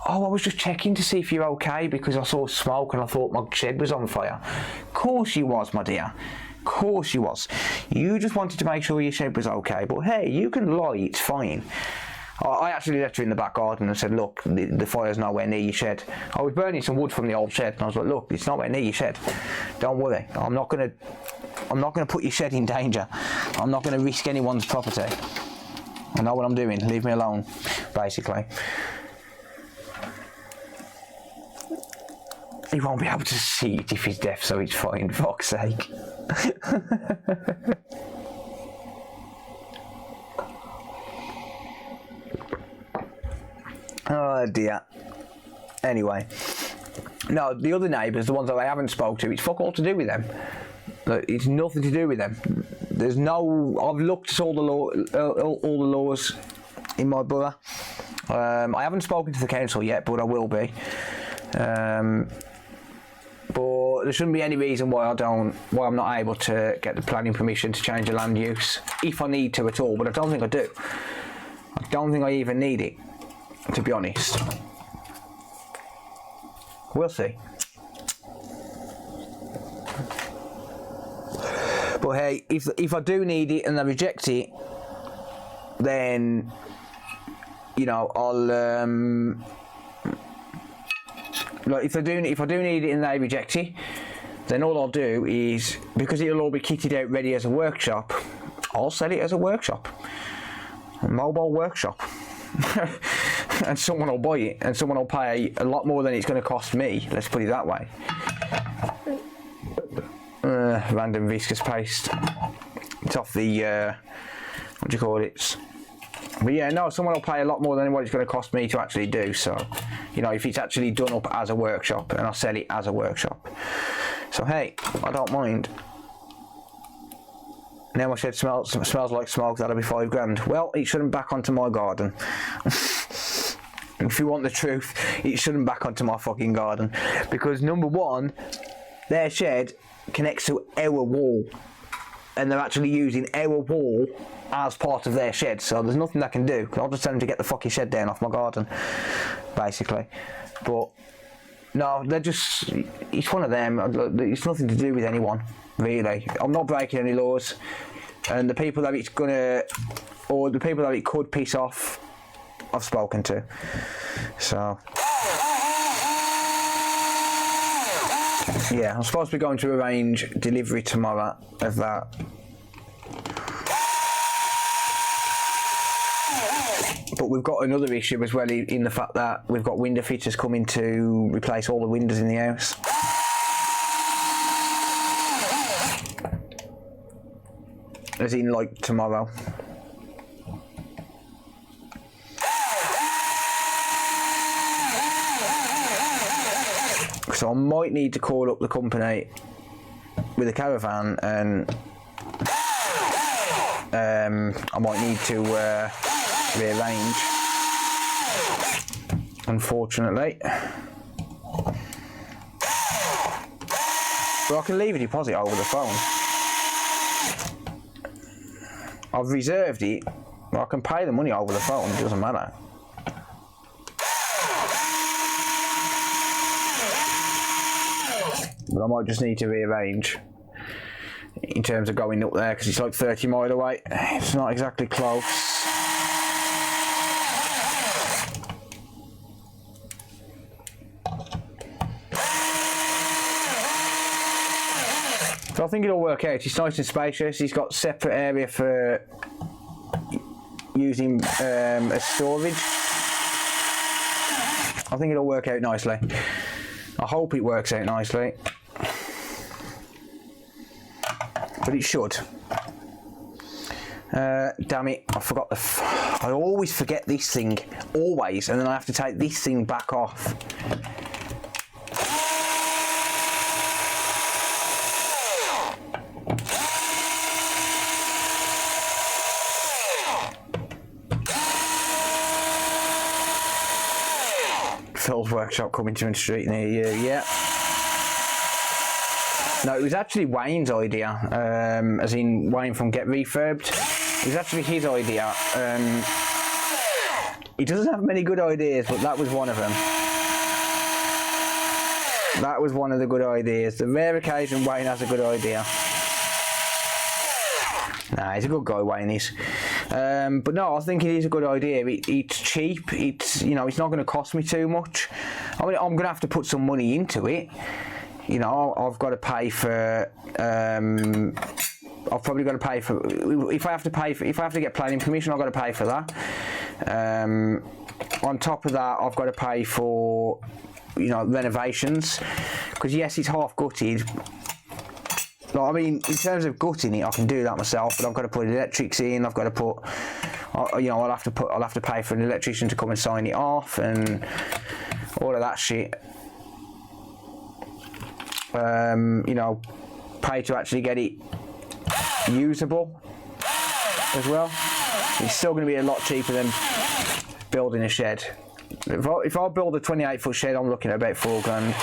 oh, I was just checking to see if you're okay, because I saw smoke and I thought my shed was on fire. Of course you was, my dear. Of course you was. You just wanted to make sure your shed was okay, but hey, you can lie, it's fine. I actually left her in the back garden and said, look, the fire's nowhere near your shed. I was burning some wood from the old shed, and I was like, look, it's nowhere near your shed. Don't worry. I'm not gonna put your shed in danger. I'm not gonna risk anyone's property. I know what I'm doing. Leave me alone, basically. He won't be able to see it if he's deaf, so it's fine, for fuck's sake. Oh dear. Anyway, no, the other neighbours, the ones that I haven't spoke to, it's fuck all to do with them. It's nothing to do with them. There's no. I've looked at all the laws in my borough. I haven't spoken to the council yet, but I will be. But there shouldn't be any reason why I'm not able to get the planning permission to change the land use if I need to at all. But I don't think I do. I don't think I even need it, to be honest. We'll see. But hey, if I do need it and they reject it, then you know I'll like if I do need it and they reject it, then all I'll do is, because it'll all be kitted out ready as a workshop, I'll sell it as a workshop, a mobile workshop. And someone will buy it, and someone will pay a lot more than it's going to cost me. Let's put it that way. Random viscous paste. It's off the what do you call it? But yeah, no, someone will pay a lot more than what it's going to cost me to actually do. So, you know, if it's actually done up as a workshop, and I sell it as a workshop. So hey, I don't mind. Now my shed smells like smoke. That'll be £5 Well, it shouldn't back onto my garden. If you want the truth, it shouldn't back onto my fucking garden, because number one, their shed connects to our wall, and they're actually using our wall as part of their shed. So there's nothing they can do. I'll just tell them to get the fucking shed down off my garden, basically. But no, they're just. It's one of them. It's nothing to do with anyone, really. I'm not breaking any laws, and the people that it's gonna, or the people that it could piss off, I've spoken to. So yeah, I'm supposed to be going to arrange delivery tomorrow of that. But we've got another issue as well, in the fact that we've got window fitters coming to replace all the windows in the house. As in, like, tomorrow. So I might need to call up the company with a caravan, and I might need to rearrange, unfortunately. But I can leave a deposit over the phone. I've reserved it, but I can pay the money over the phone, it doesn't matter. But I might just need to rearrange in terms of going up there, because it's like 30 miles away. It's not exactly close. So I think it'll work out. It's nice and spacious. He's got separate area for using as storage. I think it'll work out nicely. I hope it works out nicely. But it should. Damn it, I forgot I always forget this thing, always, and then I have to take this thing back off. Phil's workshop coming to a street near you, yeah. No, it was actually Wayne's idea, as in Wayne from Get Refurbed. It was actually his idea. He doesn't have many good ideas, but that was one of them. That was one of the good ideas. The rare occasion Wayne has a good idea. Nah, he's a good guy, Wayne is. But no, I think it is a good idea. It's cheap. It's, you know, it's not going to cost me too much. I mean, I'm going to have to put some money into it. You know, I've got to pay for. I've probably got to pay for. If I have to get planning permission, I've got to pay for that. On top of that, I've got to pay for, you know, renovations. Because yes, it's half gutted. Like, I mean, in terms of gutting it, I can do that myself, but I've got to put electrics in. I've got to put, you know, I'll have to pay for an electrician to come and sign it off, and all of that shit. You know, pay to actually get it usable as well. It's still going to be a lot cheaper than building a shed. If I build a 28-foot shed, I'm looking at about $4 grand.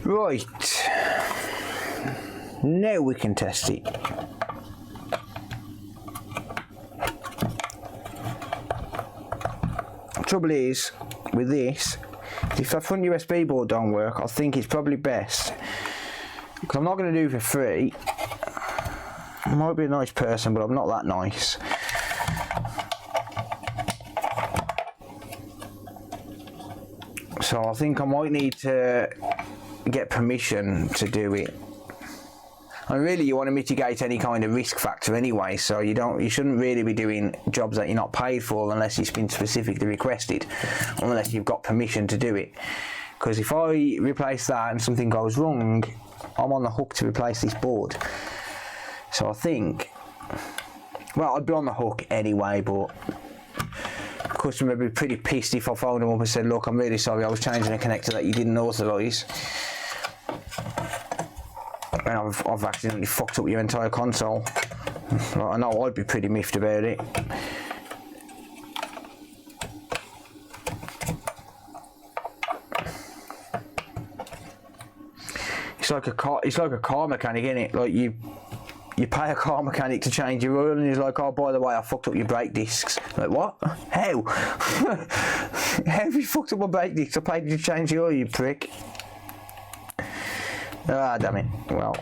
Right, now we can test it. The trouble is, with this, if that front USB board don't work, I think it's probably best, because I'm not going to do it for free. I might be a nice person, but I'm not that nice. So I think I might need to get permission to do it. And really, you want to mitigate any kind of risk factor anyway, so you shouldn't really be doing jobs that you're not paid for unless it's been specifically requested, unless you've got permission to do it. Because if I replace that and something goes wrong, I'm on the hook to replace this board. So I think, well, I'd be on the hook anyway, but the customer would be pretty pissed if I phoned them up and said, look, I'm really sorry, I was changing a connector that you didn't authorise, and I've accidentally fucked up your entire console. Well, I know I'd be pretty miffed about it. It's like a car mechanic, isn't it? Like you pay a car mechanic to change your oil, and he's like, oh, by the way, I fucked up your brake discs. Like, what? How? How have you fucked up my brake discs? I paid you to change the oil, you prick. Ah, damn it. Well.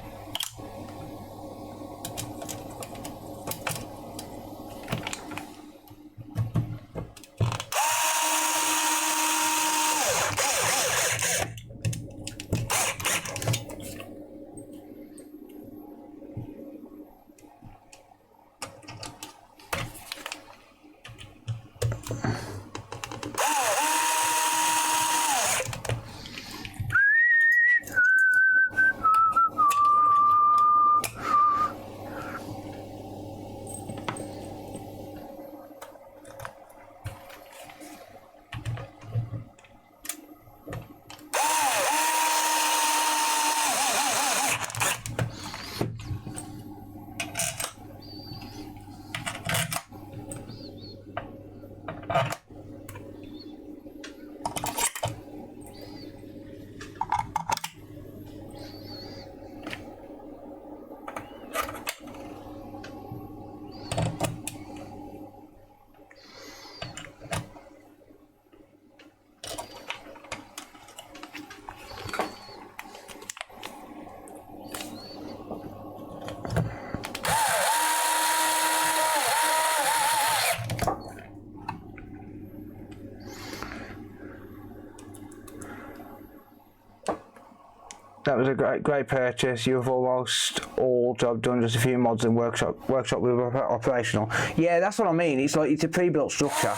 That was a great purchase. You've almost all job done, just a few mods and workshop with operational. Yeah, that's what I mean. It's like, it's a pre-built structure.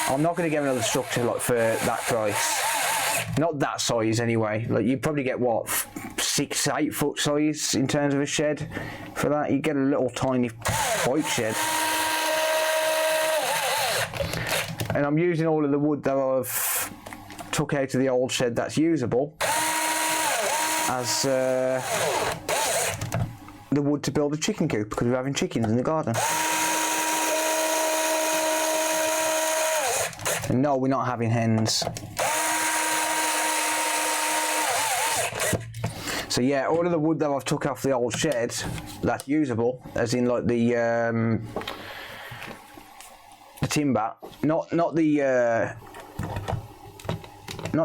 I'm not going to get another structure like for that price. Not that size anyway. Like, you probably get what, 6 to 8 foot size in terms of a shed for that. You get a little tiny bike shed. And I'm using all of the wood that I've took out of the old shed that's usable as the wood to build a chicken coop, because we're having chickens in the garden. And no, we're not having hens. So yeah, all of the wood that I've took off the old shed that's usable, as in like the timber, not the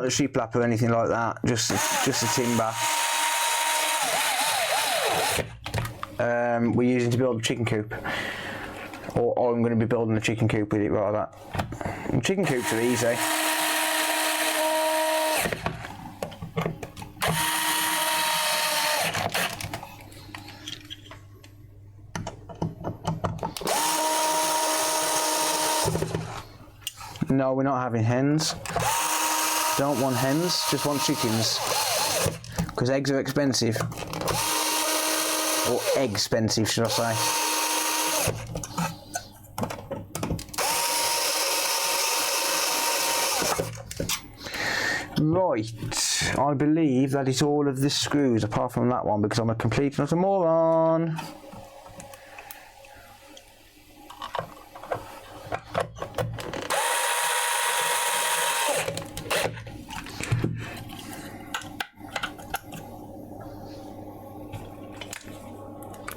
sheeplap or anything like that, just the timber. we're using to build a chicken coop. Or I'm going to be building a chicken coop with it, rather. And chicken coops are easy. No, we're not having hens. Don't want hens, just want chickens. Because eggs are expensive. Or egg-spensive, should I say. Right, I believe that is all of the screws, apart from that one, because I'm a complete and utter moron.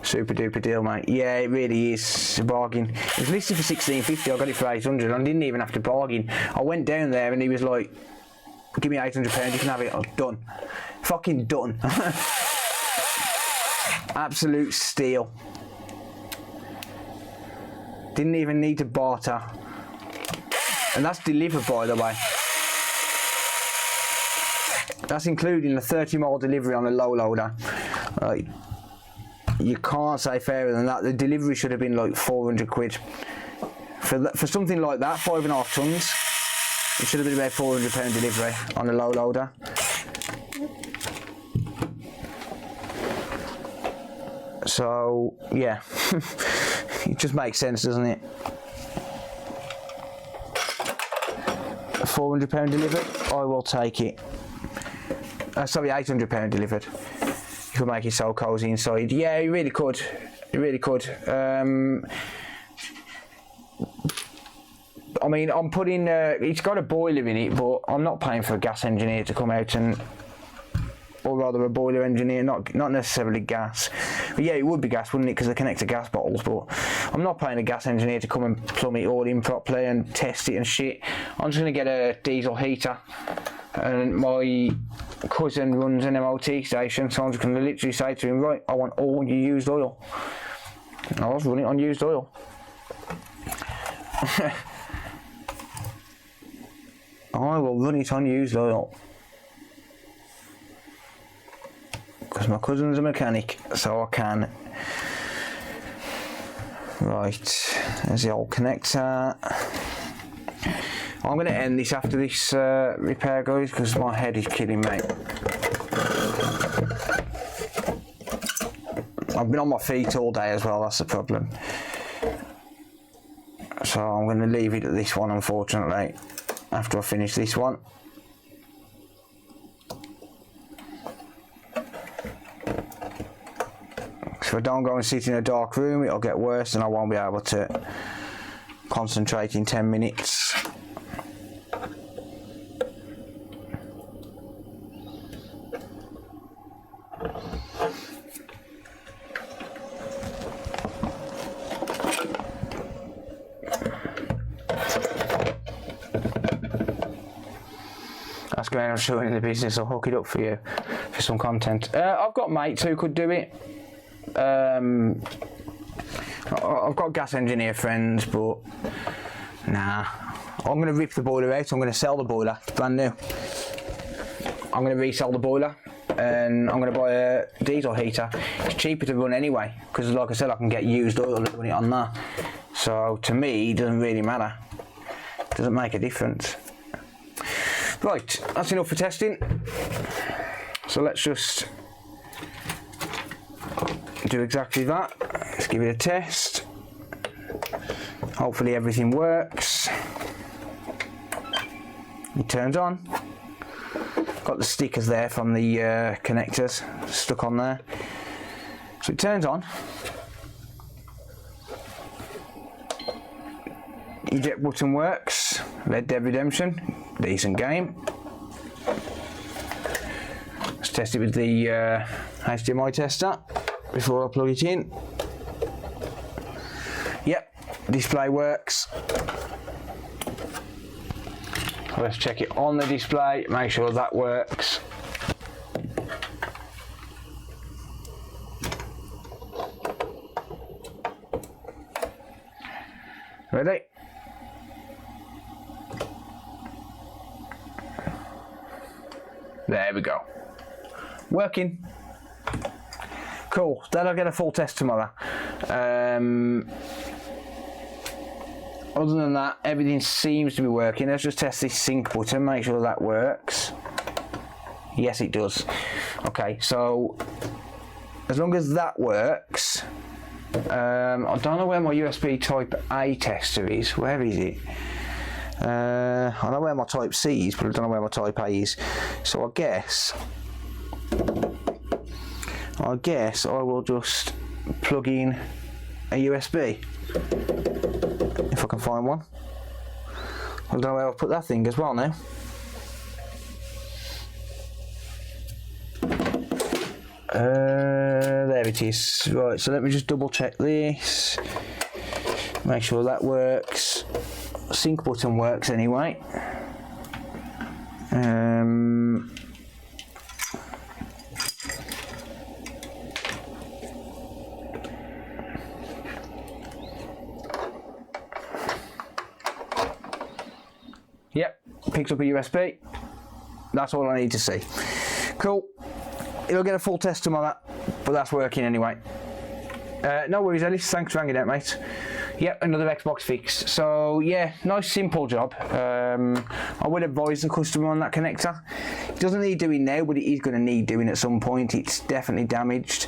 Super duper deal, mate. Yeah, it really is a bargain. It was listed for $16.50. I got it for $800. I didn't even have to bargain. I went down there and he was like, "Give me £800. You can have it." Oh, done. Fucking done. Absolute steal. Didn't even need to barter. And that's delivered, by the way. That's including the 30-mile delivery on the low loader. You can't say fairer than that. The delivery should have been like 400 quid. For something like that, 5.5 tons, it should have been about £400 delivery on the low loader. So, yeah. It just makes sense, doesn't it? £400 delivered, I will take it. Sorry, £800 delivered. You could make it so cosy inside. Yeah, you really could. You really could. I mean, I'm putting. It's got a boiler in it, but I'm not paying for a gas engineer to come out and, or rather, a boiler engineer, not necessarily gas. But yeah, it would be gas, wouldn't it? Because they connect to gas bottles. But I'm not paying a gas engineer to come and plumb it all in properly and test it and shit. I'm just gonna get a diesel heater. And my cousin runs an MOT station, so I'm just going to literally say to him, right, I want all your used oil. And I'll just run it on used oil. I will run it on used oil. Because my cousin's a mechanic, so I can. Right, there's the old connector. I'm going to end this after this repair, guys, because my head is killing me. I've been on my feet all day as well, that's the problem. So I'm going to leave it at this one, unfortunately, after I finish this one. If I don't go and sit in a dark room, it'll get worse and I won't be able to concentrate in 10 minutes. That's going on showing in the business. I'll hook it up for you for some content. I've got mates who could do it. I've got gas engineer friends, but nah. I'm going to rip the boiler out. I'm going to sell the boiler. It's brand new. I'm going to resell the boiler and I'm going to buy a diesel heater. It's cheaper to run anyway because, like I said, I can get used oil and run it on that. So to me, it doesn't really matter. It doesn't make a difference. Right, that's enough for testing. So let's just do exactly that. Let's give it a test. Hopefully everything works. It turns on. Got the stickers there from the connectors stuck on there. So it turns on. Eject button works. Red Dead Redemption, decent game. Let's test it with the HDMI tester before I plug it in. Yep, display works. Let's check it on the display, make sure that works. Ready? There we go. Working. Cool. Then I'll get a full test tomorrow. Other than that, everything seems to be working. Let's just test this sync button, make sure that works. Yes, it does. Okay, so as long as that works, I don't know where my USB Type A tester is. Where is it? I know where my Type C is, but I don't know where my Type A is. So I guess I will just plug in a USB. If I can find one. I don't know where I'll put that thing as well now. There it is. Right, so let me just double check this. Make sure that works. Sync button works anyway. Yep, picks up a USB. That's all I need to see. Cool. You'll get a full test tomorrow, but that's working anyway. No worries, Ellis. Thanks for hanging out, mate. Yep, another Xbox fix. So yeah, nice simple job. I would advise the customer on that connector. It doesn't need doing now, but it is going to need doing at some point. It's definitely damaged.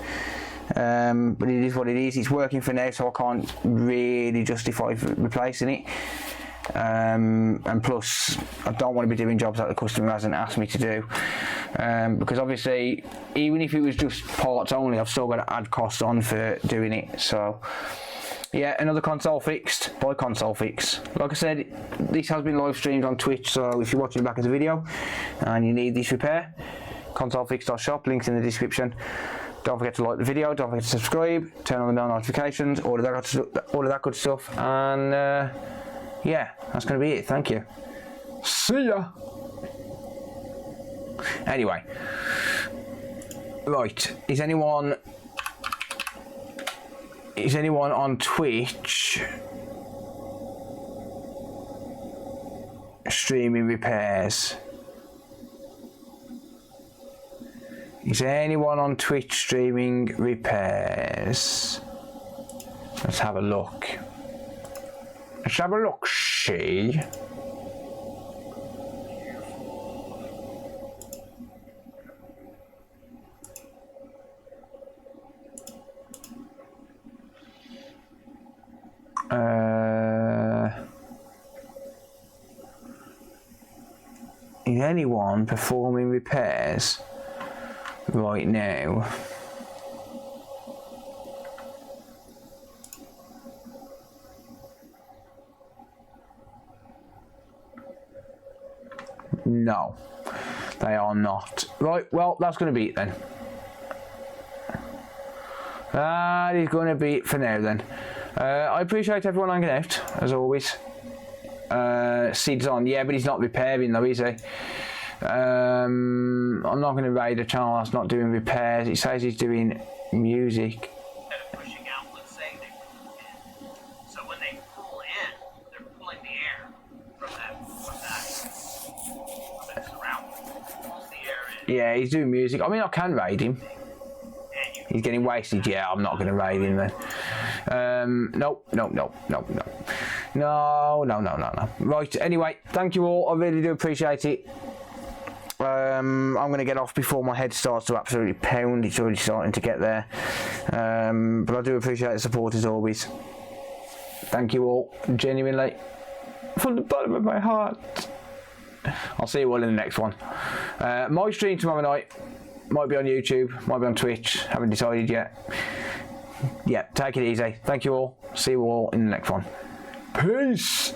But it is what it is. It's working for now, so I can't really justify replacing it. And plus, I don't want to be doing jobs that the customer hasn't asked me to do, because obviously, even if it was just parts only, I've still got to add costs on for doing it. So yeah, another console fixed by Console Fix. Like I said, this has been live streamed on Twitch, so if you're watching back as a video and you need this repair, consolefix.shop, links in the description. Don't forget to like the video, don't forget to subscribe, turn on the bell notifications, all of that good stuff, and yeah, that's going to be it. Thank you. See ya. Anyway, right, is anyone on Twitch streaming repairs? Is anyone on Twitch streaming repairs? Let's have a look. Let's have a look, see. Is anyone performing repairs right now? No, they are not. Right, well, that's going to be it then. That is going to be it for now then. I appreciate everyone hanging out, as always. Sid's on, yeah, but he's not repairing though, is he? I'm not going to raid a channel that's not doing repairs. It says he's doing music. Pushing out, let's say they pull in. So when they pull in, they're pulling the air from that surrounding. Pulls the air in. Yeah, he's doing music. I mean, I can raid him. He's getting wasted. Yeah, I'm not going to raid him then. No. Right, anyway, thank you all. I really do appreciate it. I'm going to get off before my head starts to absolutely pound. It's already starting to get there. But I do appreciate the support as always. Thank you all, genuinely, from the bottom of my heart. I'll see you all in the next one. My stream tomorrow night might be on YouTube, might be on Twitch. Haven't decided yet. Yeah, take it easy. Thank you all. See you all in the next one. Peace.